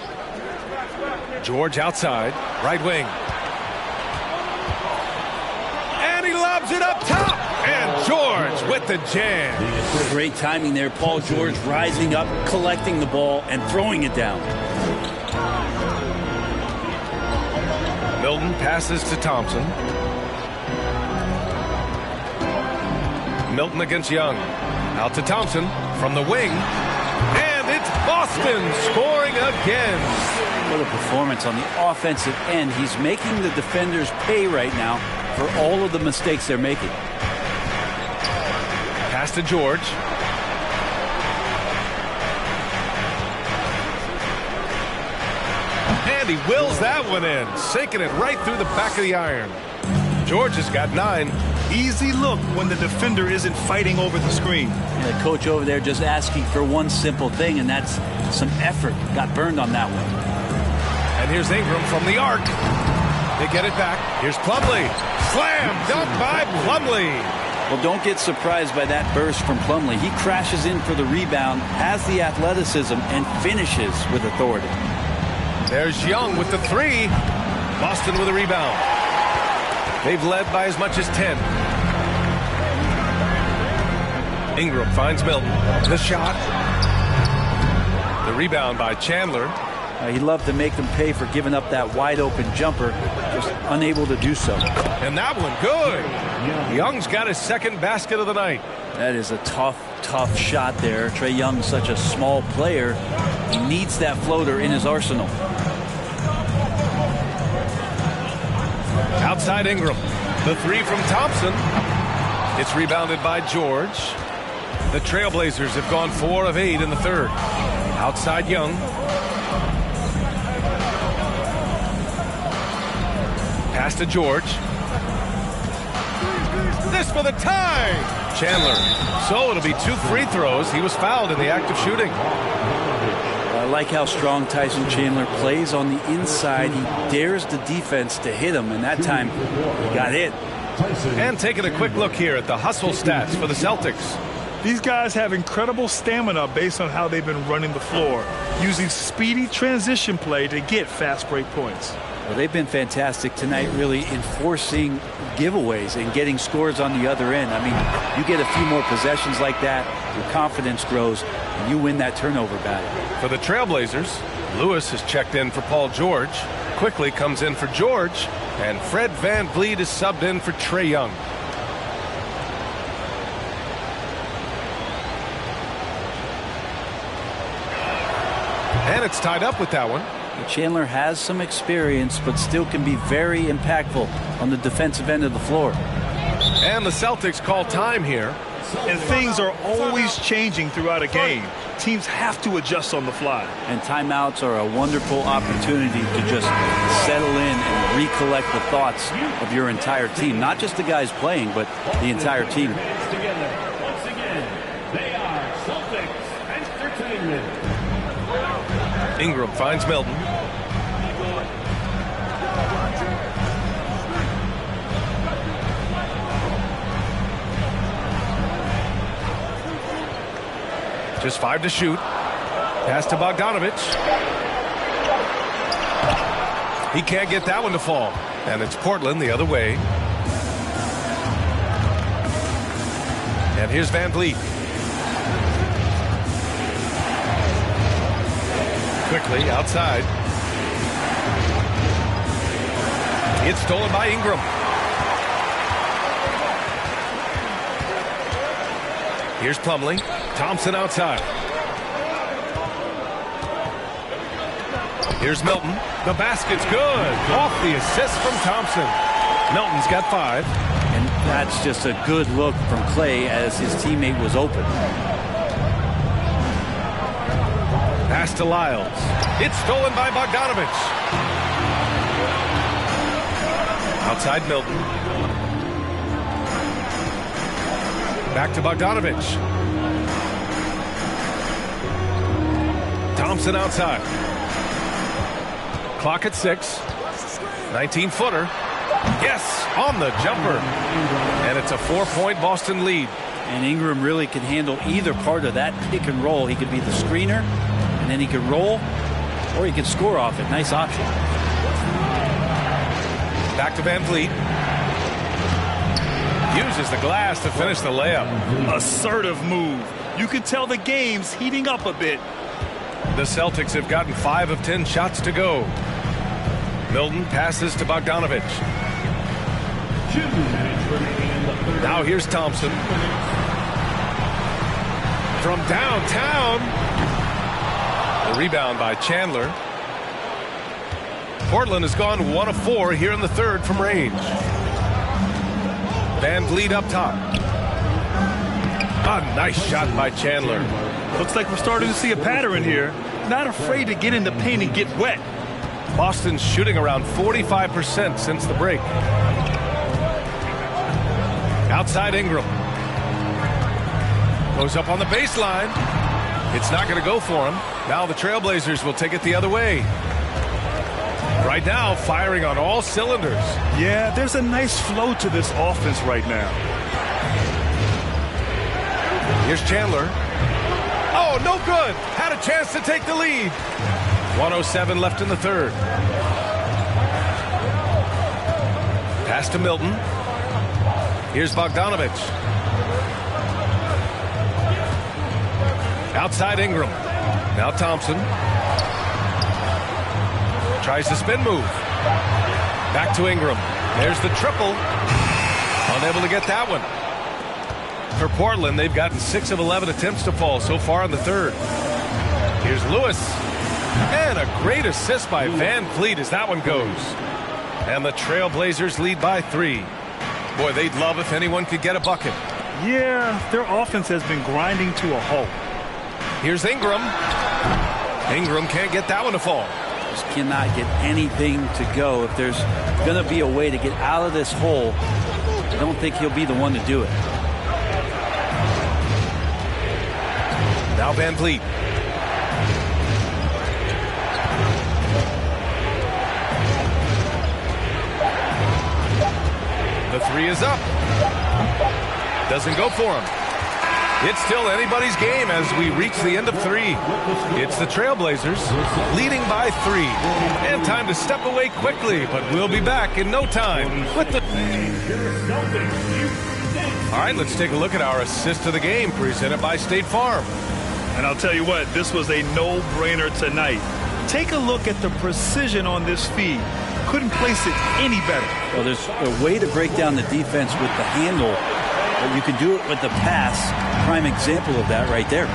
George outside, right wing. And he lobs it up top. And George with the jam. Great timing there. Paul George rising up, collecting the ball, and throwing it down. Milton passes to Thompson. Milton against Young. Out to Thompson from the wing. And it's Boston scoring again. What a performance on the offensive end. He's making the defenders pay right now for all of the mistakes they're making. Pass to George. And he wills that one in, sinking it right through the back of the iron. George has got 9. Easy look when the defender isn't fighting over the screen. The coach over there just asking for one simple thing, and that's some effort. Got burned on that one. And here's Ingram from the arc. They get it back. Here's Plumlee. Slam dunk by Plumlee. Well, don't get surprised by that burst from Plumlee. He crashes in for the rebound, has the athleticism, and finishes with authority. There's Young with the 3. Boston with a rebound. They've led by as much as 10. Ingram finds Milton. The shot. The rebound by Chandler. He'd love to make them pay for giving up that wide-open jumper, just unable to do so. And that one good. Young's got his 2nd basket of the night. That is a tough shot there. Trae Young's such a small player. He needs that floater in his arsenal. Outside Ingram. The 3 from Thompson. It's rebounded by George. The Trailblazers have gone 4 of 8 in the 3rd. Outside Young. Pass to George. This for the tie. Chandler. So it'll be 2 free throws. He was fouled in the act of shooting. I like how strong Tyson Chandler plays on the inside. He dares the defense to hit him, and that time he got hit. And taking a quick look here at the hustle stats for the Celtics. These guys have incredible stamina based on how they've been running the floor, using speedy transition play to get fast break points. Well, they've been fantastic tonight, really enforcing giveaways and getting scores on the other end. I mean, you get a few more possessions like that, your confidence grows, and you win that turnover battle. For the Trailblazers, Lewis has checked in for Paul George. Quickly comes in for George, and Fred VanVleet is subbed in for Trae Young. And it's tied up with that one. Chandler has some experience, but still can be very impactful on the defensive end of the floor. And the Celtics call time here. And things are always changing throughout a game. Teams have to adjust on the fly. And timeouts are a wonderful opportunity to just settle in and recollect the thoughts of your entire team. Not just the guys playing, but the entire team. Once again, they are Celtics Entertainment. Ingram finds Milton. Just 5 to shoot. Pass to Bogdanovich. He can't get that one to fall. And it's Portland the other way. And here's Van Vliet. Quickly outside. It's stolen by Ingram. Here's Plumlee. Thompson outside. Here's Milton. The basket's good. Off the assist from Thompson. Milton's got 5. And that's just a good look from Clay as his teammate was open. Pass to Lyles. It's stolen by Bogdanovich. Outside Milton. Back to Bogdanovich. Thompson outside. Clock at 6. 19-footer. Yes, on the jumper. And it's a 4-point Boston lead. And Ingram really can handle either part of that pick and roll. He could be the screener, and then he could roll, or he could score off it. Nice option. Back to Van Vliet. Uses the glass to finish the layup. Assertive move. You can tell the game's heating up a bit. The Celtics have gotten 5 of 10 shots to go. Milton passes to Bogdanovich. 2 minutes remaining in the third. Now here's Thompson. From downtown. The rebound by Chandler. Portland has gone 1 of 4 here in the third from range. Van Vliet up top. A nice shot by Chandler. Looks like we're starting to see a pattern here. Not afraid to get in the paint and get wet. Boston's shooting around 45% since the break. Outside Ingram. Goes up on the baseline. It's not going to go for him. Now the Trailblazers will take it the other way. Right now, firing on all cylinders. Yeah, there's a nice flow to this offense right now. Here's Chandler. Oh, no good. Had a chance to take the lead. 1:07 left in the third. Pass to Milton. Here's Bogdanovich. Outside Ingram. Now Thompson. Tries the spin move. Back to Ingram. There's the triple. Unable to get that one. For Portland, they've gotten 6 of 11 attempts to fall so far in the third. Here's Lewis. And a great assist by Van Vliet as that one goes. And the Trailblazers lead by 3. Boy, they'd love if anyone could get a bucket. Yeah, their offense has been grinding to a halt. Here's Ingram. Ingram can't get that one to fall. Just cannot get anything to go. If there's going to be a way to get out of this hole, I don't think he'll be the one to do it. Now Van Vliet. The 3 is up. Doesn't go for him. It's still anybody's game as we reach the end of 3. It's the Trailblazers leading by 3. And time to step away quickly, but we'll be back in no time with the... All right, let's take a look at our assist of the game presented by State Farm. And I'll tell you what, this was a no-brainer tonight. Take a look at the precision on this feed. Couldn't place it any better. Well, there's a way to break down the defense with the handle, but you can do it with the pass. Prime example of that right there.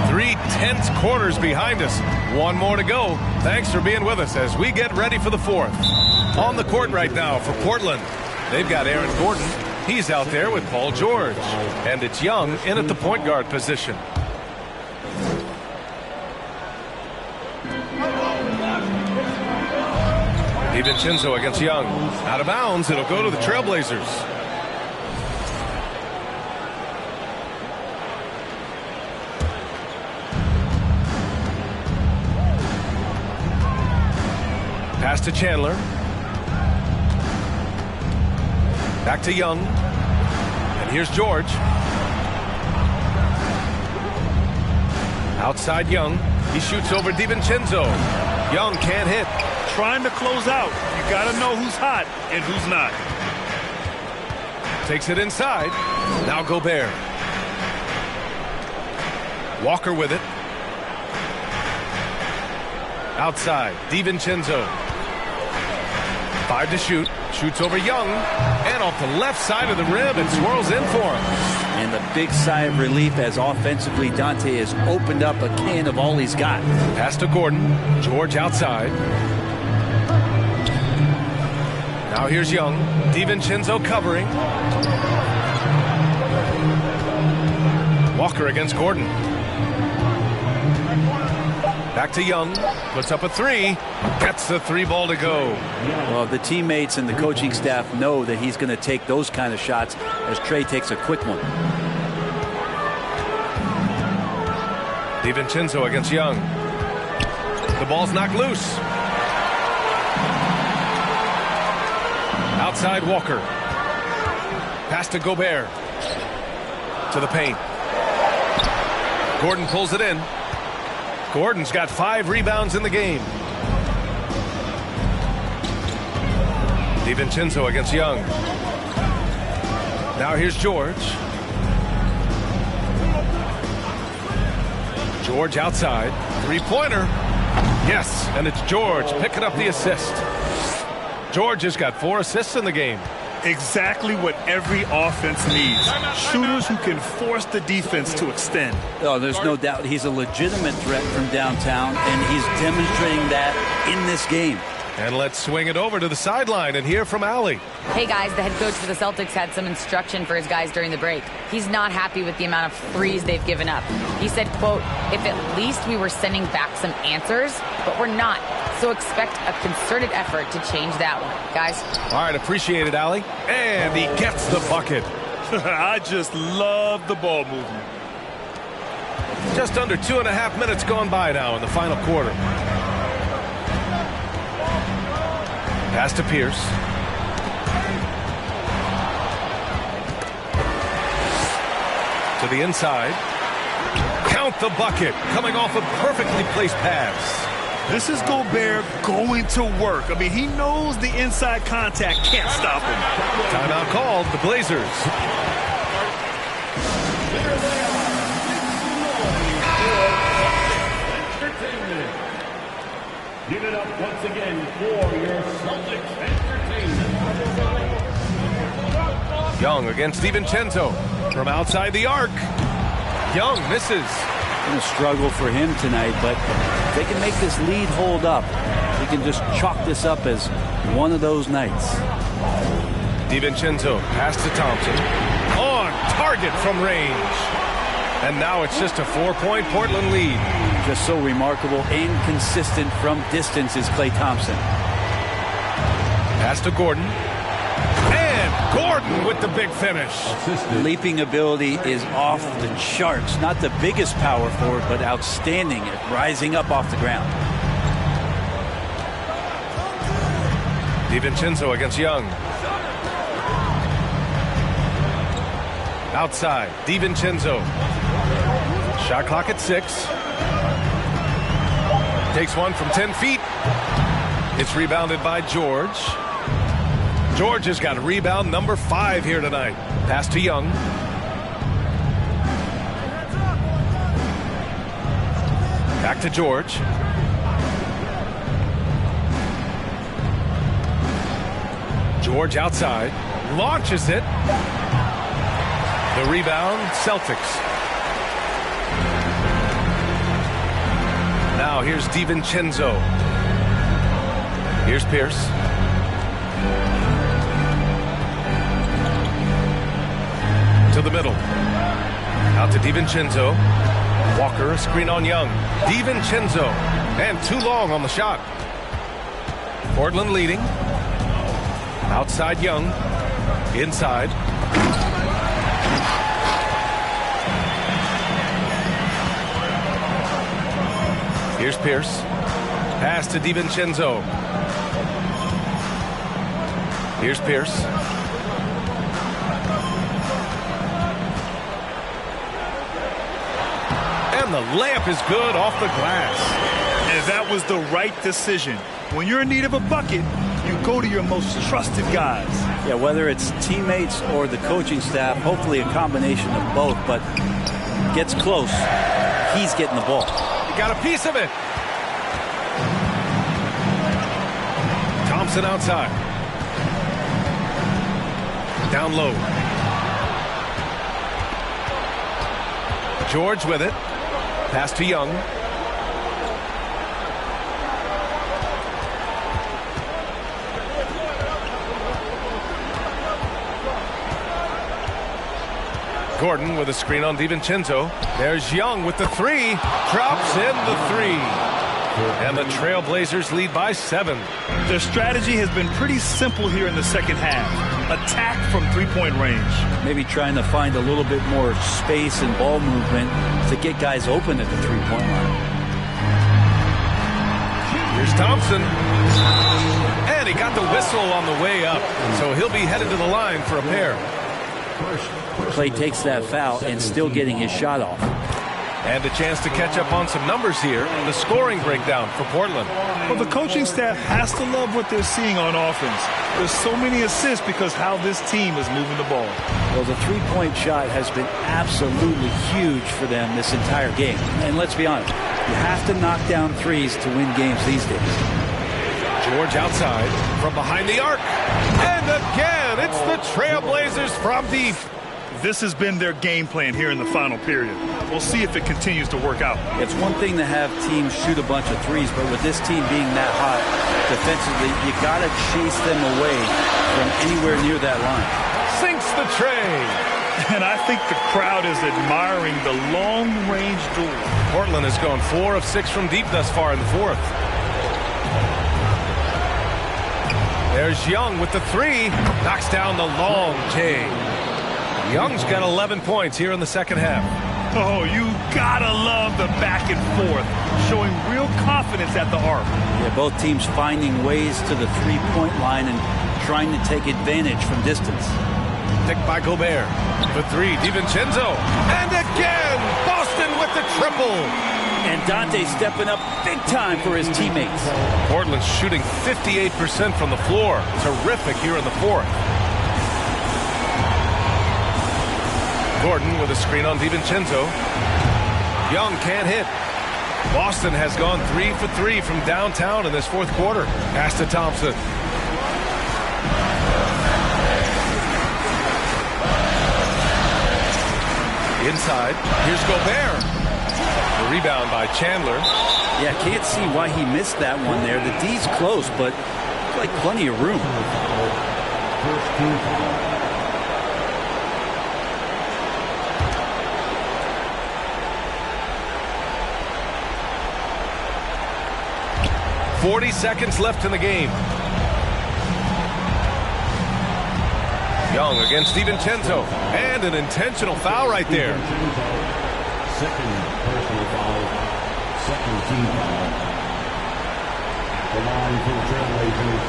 3 tense quarters behind us. 1 more to go. Thanks for being with us as we get ready for the 4th. On the court right now for Portland, they've got Aaron Gordon. He's out there with Paul George. And it's Young in at the point guard position. DiVincenzo against Young. Out of bounds. It'll go to the Trailblazers. Pass to Chandler. Back to Young. And here's George. Outside Young. He shoots over DiVincenzo. Young can't hit. Trying to close out. You got to know who's hot and who's not. Takes it inside. Now Gobert. Walker with it. Outside, DiVincenzo. 5 to shoot. Shoots over Young. And off the left side of the rim and swirls in for him. And the big sigh of relief as offensively Dante has opened up a can of all he's got. Pass to Gordon. George outside. Now here's Young. DiVincenzo covering. Walker against Gordon. Back to Young. Puts up a 3. Gets the 3 ball to go. Well, the teammates and the coaching staff know that he's going to take those kind of shots as Trey takes a quick one. DiVincenzo against Young. The ball's knocked loose. Outside Walker. Pass to Gobert. To the paint. Gordon pulls it in. Gordon's got 5 rebounds in the game. DiVincenzo against Young. Now here's George. George outside. 3-pointer. Yes, and it's George picking up the assist. George has got 4 assists in the game. Exactly what every offense needs. Shooters who can force the defense to extend. Oh, there's no doubt he's a legitimate threat from downtown, and he's demonstrating that in this game. And let's swing it over to the sideline and hear from Allie. Hey, guys, the head coach for the Celtics had some instruction for his guys during the break. He's not happy with the amount of threes they've given up. He said, quote, if at least we were sending back some answers, but we're not. So expect a concerted effort to change that one. Guys. All right, appreciate it, Allie. And he gets the bucket. I just love the ball movement. Just under 2.5 minutes gone by now in the final quarter. Pass to Pierce. To the inside. Count the bucket. Coming off a perfectly placed pass. This is Gobert going to work. I mean, he knows the inside contact can't stop him. Timeout called. The Blazers. Give it up once again for your Celtics entertainment. Young against DiVincenzo from outside the arc. Young misses. Going to struggle for him tonight, but if they can make this lead hold up, we can just chalk this up as one of those nights. DiVincenzo pass to Thompson. On target from range. And now it's just a 4-point Portland lead. Just so remarkable and consistent from distance is Klay Thompson. Pass to Gordon. And Gordon with the big finish. Leaping ability is off the charts. Not the biggest power forward, but outstanding at rising up off the ground. DiVincenzo against Young. Outside, DiVincenzo. Shot clock at 6. Takes one from 10 feet. It's rebounded by George. George has got rebound number 5 here tonight. Pass to Young. Back to George. George outside. Launches it. The rebound, Celtics. Now here's DiVincenzo. Here's Pierce. To the middle. Out to DiVincenzo. Walker, a screen on Young. DiVincenzo. And too long on the shot. Portland leading. Outside Young. Inside. Here's Pierce. Pass to DiVincenzo. Here's Pierce. And the layup is good off the glass. And that was the right decision. When you're in need of a bucket, you go to your most trusted guys. Yeah, whether it's teammates or the coaching staff, hopefully a combination of both, but gets close, he's getting the ball. He got a piece of it. Thompson outside. Down low. George with it. Pass to Young. Gordon with a screen on DiVincenzo. There's Young with the three. Drops in the three. And the Trailblazers lead by 7. Their strategy has been pretty simple here in the second half. Attack from three-point range. Maybe trying to find a little bit more space and ball movement to get guys open at the three-point line. Here's Thompson. And he got the whistle on the way up. So he'll be headed to the line for a pair. Clay takes that foul and still getting his shot off. And a chance to catch up on some numbers here. The scoring breakdown for Portland. Well, the coaching staff has to love what they're seeing on offense. There's so many assists because how this team is moving the ball. Well, the three-point shot has been absolutely huge for them this entire game. And let's be honest, you have to knock down threes to win games these days. George outside from behind the arc. And again, it's the Trailblazers from deep. This has been their game plan here in the final period. We'll see if it continues to work out. It's one thing to have teams shoot a bunch of threes, but with this team being that hot defensively, you got to chase them away from anywhere near that line. Sinks the tray. And I think the crowd is admiring the long-range duel. Portland has gone 4 of 6 from deep thus far in the fourth. There's Young with the three. Knocks down the long J. Young's got 11 points here in the second half. Oh, you gotta love the back and forth, showing real confidence at the arc. Yeah, both teams finding ways to the three-point line and trying to take advantage from distance. Picked by Gobert. The three, DiVincenzo. And again, Boston with the triple. And Dante stepping up big time for his teammates. Portland's shooting 58% from the floor. Terrific here in the fourth. Gordon with a screen on DiVincenzo. Young can't hit. Boston has gone 3 for 3 from downtown in this fourth quarter. Pass to Thompson. Inside. Here's Gobert. The rebound by Chandler. Yeah, can't see why he missed that one there. The D's close, but like plenty of room. First team foul. 40 seconds left in the game. Young against DiVincenzo. And an intentional foul right there. Second personal foul. Second team foul. At the line for the Trailblazers,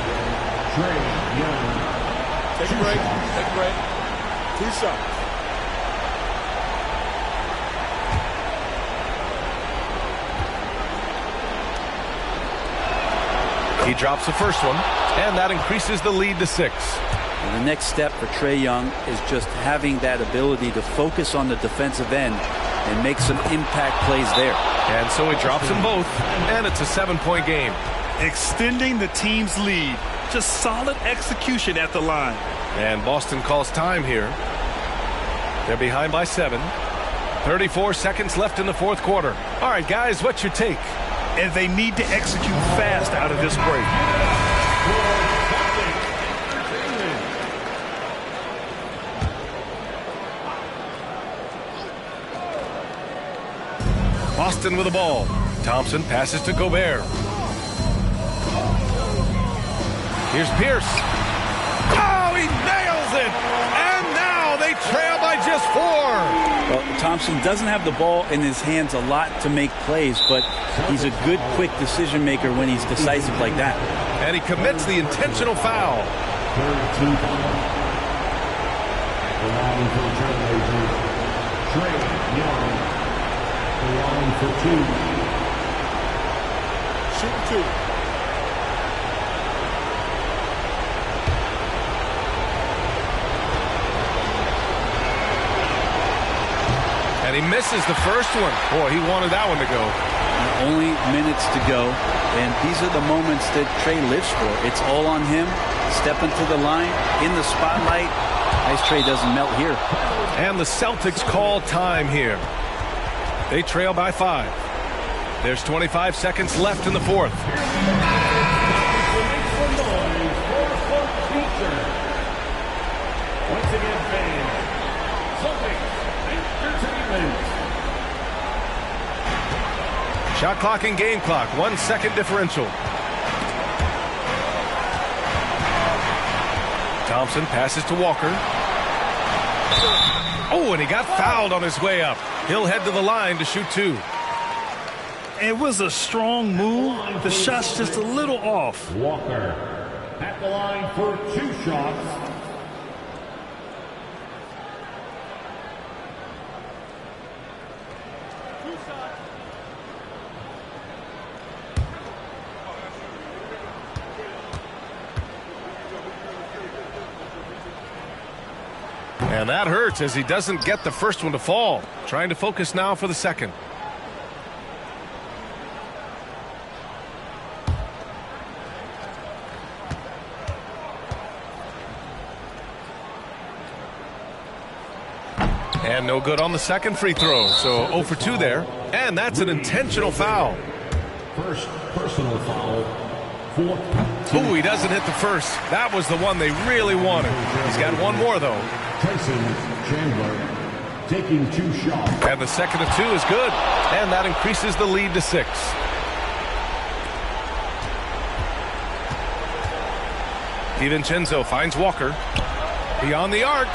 Trae Young. Take a break. Take a break. 2 shots. He drops the first one, and that increases the lead to 6. And the next step for Trae Young is just having that ability to focus on the defensive end and make some impact plays there. And so he drops them both, and it's a 7-point game. Extending the team's lead. Just solid execution at the line. And Boston calls time here. They're behind by 7. 34 seconds left in the fourth quarter. All right, guys, what's your take? And they need to execute fast out of this break. Boston with the ball. Thompson passes to Gobert. Here's Pierce. Oh, he nails it! And now they trail by just 4. Well, Thompson doesn't have the ball in his hands a lot to make plays, but he's a good, quick decision maker when he's decisive like that. And he commits the intentional foul. Third team foul. At the line for the Trailblazers, Trae Young. The line for 2. Shoot 2. he misses the first one. Boy, he wanted that one to go. Only minutes to go, and these are the moments that Trey lives for. It's all on him. Stepping to the line, in the spotlight. Nice Trey doesn't melt here. And the Celtics call time here. They trail by 5. There's 25 seconds left in the fourth. Once again, fans, Celtics Entertainment. Shot clock and game clock, 1 second differential. Thompson passes to Walker. Oh, and he got fouled on his way up. He'll head to the line to shoot 2. It was a strong move. The shot's just a little off. Walker at the line for 2 shots. And that hurts as he doesn't get the first one to fall. Trying to focus now for the second. And no good on the second free throw. So 0 for 2 there. And that's an intentional foul. First personal foul. Ooh, he doesn't hit the first. That was the one they really wanted. He's got one more, though. Tyson Chandler taking 2 shots. And the second of 2 is good. And that increases the lead to 6. DiVincenzo finds Walker. Beyond the arc.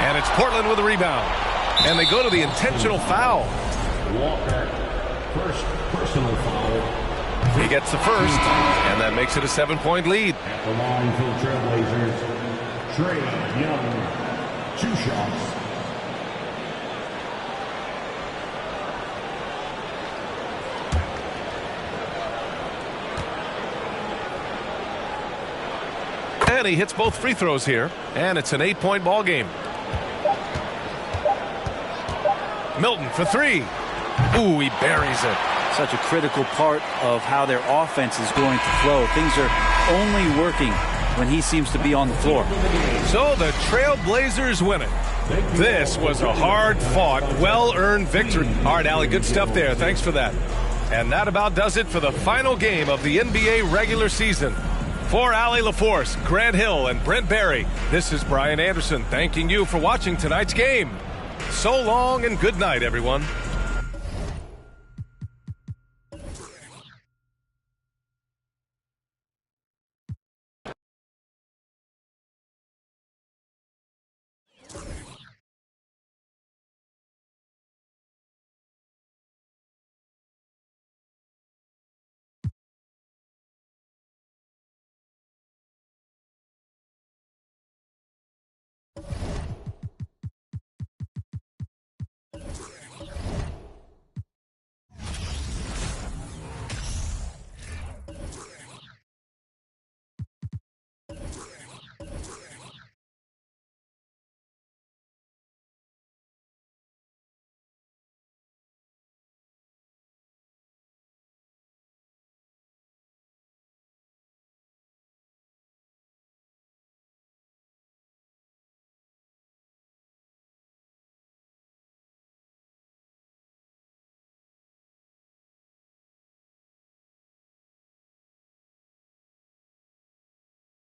And it's Portland with a rebound. And they go to the intentional foul. Walker, first personal foul. He gets the first, and that makes it a 7-point lead. At the line for the Trailblazers, Trey Young, 2 shots. And he hits both free throws here, and it's an 8-point ball game. Milton for 3. Ooh, he buries it. Such a critical part of how their offense is going to flow. Things are only working when he seems to be on the floor. So the Trailblazers win it. This was a hard-fought, well-earned victory. All right, Allie, good stuff there. Thanks for that. And that about does it for the final game of the NBA regular season. For Allie LaForce, Grant Hill, and Brent Barry, this is Brian Anderson thanking you for watching tonight's game. So long and good night, everyone.